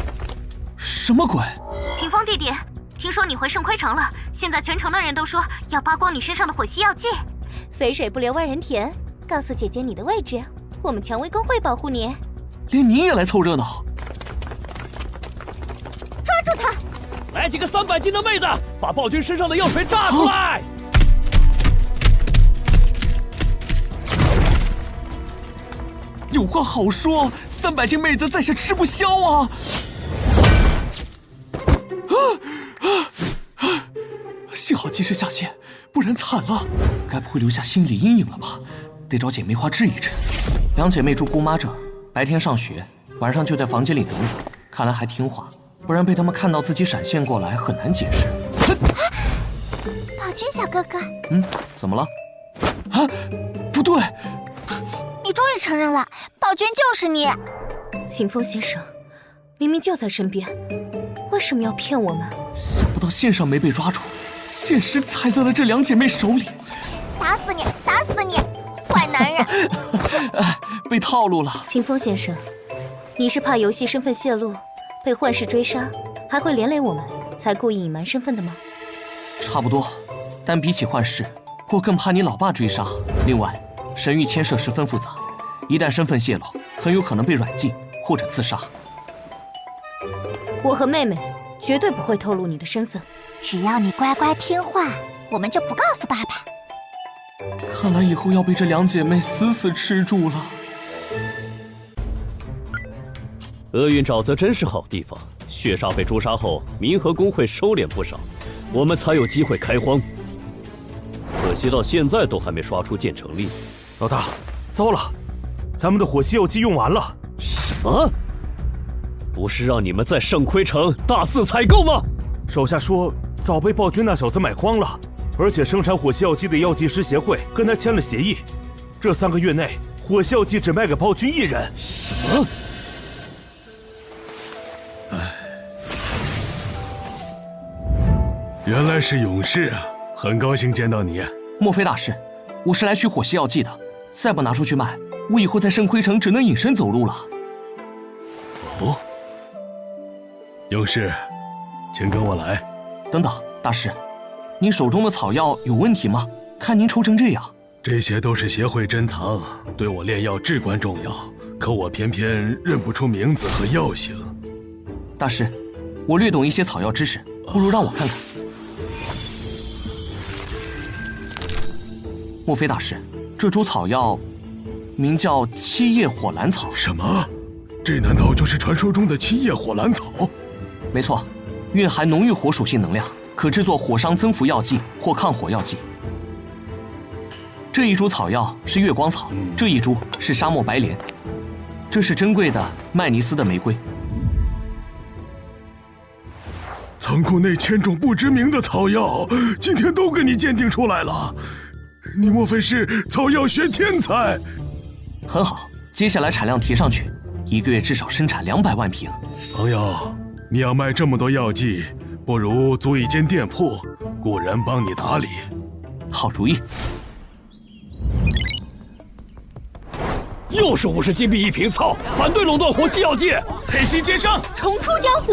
什么鬼？秦风弟弟，听说你回圣盔城了，现在全城的人都说要扒光你身上的火系药剂。肥水不流外人田，告诉姐姐你的位置，我们蔷薇公会保护你。连你也来凑热闹？抓住他！来几个300斤的妹子，把暴君身上的药水炸出来！有话好说，300斤妹子在下吃不消啊！幸好及时下线，不然惨了。该不会留下心理阴影了吧？得找姐妹花治一治。2姐妹住姑妈这，白天上学，晚上就在房间里等我。看来还听话，不然被他们看到自己闪现过来，很难解释。暴君小哥哥，怎么了？啊，不对！你终于承认了，暴君就是你。秦风先生，明明就在身边，为什么要骗我们？想不到线上没被抓住，现实踩在了这2姐妹手里。打死你！打死你！坏男人！被套路了。秦风先生，你是怕游戏身份泄露，被幻视追杀，还会连累我们，才故意隐瞒身份的吗？差不多，但比起幻视，我更怕你老爸追杀。另外，神域牵涉十分复杂，一旦身份泄露，很有可能被软禁或者自杀。我和妹妹绝对不会透露你的身份，只要你乖乖听话，我们就不告诉爸爸。看来以后要被这2姐妹死死吃住了。厄运沼泽真是好地方，血煞被诛杀后，民和工会收敛不少，我们才有机会开荒。可惜到现在都还没刷出建成令。老大，糟了，咱们的火系药剂用完了。什么？不是让你们在圣盔城大肆采购吗？手下说早被暴君那小子买光了，而且生产火系药剂的药剂师协会跟他签了协议，这3个月内火系药剂只卖给暴君1人。什么？原来是勇士啊，很高兴见到你。莫非大师，我是来取火系药剂的，再不拿出去卖，我以后在圣盔城只能隐身走路了。哦，勇士，请跟我来。等等，大师，您手中的草药有问题吗？看您抽成这样。这些都是协会珍藏，对我炼药至关重要，可我偏偏认不出名字和药型。大师，我略懂一些草药知识，不如让我看看。莫非大师，这株草药名叫7叶火兰草？什么？这难道就是传说中的7叶火兰草？没错，蕴含浓郁火属性能量，可制作火伤增幅药剂或抗火药剂。这一株草药是月光草，这一株是沙漠白莲，这是珍贵的麦尼斯的玫瑰。仓库内1000种不知名的草药，今天都给你鉴定出来了。你莫非是草药学天才？很好，接下来产量提上去，1个月至少生产200万瓶。朋友，你要卖这么多药剂，不如租一间店铺，雇人帮你打理。好主意。又是50金币1瓶，操！反对垄断火系药剂，黑心奸商，重出江湖。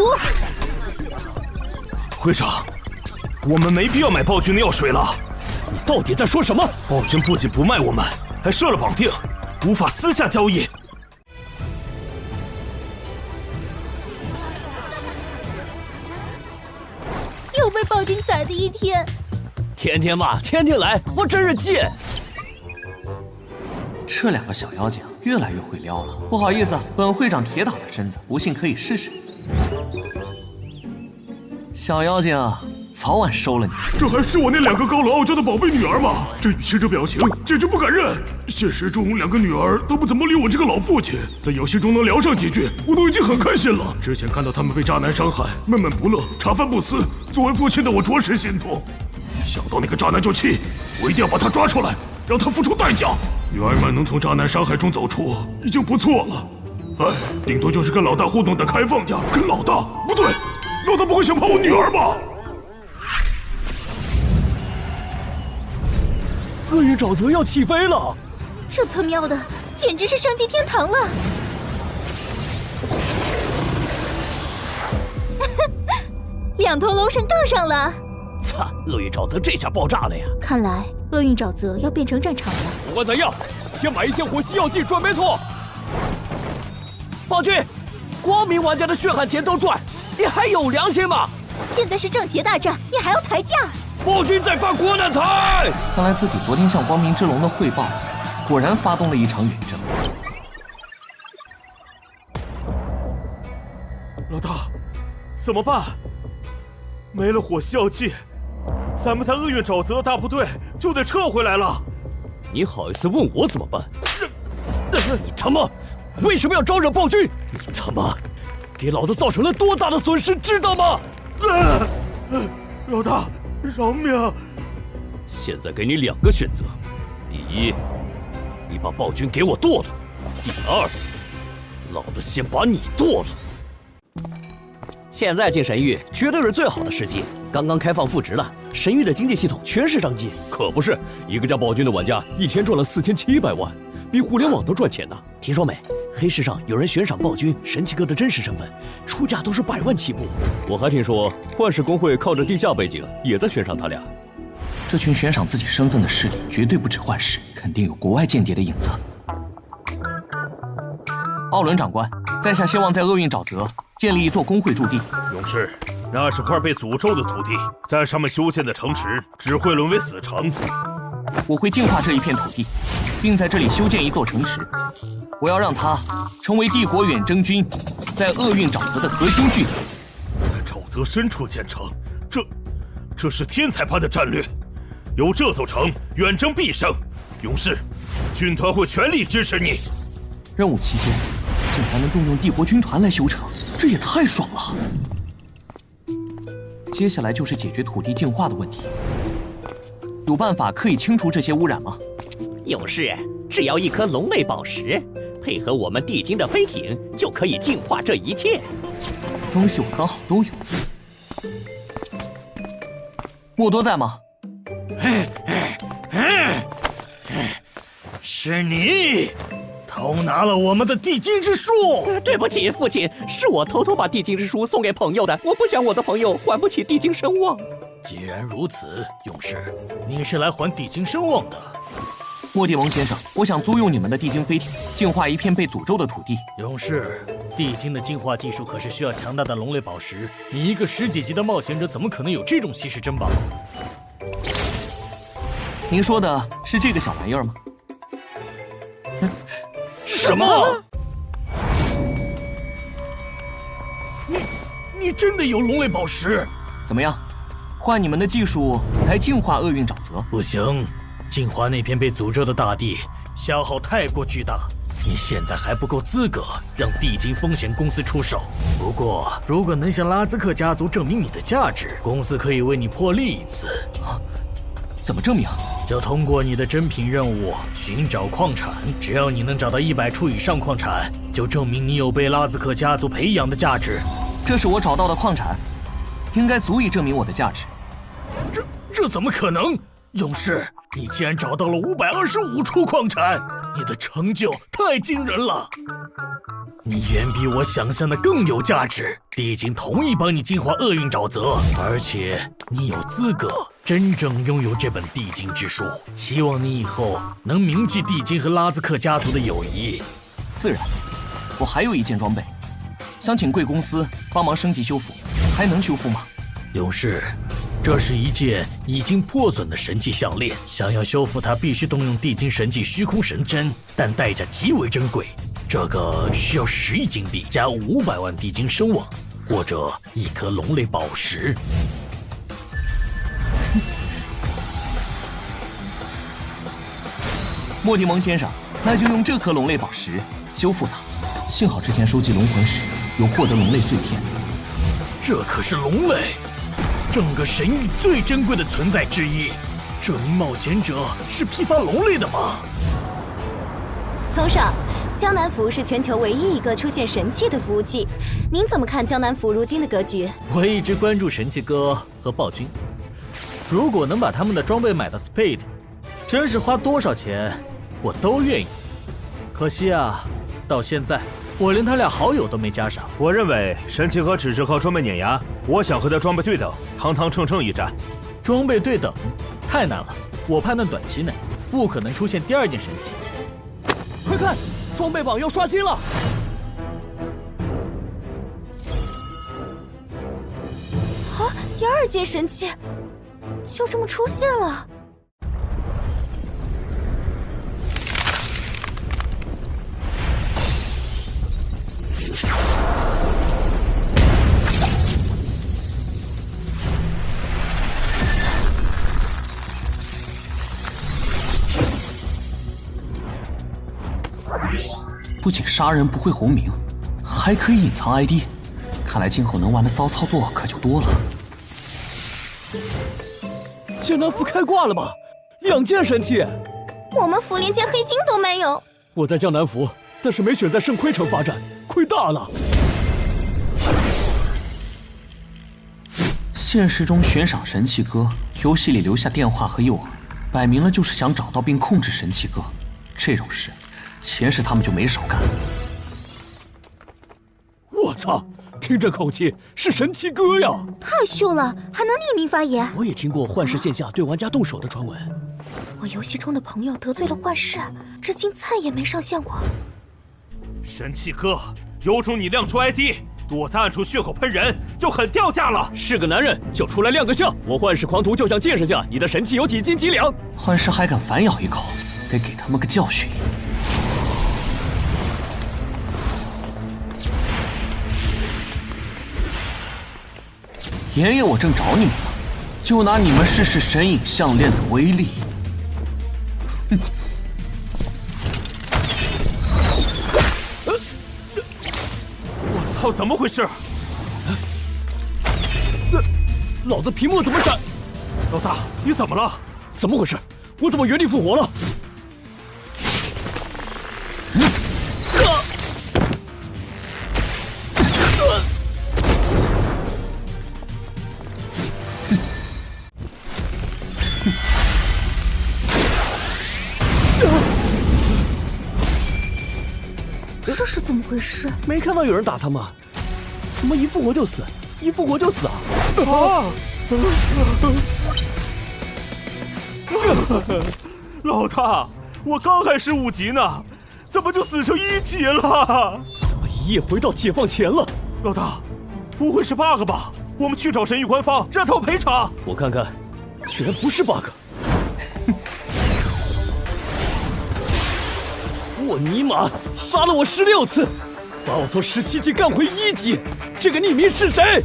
会长，我们没必要买暴君的药水了。你到底在说什么？暴君不仅不卖我们，还设了绑定，无法私下交易。又被暴君宰的一天。天天骂，天天来，我真是贱。这2个小妖精越来越会撩了。不好意思，本会长铁打的身子，不信可以试试。小妖精，早晚收了你。这还是我那2个高冷傲娇的宝贝女儿吗？这语气这表情，简直不敢认。现实中2个女儿都不怎么理我这个老父亲，在游戏中能聊上几句，我都已经很开心了。之前看到他们被渣男伤害，闷闷不乐，茶饭不思，作为父亲的我着实心痛。想到那个渣男就气，我一定要把他抓出来，让他付出代价。女儿们能从渣男伤害中走出，已经不错了。哎，顶多就是跟老大互动的开放点，跟老大不对，老大不会想泡我女儿吧？厄运沼泽要起飞了！这他喵的，简直是升级天堂了！2头龙神杠上了！擦，厄运沼泽这下爆炸了呀！看来厄运沼泽要变成战场了。不管怎样，先买一些火系药剂准没错。暴君，光明玩家的血汗钱都赚，你还有良心吗？现在是正邪大战，你还要抬价？暴君在发国难财！看来自己昨天向光明之龙的汇报，果然发动了一场远征。老大，怎么办？没了火系药剂，咱们在厄运沼泽大部队就得撤回来了。你好意思问我怎么办？你他妈为什么要招惹暴君？你他妈给老子造成了多大的损失，知道吗？老大，饶命！现在给你2个选择：第一，你把暴君给我剁了；第二，老子先把你剁了。现在进神域绝对是最好的时机，刚刚开放赋值了，神域的经济系统全是商机。可不是，一个叫暴君的玩家一天赚了4700万，比互联网都赚钱呢。听说没？黑市上有人悬赏暴君、神奇哥的真实身份，出价都是100万起步。我还听说幻视公会靠着地下背景也在悬赏他俩。这群悬赏自己身份的势力绝对不止幻视，肯定有国外间谍的影子。奥伦长官，在下希望在厄运沼泽建立一座工会驻地。勇士，那是块被诅咒的土地，在上面修建的城池只会沦为死城。我会净化这一片土地，并在这里修建一座城池。我要让它成为帝国远征军在厄运沼泽的核心据点。在沼泽深处建城，这是天才般的战略。有这座城，远征必胜。勇士，军团会全力支持你。任务期间，竟然能动用帝国军团来修城，这也太爽了。接下来就是解决土地净化的问题。有办法可以清除这些污染吗？勇士，只要1颗龙类宝石，配合我们地精的飞艇，就可以净化这一切。东西我刚好都有。莫多在吗？是你偷拿了我们的地精之书。对不起，父亲，是我偷偷把地精之书送给朋友的，我不想我的朋友还不起地精声望。既然如此，勇士，你是来还地精声望的。莫蒂蒙先生，我想租用你们的地精飞艇，净化一片被诅咒的土地。勇士，地精的净化技术可是需要强大的龙类宝石，你一个10几级的冒险者，怎么可能有这种稀世珍宝？您说的是这个小玩意儿吗？什么？你真的有龙类宝石？怎么样？换你们的技术来净化厄运沼泽？不行，净化那片被诅咒的大地消耗太过巨大，你现在还不够资格让地精风险公司出手。不过，如果能向拉兹克家族证明你的价值，公司可以为你破例一次。怎么证明？就通过你的珍品任务寻找矿产，只要你能找到100处以上矿产，就证明你有被拉兹克家族培养的价值。这是我找到的矿产，应该足以证明我的价值。这怎么可能？勇士，你竟然找到了525处矿产，你的成就太惊人了！你远比我想象的更有价值。地精同意帮你净化厄运沼泽，而且你有资格真正拥有这本地精之书。希望你以后能铭记地精和拉兹克家族的友谊。自然，我还有一件装备，想请贵公司帮忙升级修复，还能修复吗？勇士，这是一件已经破损的神器项链，想要修复它，必须动用地精神器虚空神针，但代价极为珍贵。这个需要10亿金币加500万地精声望，或者1颗龙类宝石。莫提蒙先生，那就用这颗龙类宝石修复它。幸好之前收集龙魂时有获得龙类碎片。这可是龙类，整个神域最珍贵的存在之一。这名冒险者是批发龙类的吗？从少，江南服是全球唯一一个出现神器的服务器。您怎么看江南服如今的格局？我一直关注神器哥和暴君，如果能把他们的装备买到 Speed， 真是花多少钱我都愿意。可惜啊，到现在我连他俩好友都没加上。我认为神器哥只是靠装备碾压，我想和他装备对等，堂堂正正一战。装备对等太难了，我判断短期内不可能出现第二件神器。快看，装备榜要刷新了！啊，第二件神器就这么出现了。不仅杀人不会红名，还可以隐藏 ID， 看来今后能玩的骚操作可就多了。剑南服开挂了吧？2件神器，我们服连件黑金都没有。我在江南服，但是没选在圣盔城发展，亏大了。现实中悬赏神器哥，游戏里留下电话和诱饵，摆明了就是想找到并控制神器哥。这种事，前世他们就没少干。我操，听这口气是神器哥呀！太秀了，还能匿名发言。我也听过幻视线下对玩家动手的传闻。我游戏中的朋友得罪了幻视，至今再也没上线过。神器哥，有种你亮出 ID， 躲在暗处血口喷人，就很掉价了。是个男人就出来亮个相，我幻视狂徒就想见识下你的神器有几斤几两。幻视还敢反咬一口，得给他们个教训。爷爷，我正找你们呢，就拿你们试试神影项链的威力。哼！我操，怎么回事？老子屏幕怎么闪？老大，你怎么了？怎么回事？我怎么原地复活了？这是怎么回事？没看到有人打他吗？怎么一复活就死？一复活就死啊！老大，我刚还15级呢，怎么就死成1级了？怎么一夜回到解放前了？老大，不会是 bug 吧？我们去找神域官方，让他们赔偿。我看看，居然不是 bug。我尼玛，杀了我16次，把我从17级干回1级。这个匿名是谁？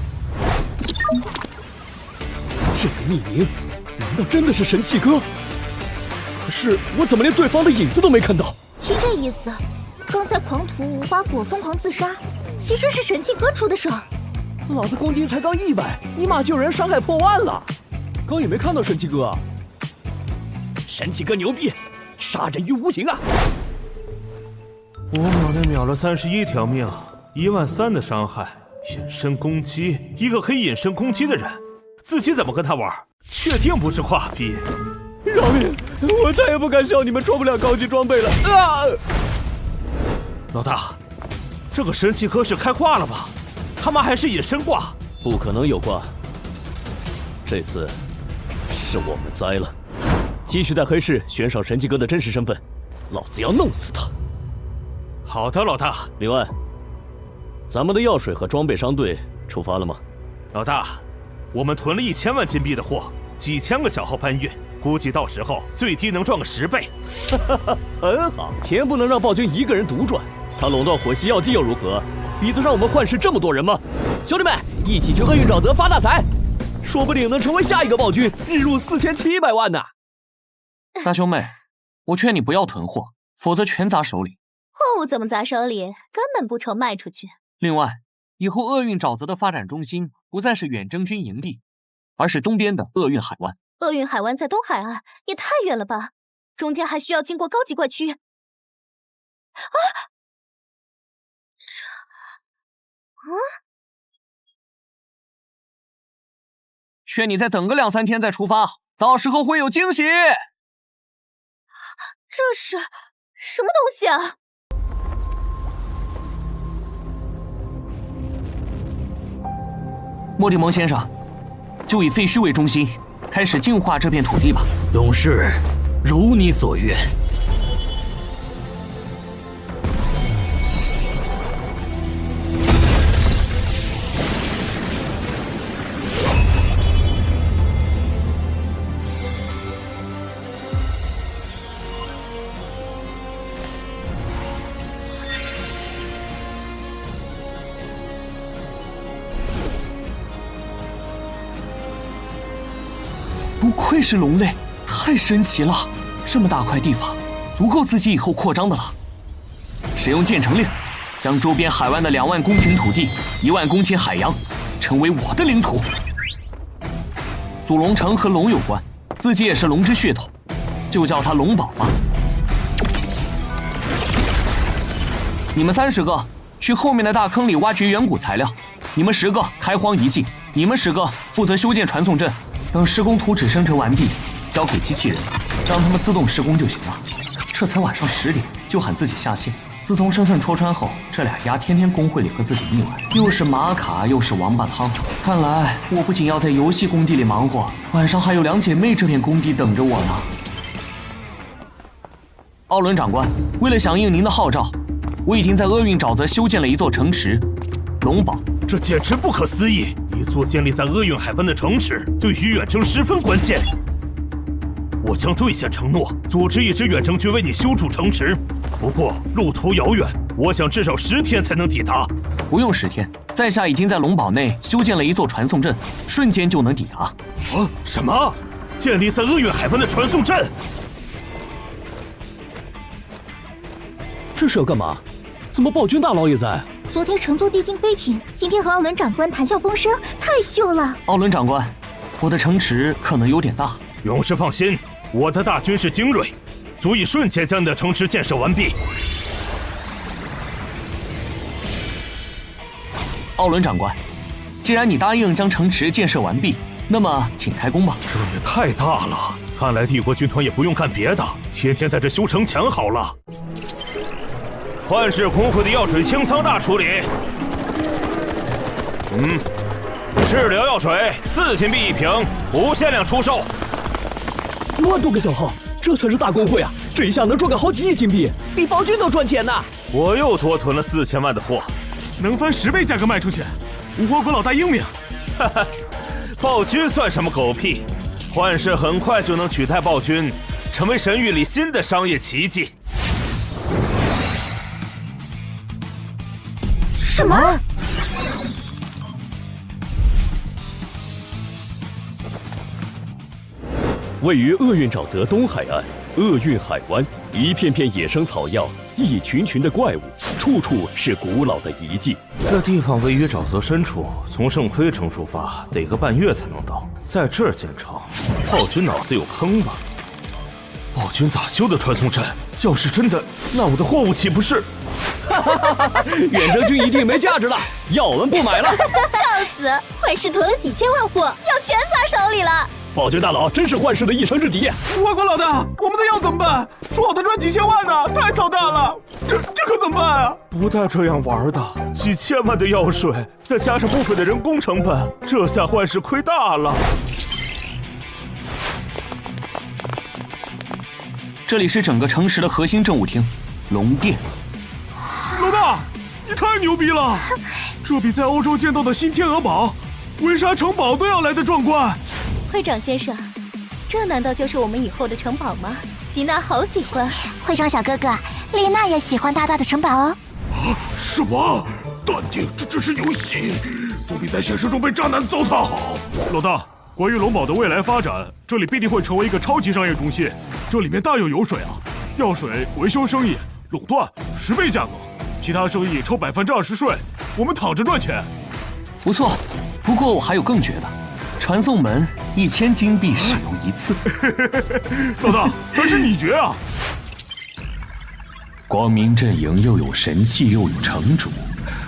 这个匿名，难道真的是神器哥？可是我怎么连对方的影子都没看到？听这意思，刚才狂徒无花果疯狂自杀，其实是神器哥出的手。老子攻击才刚100，尼玛就有人伤害破10000了。刚也没看到神器哥啊。神器哥牛逼，杀人于无形啊！我秒内秒了31条命，13000的伤害，隐身攻击，一个可以隐身攻击的人，自己怎么跟他玩？确定不是跨逼？饶命！我再也不敢笑你们穿不了高级装备了啊！老大，这个神器哥是开挂了吧？他妈还是隐身挂？不可能有挂，这次是我们栽了。继续在黑市悬赏神器哥的真实身份，老子要弄死他！好的，老大。另外，咱们的药水和装备商队出发了吗？老大，我们囤了1000万金币的货，几千个小号搬运，估计到时候最低能赚个10倍。很好，钱不能让暴君一个人独赚，他垄断火系药剂又如何？比得上我们幻视这么多人吗？兄弟们，一起去厄运沼泽发大财，说不定能成为下一个暴君，日入4700万呢！大兄妹，我劝你不要囤货，否则全砸手里。货物怎么砸手里？根本不愁卖出去。另外，以后厄运沼泽的发展中心不再是远征军营地，而是东边的厄运海湾。厄运海湾在东海岸，也太远了吧？中间还需要经过高级怪区。劝你再等个2、3天再出发，到时候会有惊喜。这是什么东西啊？莫蒂蒙先生，就以废墟为中心，开始净化这片土地吧。董事，如你所愿。不愧是龙类，太神奇了！这么大块地方，足够自己以后扩张的了。使用建成令，将周边海湾的2万公顷土地、1万公顷海洋，成为我的领土。祖龙城和龙有关，自己也是龙之血统，就叫它龙堡吧。你们30个去后面的大坑里挖掘远古材料，你们10个开荒遗迹，你们10个负责修建传送阵。等施工图纸生成完毕，交给机器人，让他们自动施工就行了。这才晚上10点就喊自己下线。自从身份戳穿后，这俩丫天天工会里和自己腻歪，又是玛卡又是王八汤。看来我不仅要在游戏工地里忙活，晚上还有2姐妹这片工地等着我呢。奥伦长官，为了响应您的号召，我已经在厄运沼泽修建了一座城池——龙堡。这简直不可思议！一座建立在厄运海湾的城池，对于远征十分关键。我将兑现承诺，组织一支远征军为你修筑城池。不过路途遥远，我想至少10天才能抵达。不用10天，在下已经在龙堡内修建了一座传送阵，瞬间就能抵达。什么？建立在厄运海湾的传送阵？这是要干嘛？怎么暴君大佬也在？昨天乘坐地境飞艇，今天和奥伦长官谈笑风生，太秀了。奥伦长官，我的城池可能有点大。勇士放心，我的大军是精锐，足以瞬间将你的城池建设完毕。奥伦长官，既然你答应将城池建设完毕，那么请开工吧。这也太大了，看来帝国军团也不用干别的，天天在这修城墙好了。幻视工会的药水清仓大处理。治疗药水4金币1瓶，无限量出售。乱多个小号，这才是大工会啊！这一下能赚个好几亿金币，比暴君都赚钱呢。我又多囤了4000万的货，能翻10倍价格卖出去。无花果老大英明。哈哈，暴君算什么狗屁？幻视很快就能取代暴君，成为神域里新的商业奇迹。什么？位于厄运沼泽东海岸，厄运海湾，一片片野生草药，一群群的怪物，处处是古老的遗迹。这地方位于沼泽深处，从圣盔城出发得个半月才能到。在这儿建城，暴君脑子有坑吧？暴君咋修的传送阵？要是真的，那我的货物岂不是？远征军一定没价值了，要我们不买了。笑死！幻视囤了几千万货，要全砸手里了。暴君大佬真是幻视的一城之敌。无花果老大，我们的药怎么办？说好的赚几千万呢？太操蛋了！这可怎么办啊？不带这样玩的，几千万的药水，再加上部分的人工成本，这下幻视亏大了。这里是整个城池的核心政务厅，龙殿。老大，你太牛逼了！这比在欧洲见到的新天鹅堡、温莎城堡都要来得壮观。会长先生，这难道就是我们以后的城堡吗？吉娜好喜欢。会长小哥哥，丽娜也喜欢大大的城堡哦。什么？断定这只是游戏，总比在现实中被渣男糟蹋好。老大，关于龙堡的未来发展，这里必定会成为一个超级商业中心，这里面大有油水啊！药水维修生意垄断10倍价格，其他生意抽20%税，我们躺着赚钱。不错，不过我还有更绝的，传送门1000金币使用1次。老大，还是你绝啊！光明阵营又有神器又有城主，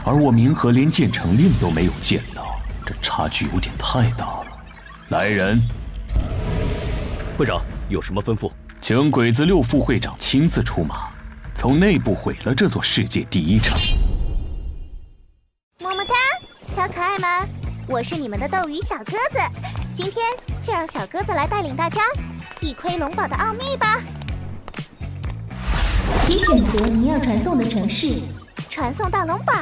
而我冥河连建成令都没有见到，这差距有点太大了。来人，会长有什么吩咐？请鬼子6副会长亲自出马，从内部毁了这座世界第1城。么么哒，小可爱们，我是你们的斗鱼小鸽子，今天就让小鸽子来带领大家一窥龙堡的奥秘吧。请选择你要传送的城市，传送到龙堡。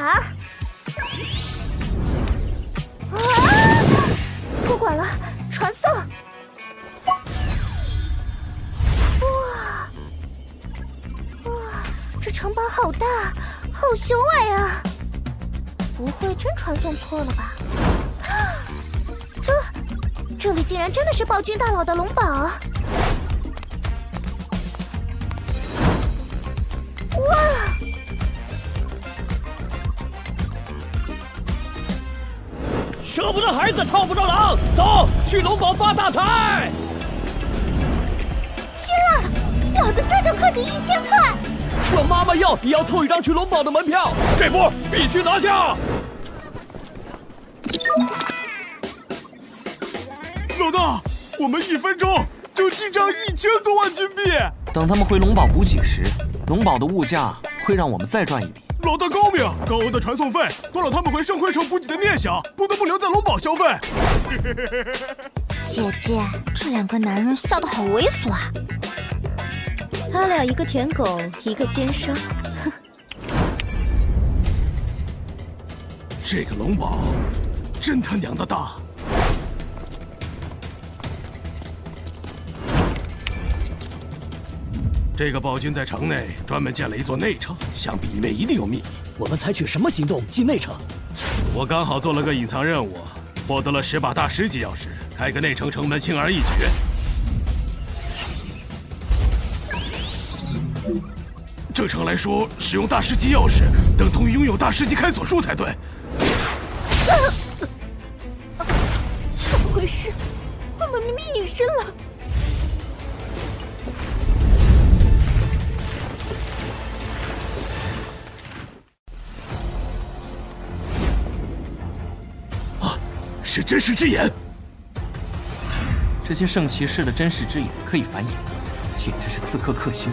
不管了，传送。哇，这城堡好大，好雄伟啊！不会真传送错了吧？这里竟然真的是暴君大佬的龙堡啊！哇！舍不得孩子套不着狼，走去龙堡发大财！天啊，老子这就氪金1000块！我妈妈要也要凑一张去龙堡的门票，这波必须拿下！老大，我们1分钟就进账1000多万金币。等他们回龙堡补给时，龙堡的物价会让我们再赚一笔。老大高明，高额的传送费断了他们回圣盔城补给的念想，不得不留在龙堡消费。姐姐，这2个男人笑得好猥琐啊！他俩一个舔狗，一个奸商。这个龙堡真他娘的大！这个暴君在城内专门建了一座内城，想必里面一定有秘密。我们采取什么行动进内城？我刚好做了个隐藏任务，获得了10把大师级钥匙，开个内城城门轻而易举。正常来说，使用大师级钥匙等同于拥有大师级开锁术才对。怎么回事？我们明明隐身了。是真实之眼。这些圣骑士的真实之眼可以反眼，简直是刺客克星。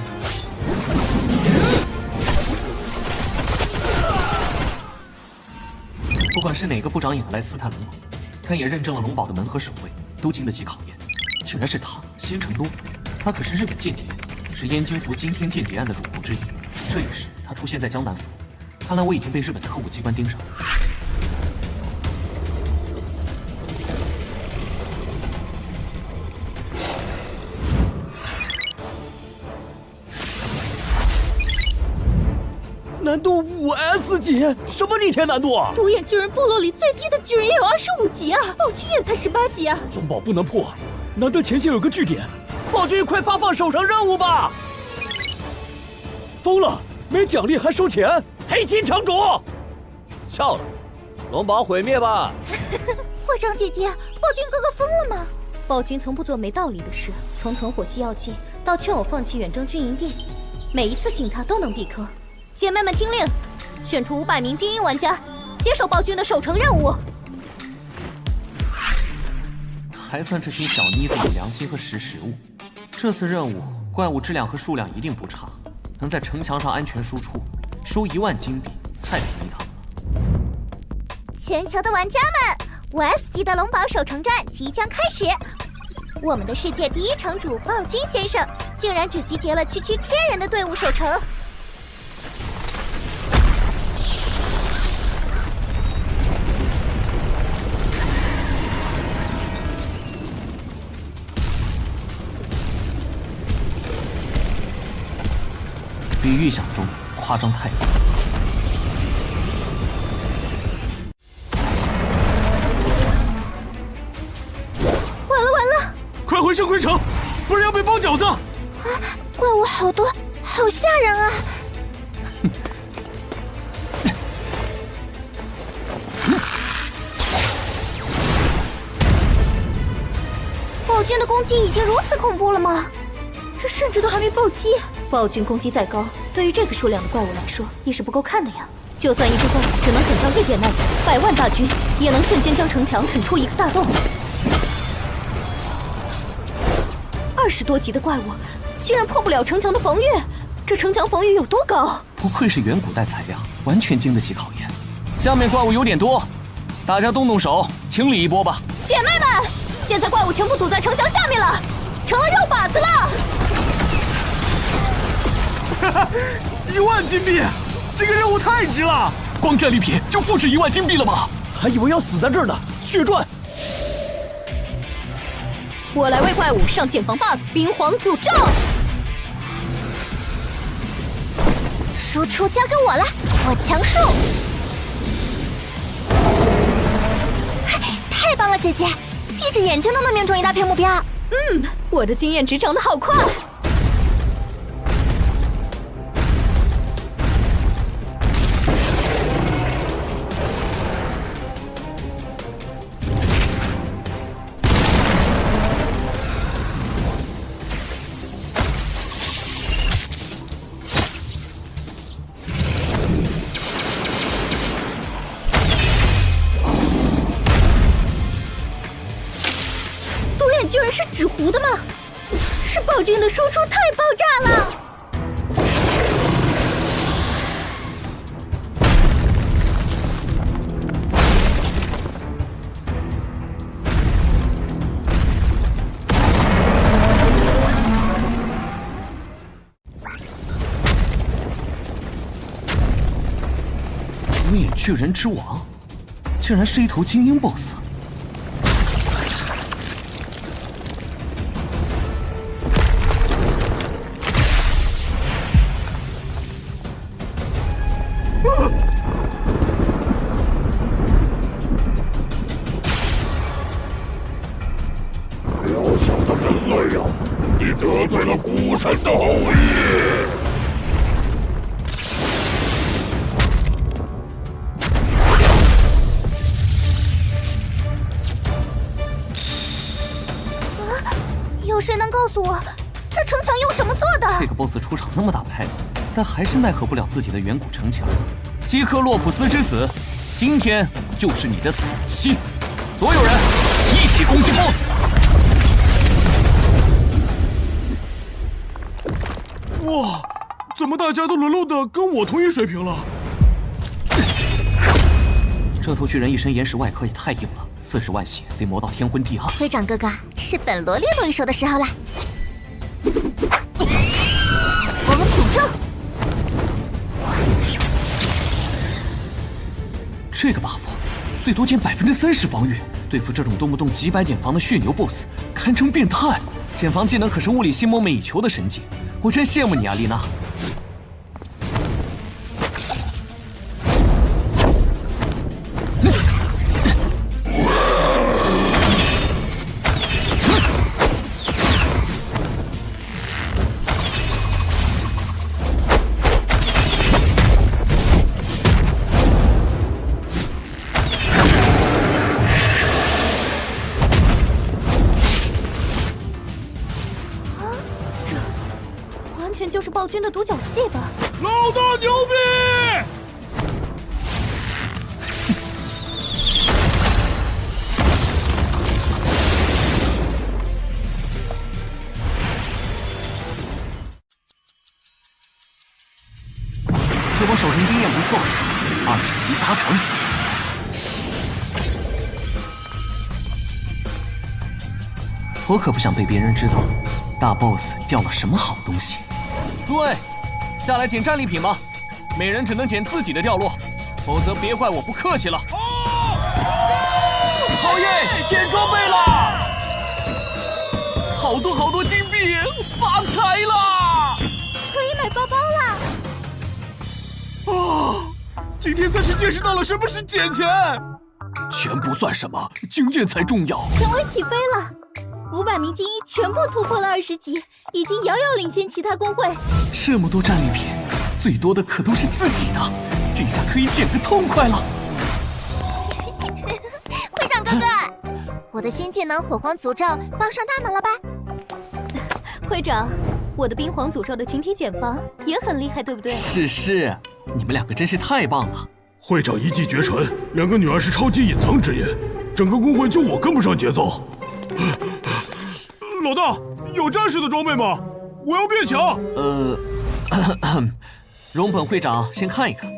不管是哪个不长眼来刺探龙堡，他也认证了龙堡的门和守卫都经得起考验。竟然是他，仙城多，他可是日本间谍，是燕京府惊天间谍案的主谋之一。这也是他出现在江南府，看来我已经被日本特务机关盯上了。难度5S 级，什么逆天难度啊！独眼巨人部落里最低的巨人也有25级啊，暴君也才18级啊！龙堡不能破，难得前线有个据点，暴君快发放守城任务吧！疯了，没奖励还收钱！黑心城主，笑了，龙堡毁灭吧！会长姐姐，暴君哥哥疯了吗？暴君从不做没道理的事，从囤火系药剂到劝我放弃远征军营地，每一次信他都能避科。姐妹们听令，选出500名精英玩家，接手暴君的守城任务。还算这群小妮子有良心和识时务。这次任务怪物质量和数量一定不差，能在城墙上安全输出，收1万金币，太便宜他们了。全球的玩家们，5S 级的龙堡守城战即将开始。我们的世界第1城主暴君先生，竟然只集结了区1000人的队伍守城。比预想中夸张太多。完了完了！快回圣盔城，不然要被包饺子！怪物好多，好吓人啊！暴君的攻击已经如此恐怖了吗？这甚至都还没暴击。暴君攻击再高，对于这个数量的怪物来说也是不够看的呀。就算一只怪物只能啃掉一点耐久，100万大军也能瞬间将城墙啃出一个大洞。20多级的怪物竟然破不了城墙的防御，这城墙防御有多高？不愧是远古代材料，完全经得起考验。下面怪物有点多，大家动动手清理一波吧。姐妹们，现在怪物全部堵在城墙下面了，成了肉靶子了。哈哈，1万金币，这个任务太值了！光战利品就不止1万金币了吧？还以为要死在这儿呢，血赚！我来为怪物上剑防 buff， 冰皇诅咒。输出交给我了，我强术。太棒了，姐姐，闭着眼睛都能命中一大片目标。我的经验值涨得好快。居然是纸糊的吗？是暴君的输出太爆炸了！无眼巨人之王，竟然是一头精英 BOSS。渺小的人类啊，你得罪了古神的后裔！有谁能告诉我，这城墙用什么做的？这个 BOSS 出场那么大牌了，但还是奈何不了自己的远古城墙。基克洛普斯之子，今天就是你的死期！所有人一起攻击 BOSS！ 哇，怎么大家都沦落的跟我同一水平了？这头巨人一身岩石外壳也太硬了，40万血得磨到天昏地暗。队长哥哥，是本萝莉露一手的时候了。我们诅咒。这个 buff 最多减30%防御，对付这种动不动几百点防的血牛 BOSS， 堪称变态。减防技能可是物理系梦寐以求的神技，我真羡慕你啊，丽娜。完全就是暴君的独角戏吧？老大牛逼！这波守城经验不错，20级达成。我可不想被别人知道，大 boss 掉了什么好东西。诸位，下来捡战利品吧，每人只能捡自己的掉落，否则别怪我不客气了。好耶，捡装备了！好多金币，发财了！可以买包包了！今天算是见识到了什么是捡钱。钱不算什么，经验才重要。权威起飞了！ 500名精英全部突破了20级，已经遥遥领先其他公会。这么多战利品，最多的可都是自己的，这下可以捡个痛快了。会长哥哥，我的新技能火皇诅咒帮上大忙了吧？会长，我的冰皇诅咒的群体减防也很厉害，对不对？是，你们两个真是太棒了。会长一骑绝尘，2个女儿是超级隐藏职业，整个公会就我跟不上节奏。老大，有战士的装备吗？我要变强。容本会长先看一看，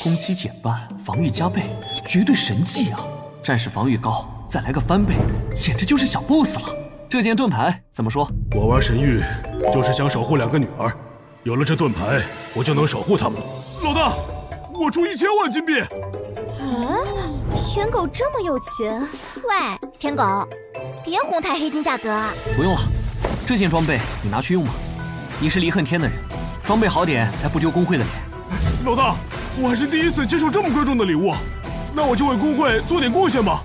攻击减半，防御加倍，绝对神技啊！战士防御高，再来个翻倍，简直就是小 boss 了。这件盾牌怎么说？我玩神域就是想守护2个女儿，有了这盾牌，我就能守护她们。老大，我出1000万金币。天狗这么有钱？喂，天狗，别哄抬黑金价格。不用了，这件装备你拿去用吧。你是离恨天的人，装备好点才不丢公会的脸。老大，我还是第一次接受这么贵重的礼物，那我就为公会做点贡献吧。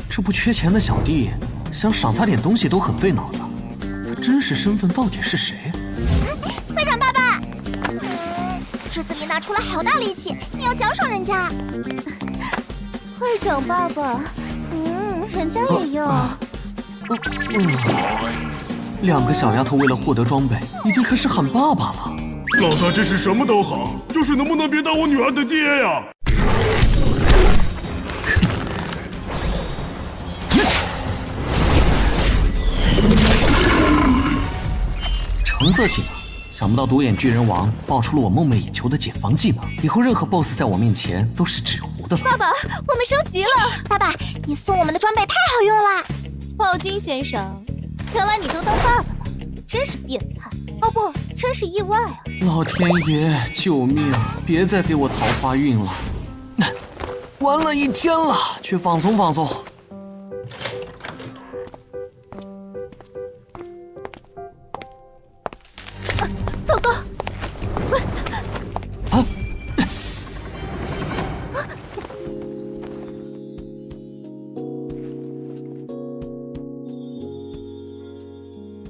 这不缺钱的小弟，想赏他点东西都很费脑子。他真实身份到底是谁？会长爸爸，这次里娜出了好大力气，你要奖赏人家。会长爸爸，人家也要。 2个小丫头为了获得装备，已经开始喊爸爸了。老大真是什么都好，就是能不能别当我女儿的爹呀？橙色技能，想不到独眼巨人王爆出了我梦寐以求的减防技能，以后任何 BOSS 在我面前都是纸糊的了。爸爸，我们升级了！爸爸，你送我们的装备太好用了。 暴君先生，原来你都当爸爸了，真是变态！哦不，真是意外啊！老天爷，救命！别再给我桃花运了！玩了1天了，去放松放松。糟糕！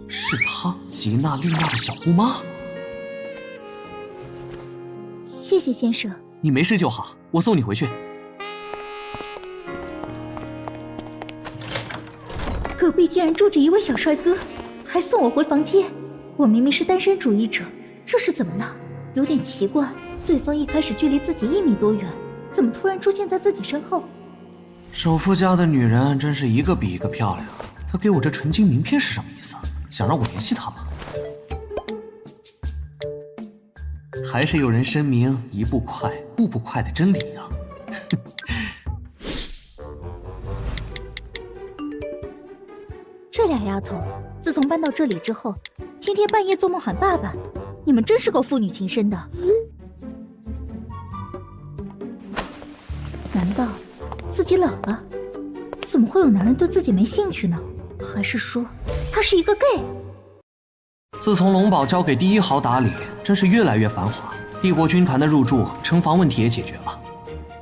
是她，吉娜丽娜的小姑妈。谢谢先生。你没事就好，我送你回去。隔壁竟然住着一位小帅哥，还送我回房间。我明明是单身主义者，这是怎么了？有点奇怪，对方一开始距离自己1米多远，怎么突然出现在自己身后？首富家的女人真是一个比一个漂亮。她给我这纯金名片是什么意思？ 想让我联系他吗？还是有人声明一步快，步步快的真理啊！这俩丫头，自从搬到这里之后，天天半夜做梦喊爸爸，你们真是够父女情深的。难道自己老了？怎么会有男人对自己没兴趣呢？ 还是说他是一个 gay？ 自从龙堡交给第1号打理，真是越来越繁华。帝国军团的入驻、城防问题也解决了，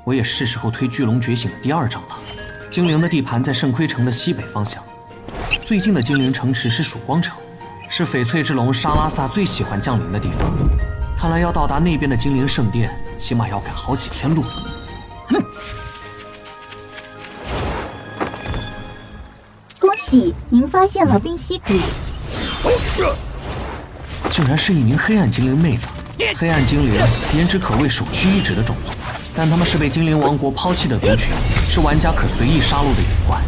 我也是时候推巨龙觉醒的第2章了。精灵的地盘在圣盔城的西北方向，最近的精灵城池是曙光城，是翡翠之龙沙拉萨最喜欢降临的地方。看来要到达那边的精灵圣殿，起码要赶好几天路。哼！ 恭喜您发现了冰溪谷，竟然是一名黑暗精灵妹子。黑暗精灵颜值可谓首屈一指的种族，但他们是被精灵王国抛弃的族群，是玩家可随意杀戮的野怪。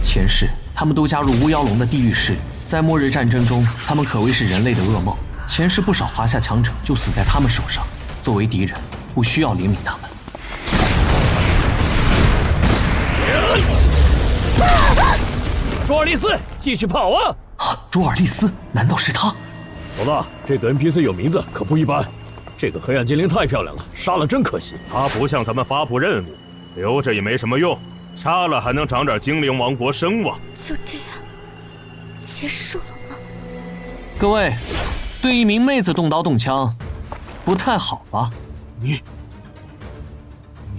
前世他们都加入巫妖龙的地狱势力，在末日战争中，他们可谓是人类的噩梦。前世不少华夏强者就死在他们手上。作为敌人，不需要怜悯他们。 朱尔利斯，继续跑啊！朱尔利斯，难道是他？老大，这个 NPC 有名字，可不一般。这个黑暗精灵太漂亮了，杀了真可惜。他不向咱们发布任务，留着也没什么用，杀了还能长点精灵王国声望。就这样结束了吗？各位，对一名妹子动刀动枪，不太好吧？你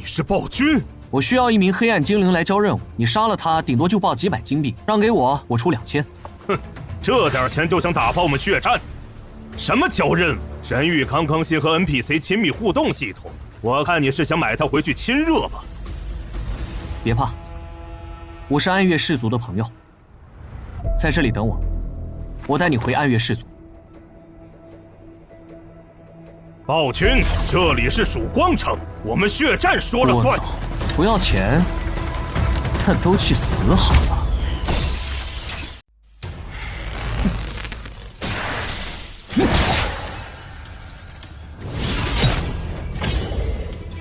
是暴君？我需要一名黑暗精灵来交任务，你杀了他，顶多就报几百金币，让给我，我出2000。哼，这点钱就想打发我们血战？什么交任务？神域康康系和 NPC 亲密互动系统，我看你是想买它回去亲热吧？别怕，我是暗月氏族的朋友，在这里等我，我带你回暗月氏族。暴君，这里是曙光城，我们血战说了算。不要钱，那都去死好了。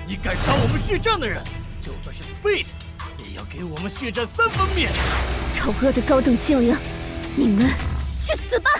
你敢杀我们血战的人，就算是 Speed， 也要给我们血战3分面。丑恶的高等精灵，你们去死吧！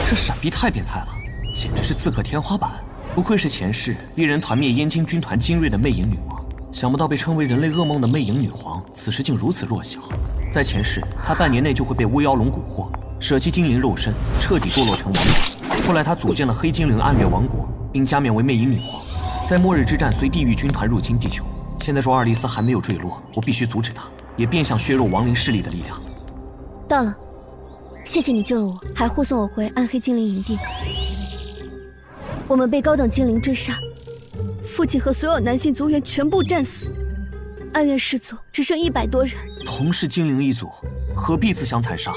这闪避太变态了，简直是刺客天花板。不愧是前世一人团灭燕京军团精锐的魅影女王，想不到被称为人类噩梦的魅影女皇，此时竟如此弱小。在前世，她半年内就会被巫妖龙蛊惑，舍弃精灵肉身，彻底堕落成王子。后来她组建了黑精灵暗月王国，并加冕为魅影女皇。在末日之战随地狱军团入侵地球，现在卓尔丽丝还没有坠落，我必须阻止她，也变相削弱亡灵势力的力量。到了，谢谢你救了我，还护送我回暗黑精灵营地。我们被高等精灵追杀，父亲和所有男性族员全部战死，暗月氏族只剩100多人。同是精灵一族，何必自相残杀？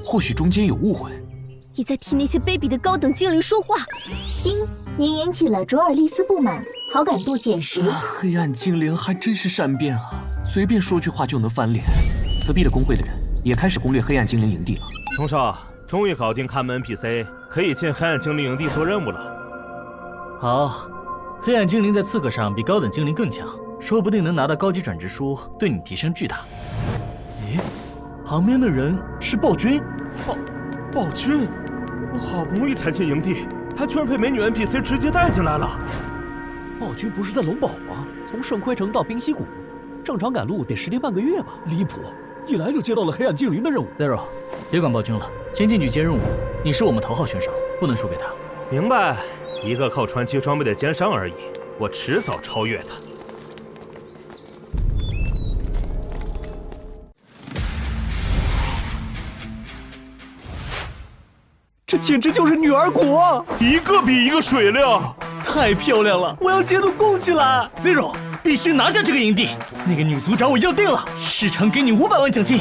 或许中间有误会。你在替那些卑鄙的高等精灵说话。丁，您引起了卓尔丽丝不满，好感度减10。黑暗精灵还真是善变啊，随便说句话就能翻脸。死壁的工会的人也开始攻略黑暗精灵营地了。通少，终于搞定看门 NPC， 可以进黑暗精灵营地做任务了。好，黑暗精灵在刺客上比高等精灵更强，说不定能拿到高级转职书，对你提升巨大。咦，旁边的人是暴君？暴君，我好不容易才进营地，他居然被美女 NPC 直接带进来了。暴君不是在龙堡吗？从圣盔城到冰溪谷，正常赶路得10天半个月吧？离谱！一来就接到了黑暗精灵的任务。Zero， 别管暴君了，先进去接任务。你是我们头号选手，不能输给他。明白。一个靠传奇装备的奸商而已，我迟早超越他。这简直就是女儿国啊！一个比一个水亮，太漂亮了！我要截图供起来。Zero， 必须拿下这个营地。那个女族长我要定了，市场给你500万奖金。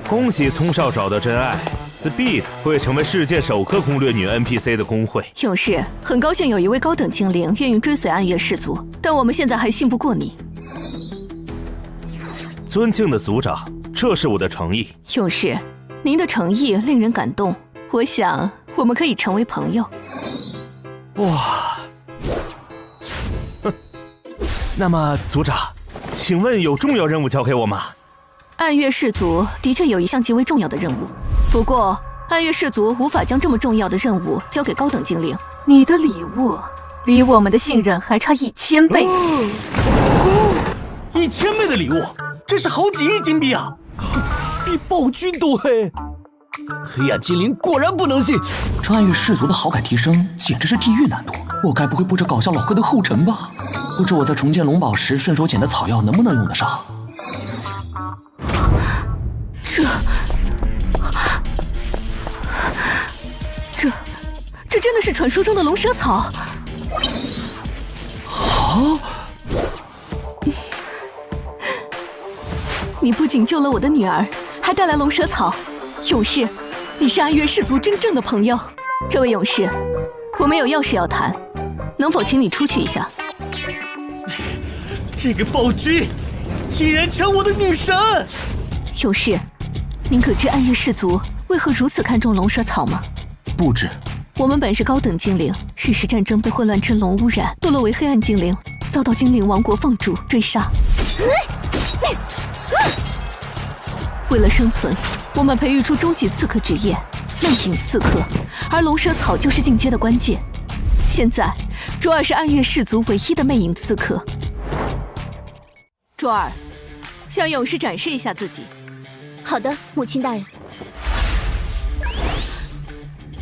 恭喜聪少找到真爱。Speed 会成为世界首个攻略女 NPC 的工会。勇士，很高兴有一位高等精灵愿意追随暗月氏族，但我们现在还信不过你。尊敬的族长，这是我的诚意。勇士，您的诚意令人感动，我想我们可以成为朋友。哇，那么族长，请问有重要任务交给我吗？暗月氏族的确有一项极为重要的任务。不过，暗月氏族无法将这么重要的任务交给高等精灵。你的礼物离我们的信任还差1000倍。1000倍的礼物，这是好几亿金币啊！比暴君都黑。黑暗精灵果然不能信。这暗月氏族的好感提升简直是地狱难度。我该不会步着搞笑老哥的后尘吧？不知我在重建龙宝时顺手捡的草药能不能用得上？这真的是传说中的龙舌草。啊！你不仅救了我的女儿，还带来龙舌草。勇士，你是暗月氏族真正的朋友。这位勇士，我们有要事要谈，能否请你出去一下？这个暴君竟然抢我的女神！勇士，您可知暗月氏族为何如此看重龙舌草吗？不知。我们本是高等精灵，世时战争被混乱之龙污染，堕落为黑暗精灵，遭到精灵王国放逐追杀。为了生存，我们培育出终极刺客职业魅影刺客，而龙舌草就是进阶的关键。现在卓尔是暗月氏族唯一的魅影刺客。卓尔，向勇士展示一下自己。好的，母亲大人。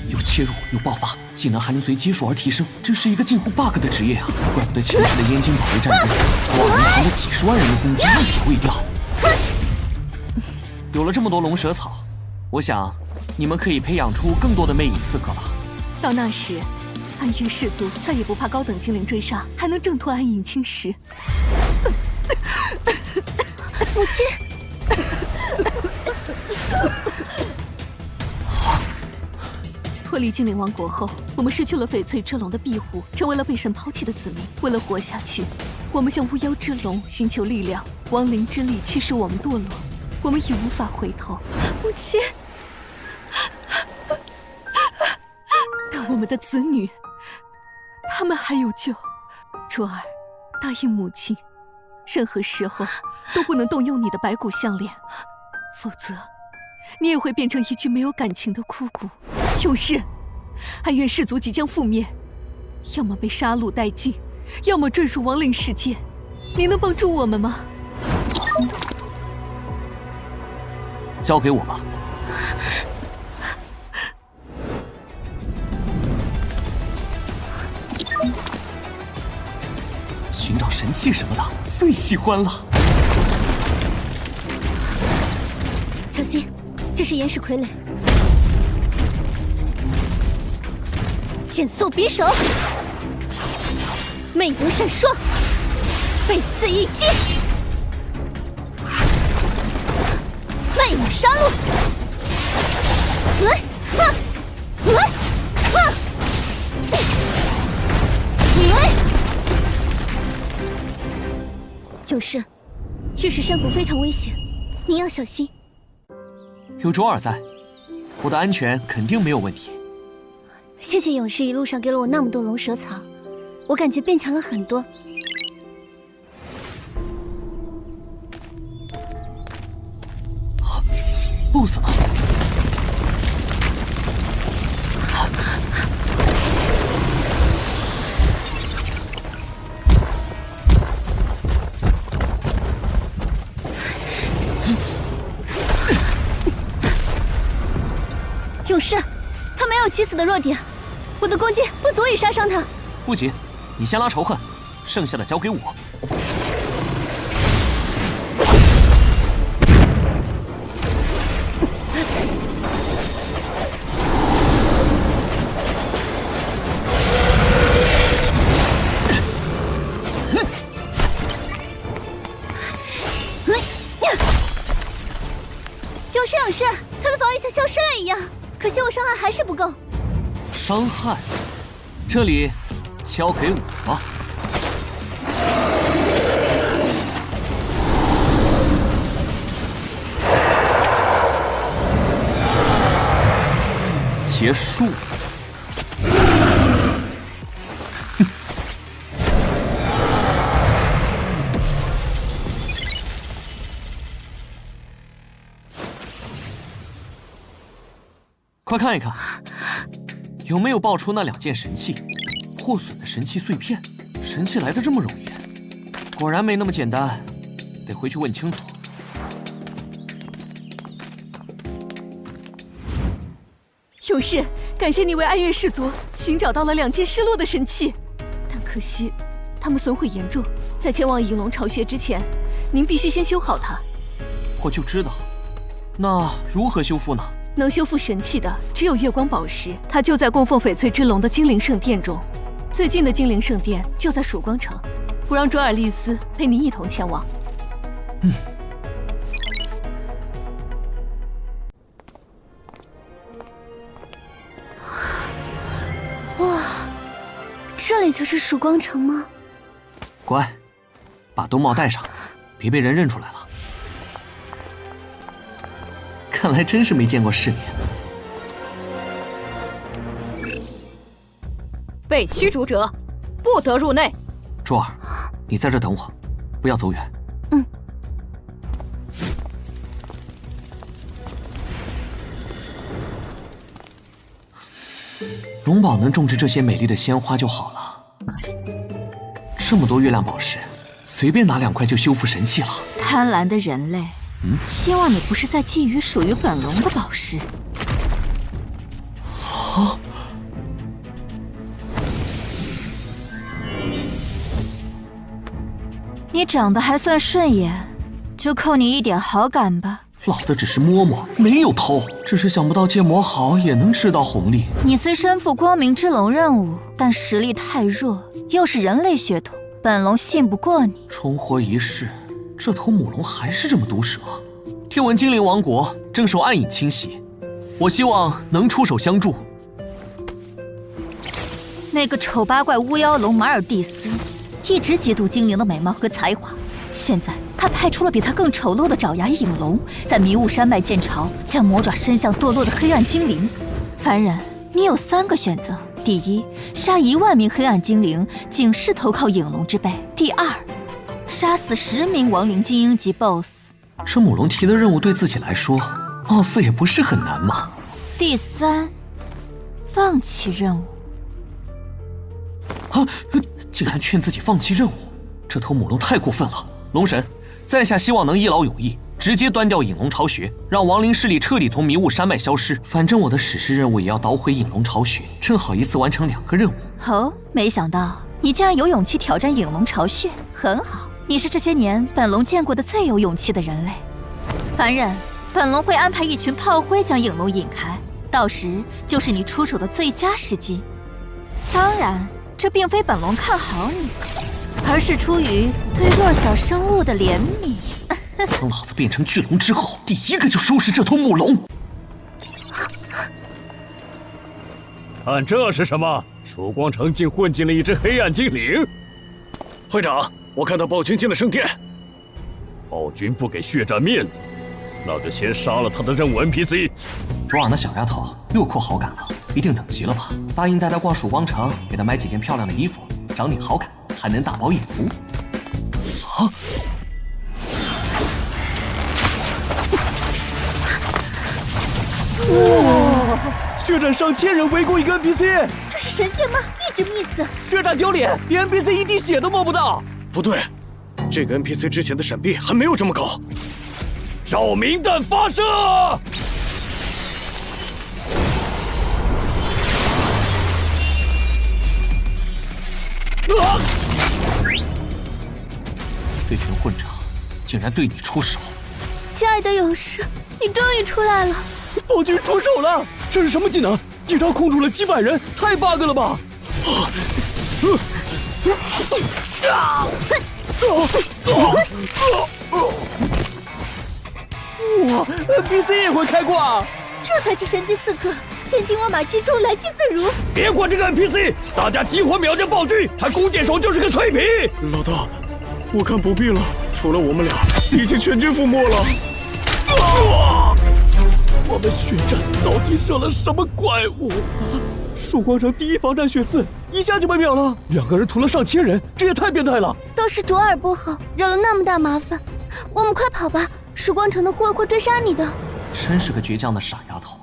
有切入，有爆发，技能还能随基数而提升，这是一个近乎 bug 的职业啊！怪不得前世的燕京保卫战争，卓尔能扛着几十万人的攻击一血未掉。有了这么多龙蛇草，我想你们可以培养出更多的魅影刺客了。到那时，暗月氏族再也不怕高等精灵追杀，还能挣脱暗影侵蚀。母亲，脱离精灵王国后，我们失去了翡翠之龙的庇护，成为了被神抛弃的子民。为了活下去，我们向巫妖之龙寻求力量，亡灵之力驱使我们堕落，我们已无法回头。母亲，但我们的子女，他们还有救。卓尔，答应母亲，任何时候都不能动用你的白骨项链，否则你也会变成一具没有感情的枯骨。勇士，暗月氏族即将覆灭，要么被杀戮殆尽，要么坠入亡灵世界。你能帮助我们吗？交给我吧。寻找神器什么的，最喜欢了。小心，这是岩石傀儡。减速匕首，魅影闪烁，背刺一击，魅影杀戮，勇士，巨石山谷非常危险，您要小心。有卓尔在，我的安全肯定没有问题。谢谢勇士一路上给了我那么多龙蛇草，我感觉变强了很多。BOSS 呢？勇士，他没有起死的弱点，我的攻击不足以杀伤他。不急，你先拉仇恨，剩下的交给我。勇士，他的防御像消失了一样，可惜我伤害还是不够。伤害，这里交给我吧。结束。快看一看，有没有爆出那2件神器？破损的神器碎片，神器来的这么容易？果然没那么简单，得回去问清楚。勇士，感谢你为暗月氏族寻找到了2件失落的神器，但可惜它们损毁严重，在前往影龙巢穴之前，您必须先修好它。我就知道，那如何修复呢？能修复神器的只有月光宝石，它就在供奉翡翠之龙的精灵圣殿中。最近的精灵圣殿就在曙光城，我让卓尔丽丝陪您一同前往。哇，这里就是曙光城吗？乖，把冬帽戴上，别被人认出来了。看来真是没见过世面。被驱逐者不得入内。卓尔，你在这等我，不要走远。龙堡能种植这些美丽的鲜花就好了。这么多月亮宝石，随便拿2块就修复神器了。贪婪的人类，希望你不是在觊觎属于本龙的宝石。啊！你长得还算顺眼，就扣你1点好感吧。老子只是摸摸，没有偷，只是想不到建模好也能吃到红利。你虽身负光明之龙任务，但实力太弱，又是人类血统，本龙信不过你。重活一世，这头母龙还是这么毒舌。听闻精灵王国正受暗影侵袭，我希望能出手相助。那个丑八怪巫妖龙马尔蒂斯，一直嫉妒精灵的美貌和才华。现在他派出了比他更丑陋的爪牙影龙，在迷雾山脉建巢，将魔爪伸向堕落的黑暗精灵。凡人，你有3个选择：第一，杀1万名黑暗精灵，警示投靠影龙之辈；第二，杀死10名亡灵精英级 BOSS。这母龙提的任务对自己来说，貌似也不是很难嘛。第三，放弃任务。啊！竟然劝自己放弃任务，这头母龙太过分了。龙神，在下希望能一劳永逸，直接端掉影龙巢穴，让亡灵势力彻底从迷雾山脉消失。反正我的史诗任务也要捣毁影龙巢穴，正好一次完成2个任务。哦，没想到你竟然有勇气挑战影龙巢穴，很好，你是这些年本龙见过的最有勇气的人类。凡人，本龙会安排一群炮灰将影龙引开，到时就是你出手的最佳时机。当然，这并非本龙看好你，而是出于对弱小生物的怜悯。等老子变成巨龙之后，第一个就收拾这头母龙。看这是什么？曙光城竟混进了一只黑暗精灵！会长，我看到暴君进了圣殿。暴君不给血战面子，那就先杀了他的任务 NPC。卓尔那小丫头又扣好感了，一定等急了吧？答应带她逛曙光城，给她买几件漂亮的衣服，涨点好感，还能大饱眼福。啊！哇！血战上千人围攻一个 NPC， 这是神仙吗？一直 miss。血战丢脸，连 NPC 一滴血都摸不到。不对，这个 NPC 之前的闪避还没有这么高。照明弹发射！这群混账竟然对你出手！亲爱的勇士，你终于出来了！暴君出手了！这是什么技能？一招控住了几百人，太 bug 了吧！哇 ！NPC 也会开挂，这才是神级刺客！千军万马之中来去自如。别管这个 NPC， 大家集火秒掉暴君！他弓箭手就是个脆皮。老大，我看不必了，除了我们俩，已经全军覆没了。我们血战到底惹了什么怪物？曙光城第一防弹血刺一下就被秒了，2个人屠了上千人，这也太变态了！都是卓尔不好，惹了那么大麻烦，我们快跑吧！曙光城的护卫会追杀你的。真是个倔强的傻丫头。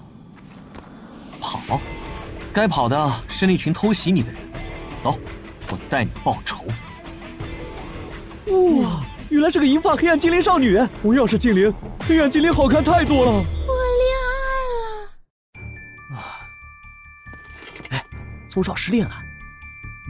跑，该跑的是那群偷袭你的人。走，我带你报仇。哇，原来是个银发黑暗精灵少女！我要是精灵，黑暗精灵好看太多了。从少失恋了，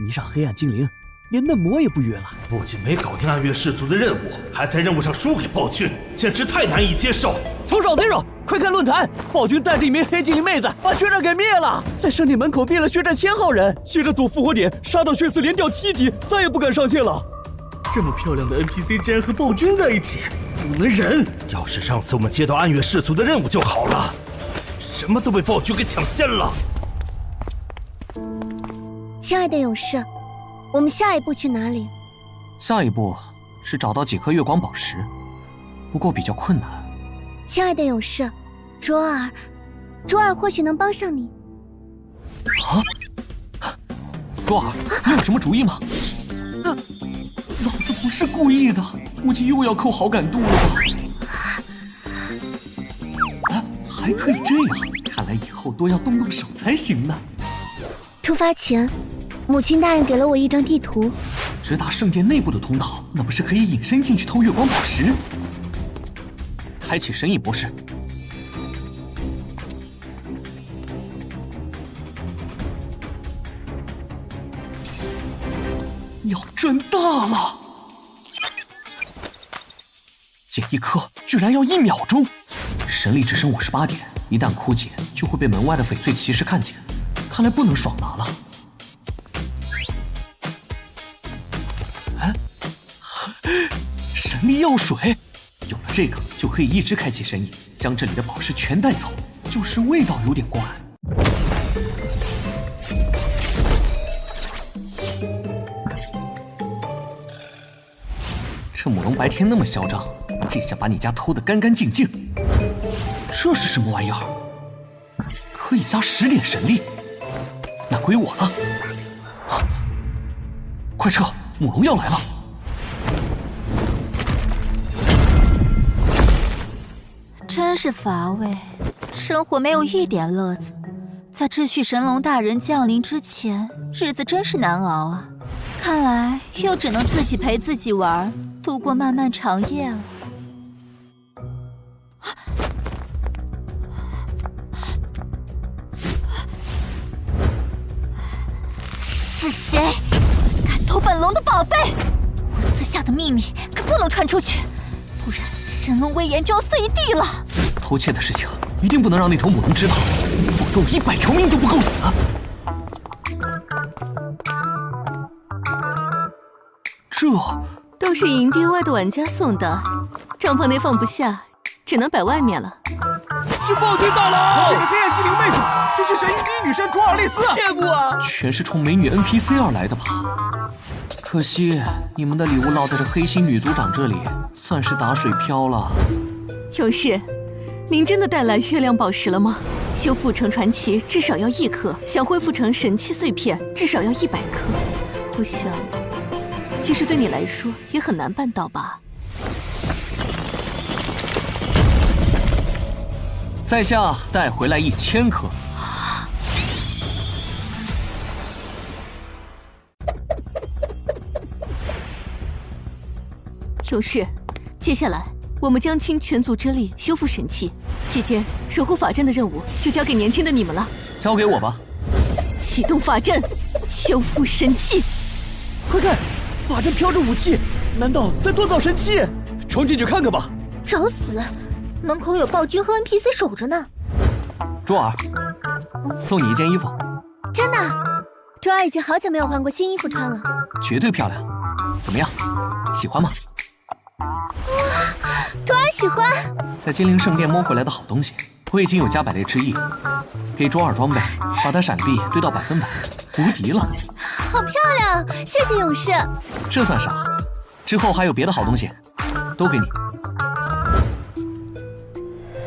迷上黑暗精灵，连嫩模也不约了。不仅没搞定暗月氏族的任务，还在任务上输给暴君，简直太难以接受。从少 Zero， 快看论坛，暴君带着一名黑精灵妹子把血战给灭了，在圣殿门口灭了血战1000号人，接着赌复活点，杀到血刺连掉7级，再也不敢上线了。这么漂亮的 NPC 竟然和暴君在一起，不能忍！要是上次我们接到暗月氏族的任务就好了，什么都被暴君给抢先了。亲爱的勇士，我们下一步去哪里？下一步是找到几颗月光宝石，不过比较困难。亲爱的勇士，卓尔或许能帮上你。卓尔，你有什么主意吗？老子不是故意的，估计又要扣好感度了吧？啊，还可以这样，看来以后多要动动手才行呢。出发前，母亲大人给了我一张地图。直达圣殿内部的通道，那不是可以隐身进去偷月光宝石？开启神隐模式。鸟真大了，捡一颗居然要1秒钟，神力只剩58点，一旦枯竭就会被门外的翡翠骑士看见，看来不能爽拿了。神力药水，有了这个就可以一直开启神隐，将这里的宝石全带走，就是味道有点怪。这母龙白天那么嚣张，这下把你家偷得干干净净。这是什么玩意儿？可以加10点神力，那归我了。快撤，母龙要来了。真是乏味，生活没有一点乐子。在秩序神龙大人降临之前，日子真是难熬啊！看来又只能自己陪自己玩，度过漫漫长夜了。是谁敢偷本龙的宝贝？我私下的秘密可不能传出去，不然神龙威严就要碎一地了。偷窃的事情一定不能让那头母龙知道，否则我100条命都不够死。这都是营地外的玩家送的，帐篷内放不下，只能摆外面了。是暴君大佬！那个黑暗精灵妹子就是神域第一女神卓尔丽丝，见过啊！全是冲美女 NPC 而来的吧？可惜你们的礼物落在这黑心女族长这里，算是打水漂了。勇士，您真的带来月亮宝石了吗？修复成传奇至少要1颗，想恢复成神器碎片至少要100颗。我想，其实对你来说也很难办到吧？在下带回来1000颗。勇士，接下来我们将倾全族之力修复神器，期间守护法阵的任务就交给年轻的你们了。交给我吧。启动法阵，修复神器。快看，法阵飘着武器，难道在锻造神器？冲进去看看吧。找死！门口有暴君和 NPC 守着呢。卓尔，送你一件衣服。真的？卓尔已经好久没有换过新衣服穿了。绝对漂亮。怎么样？喜欢吗？哇，卓尔喜欢。在精灵圣殿摸回来的好东西，我已经有加百列之意。给卓尔装备，把他闪避堆到100%，无敌了。好漂亮，谢谢勇士。这算啥？之后还有别的好东西，都给你。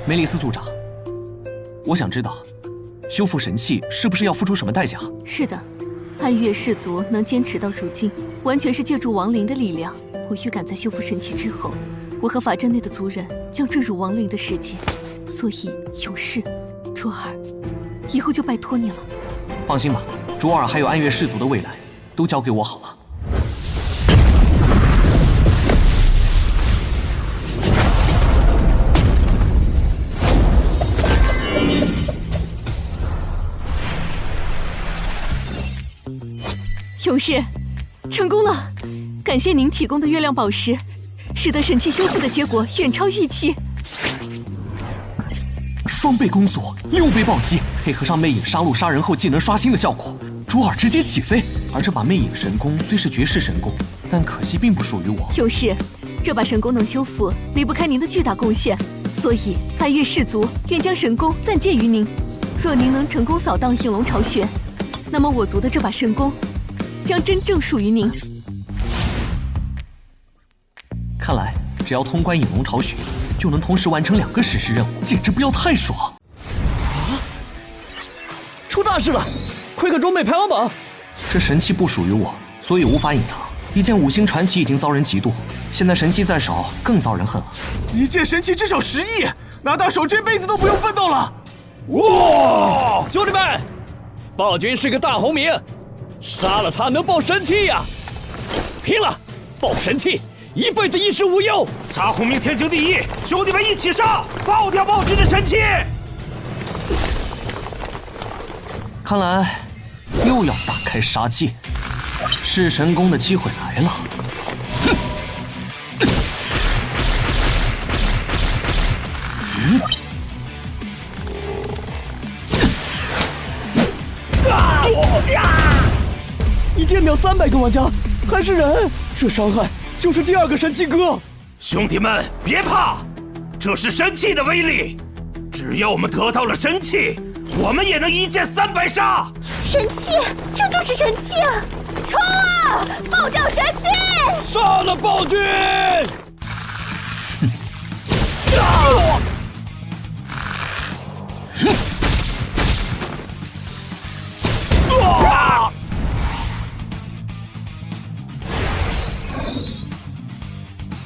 梅丽斯族长，我想知道，修复神器是不是要付出什么代价？是的，暗月氏族能坚持到如今，完全是借助亡灵的力量。我预感在修复神器之后，我和法阵内的族人将坠入亡灵的世界，所以勇士，卓尔，以后就拜托你了。放心吧，卓尔还有暗月氏族的未来，都交给我好了。勇士，成功了！感谢您提供的月亮宝石，使得神器修复的结果远超预期。双倍攻速，6倍暴击，配合上魅影杀戮杀人后技能刷新的效果，卓尔直接起飞。而这把魅影神功虽是绝世神功，但可惜并不属于我。勇士，这把神功能修复，离不开您的巨大贡献，所以暗月氏族愿将神功暂借于您。若您能成功扫荡应龙巢穴，那么我族的这把神功将真正属于您。看来只要通关影龙巢穴，就能同时完成2个史诗任务，简直不要太爽！啊！出大事了！快看装备排行榜！这神器不属于我，所以无法隐藏。一件5星传奇已经遭人嫉妒，现在神器在手，更遭人恨了。一件神器至少10亿，拿到手这辈子都不用奋斗了！哇！兄弟们，暴君是个大红名，杀了他能爆神器呀！拼了！爆神器，一辈子衣食无忧。杀鸿明天经地义，兄弟们一起杀，爆掉暴君的神器！看来又要大开杀戒，弑神功的机会来了。哼！一剑秒300个玩家，还是人，这伤害就是第2个神器哥。兄弟们别怕，这是神器的威力，只要我们得到了神器，我们也能一剑300杀。神器，这就是神器啊！冲啊！爆掉神器！杀了暴君！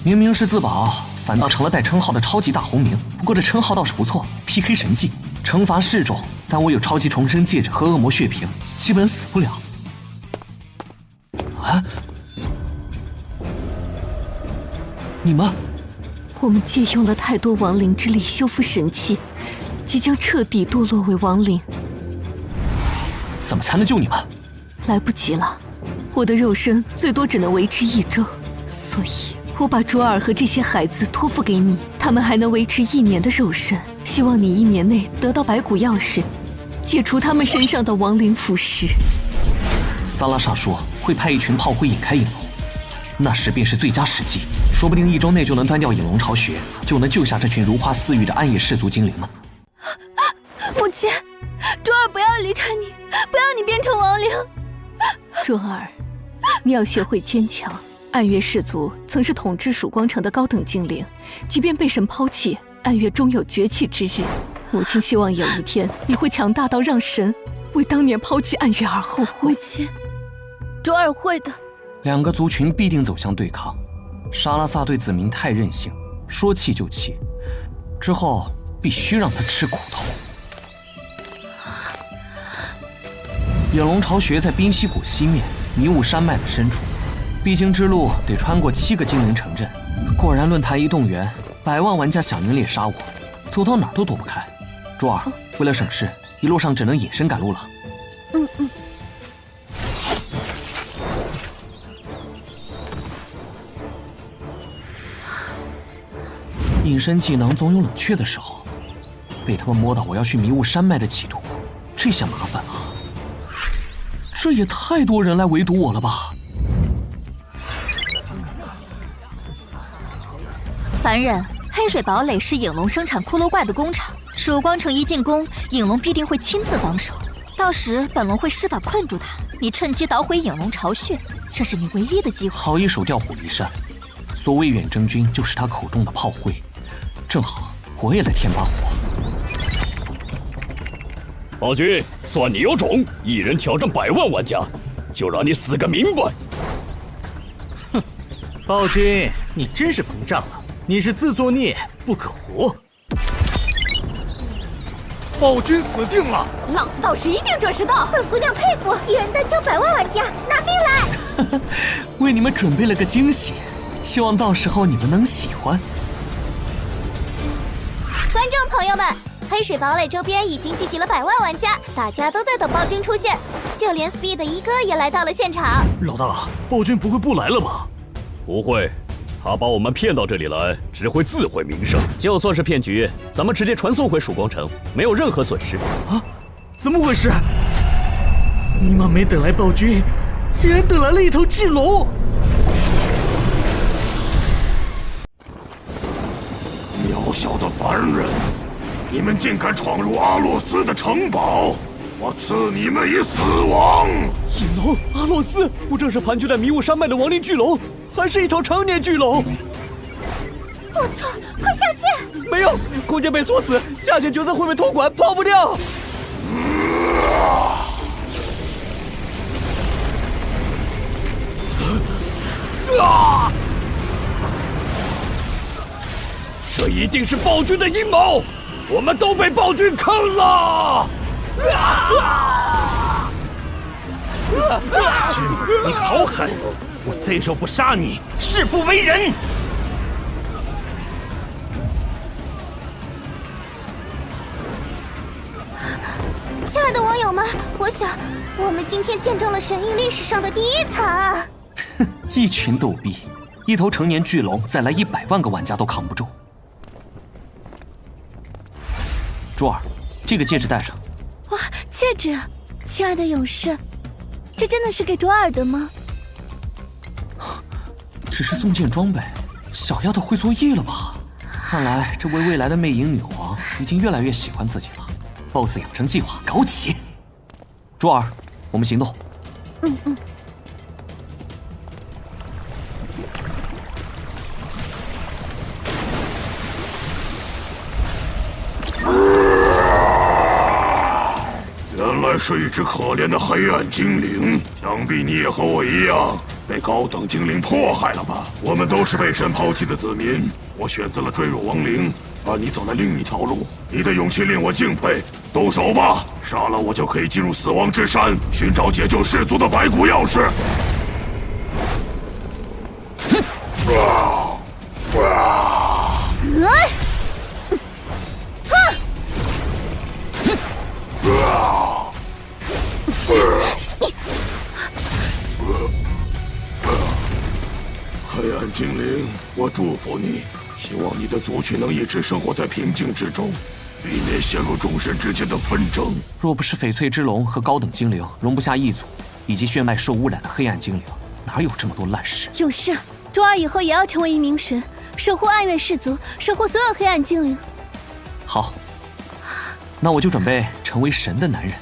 明明是自保，反倒成了带称号的超级大红名。不过这称号倒是不错 ，PK 神技，惩罚适中，但我有超级重生戒指和恶魔血瓶，基本死不了。啊！你们，我们借用了太多亡灵之力修复神器，即将彻底堕落为亡灵。怎么才能救你们？来不及了，我的肉身最多只能维持1周，所以我把卓尔和这些孩子托付给你，他们还能维持1年的肉身。希望你1年内得到白骨钥匙，解除他们身上的亡灵腐蚀。萨拉莎说会派一群炮灰引开影龙，那时便是最佳时机，说不定1周内就能端掉影龙巢穴，就能救下这群如花似玉的暗夜氏族精灵们。母亲，卓尔不要离开你，不要你变成亡灵。卓尔，你要学会坚强。暗月氏族曾是统治曙光城的高等精灵，即便被神抛弃，暗月终有崛起之日。母亲希望有一天你会强大到让神为当年抛弃暗月而后悔。母亲，卓尔会的。2个族群必定走向对抗。沙拉萨对子民太任性，说弃就弃，之后必须让他吃苦头。影龙巢穴在冰溪谷西面，迷雾山脉的深处。必经之路得穿过7个精灵城镇。果然，论坛一动员，100万玩家响应猎杀我，走到哪儿都躲不开。卓尔，为了省事，一路上只能隐身赶路了。隐身技能总有冷却的时候，被他们摸到我要去迷雾山脉的企图，这下麻烦了。这也太多人来围堵我了吧！凡人，黑水堡垒是影龙生产骷髅怪的工厂，曙光城一进攻，影龙必定会亲自防守，到时本龙会施法困住他，你趁机捣毁影龙巢穴，这是你唯一的机会。好一手调虎离山，所谓远征军就是他口中的炮灰，正好我也来添把火。暴君，算你有种，一人挑战100万玩家，就让你死个明白！哼，暴君，你真是膨胀了，你是自作孽不可活。暴君死定了！老子到时一定准时到。本姑娘佩服，一人单挑100万玩家，拿命来！为你们准备了个惊喜，希望到时候你们能喜欢。观众朋友们，黑水堡垒周边已经聚集了100万玩家，大家都在等暴君出现，就连 Speed 一哥也来到了现场。老大，暴君不会不来了吧？不会，他把我们骗到这里来，只会自毁名声。就算是骗局，咱们直接传送回曙光城，没有任何损失。啊？怎么回事？尼玛没等来暴君，竟然等来了一头巨龙！渺小的凡人，你们竟敢闯入阿洛斯的城堡！我赐你们以死亡！影龙，阿洛斯，不正是盘踞在迷雾山脉的亡灵巨龙，还是一头常年巨龙？我操！快下线！没有，空间被锁死，下线角色会被偷管，跑不掉。这一定是暴君的阴谋，我们都被暴君坑了！君，你好狠！我这手不杀你，誓不为人。亲爱的网友们，我想我们今天见证了神域历史上的第一惨。一群逗逼，一头成年巨龙再来100万个玩家都扛不住。卓尔，这个戒指戴上。哇，戒指！亲爱的勇士，这真的是给卓尔的吗？只是送件装备，小丫头会作业了吧？看来这位未来的魅影女皇已经越来越喜欢自己了。BOSS 养成计划搞起！卓尔，我们行动。嗯。原来是一只可怜的黑暗精灵，想必你也和我一样被高等精灵迫害了吧？我们都是被神抛弃的子民，我选择了坠入亡灵，而你走了另一条路。你的勇气令我敬佩，动手吧！杀了我就可以进入死亡之山，寻找解救氏族的白骨钥匙。黑暗精灵，我祝福你，希望你的族群能一直生活在平静之中，避免陷入众神之间的纷争。若不是翡翠之龙和高等精灵容不下一族，以及血脉受污染的黑暗精灵，哪有这么多烂事？勇士，卓尔以后也要成为一名神，守护暗月氏族，守护所有黑暗精灵。好，那我就准备成为神的男人。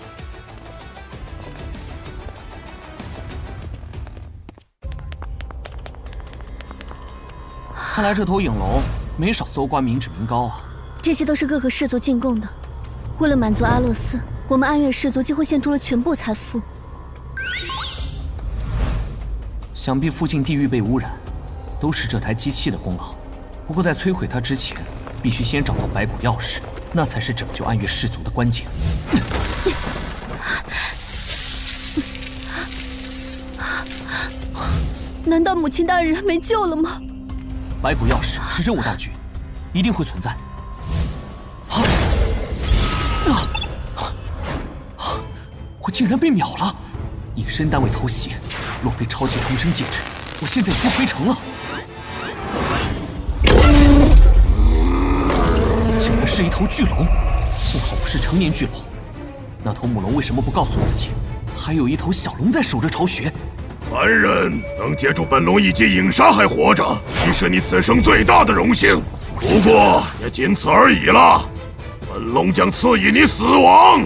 看来这头影龙没少搜刮民脂民膏啊！这些都是各个氏族进贡的。为了满足阿洛斯，我们暗月氏族几乎献出了全部财富。想必附近地域被污染，都是这台机器的功劳。不过在摧毁它之前，必须先找到白骨钥匙，那才是拯救暗月氏族的关键。难道母亲大人没救了吗？白骨钥匙是任务道具，一定会存在。我竟然被秒了！隐身单位偷袭，若非超级重生戒指，我现在已经回城了。竟然是一头巨龙，幸好不是成年巨龙。那头母龙为什么不告诉自己，还有一头小龙在守着巢穴？残忍，能接住本龙一击影杀还活着，已是你此生最大的荣幸。不过也仅此而已了。本龙将赐予你死亡。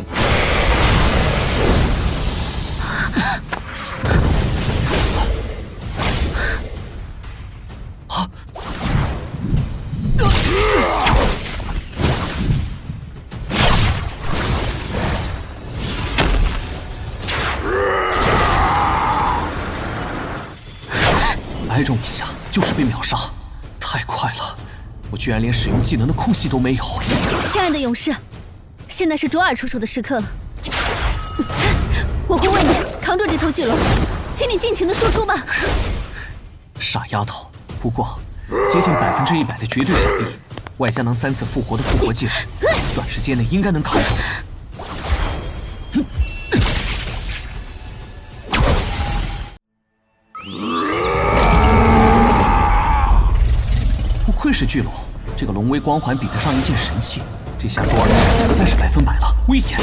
挨中一下就是被秒杀，太快了！我居然连使用技能的空隙都没有。亲爱的勇士，现在是卓尔出手的时刻了。我会为你扛住这头巨龙，请你尽情的输出吧。傻丫头，不过接近100%的绝对闪力，外加能3次复活的复活技能，短时间内应该能扛住。不愧是巨龙，这个龙威光环比得上一件神器。这下卓尔不再是100%了，危险！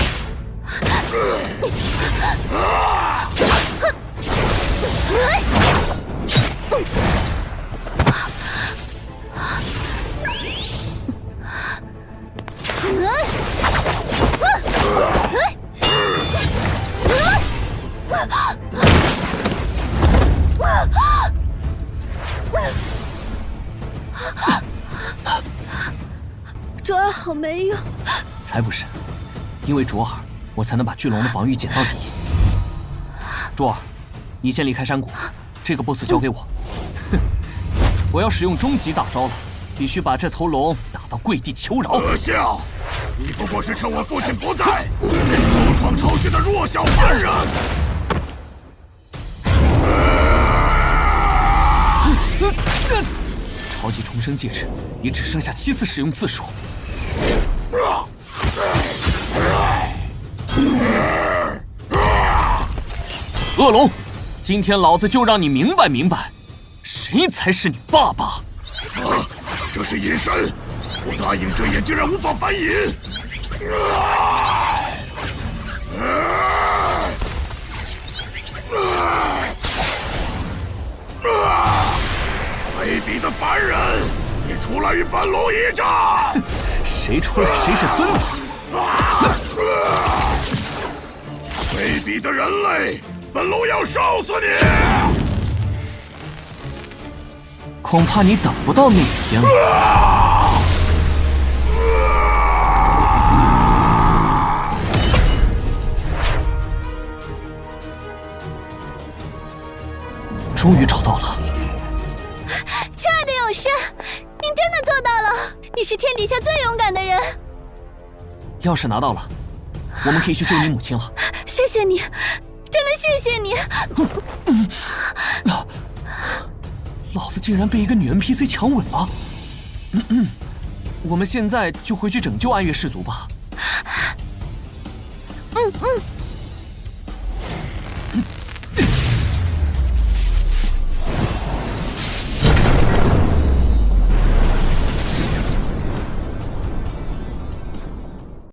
卓尔好没用，才不是，因为卓尔，我才能把巨龙的防御减到底。卓尔，你先离开山谷，这个 BOSS 交给我。哼，我要使用终极大招了，必须把这头龙打到跪地求饶。可笑！你不过是趁我父亲不在，偷闯巢穴的弱小叛人。超级重生戒指也只剩下7次使用次数。恶龙，今天老子就让你明白明白，谁才是你爸爸！这是隐身，我大影这眼竟然无法反隐！卑鄙的凡人，你出来与本龙一战！谁出来谁是孙子！卑鄙的人类，本龙要烧死你！恐怕你等不到那一天了。终于找到了。亲爱的勇士，您真的做到了！你是天底下最勇敢的人。钥匙拿到了，我们可以去救你母亲了。谢谢你，真的谢谢你。老子竟然被一个女 NPC 强吻了。我们现在就回去拯救暗月氏族吧。嗯。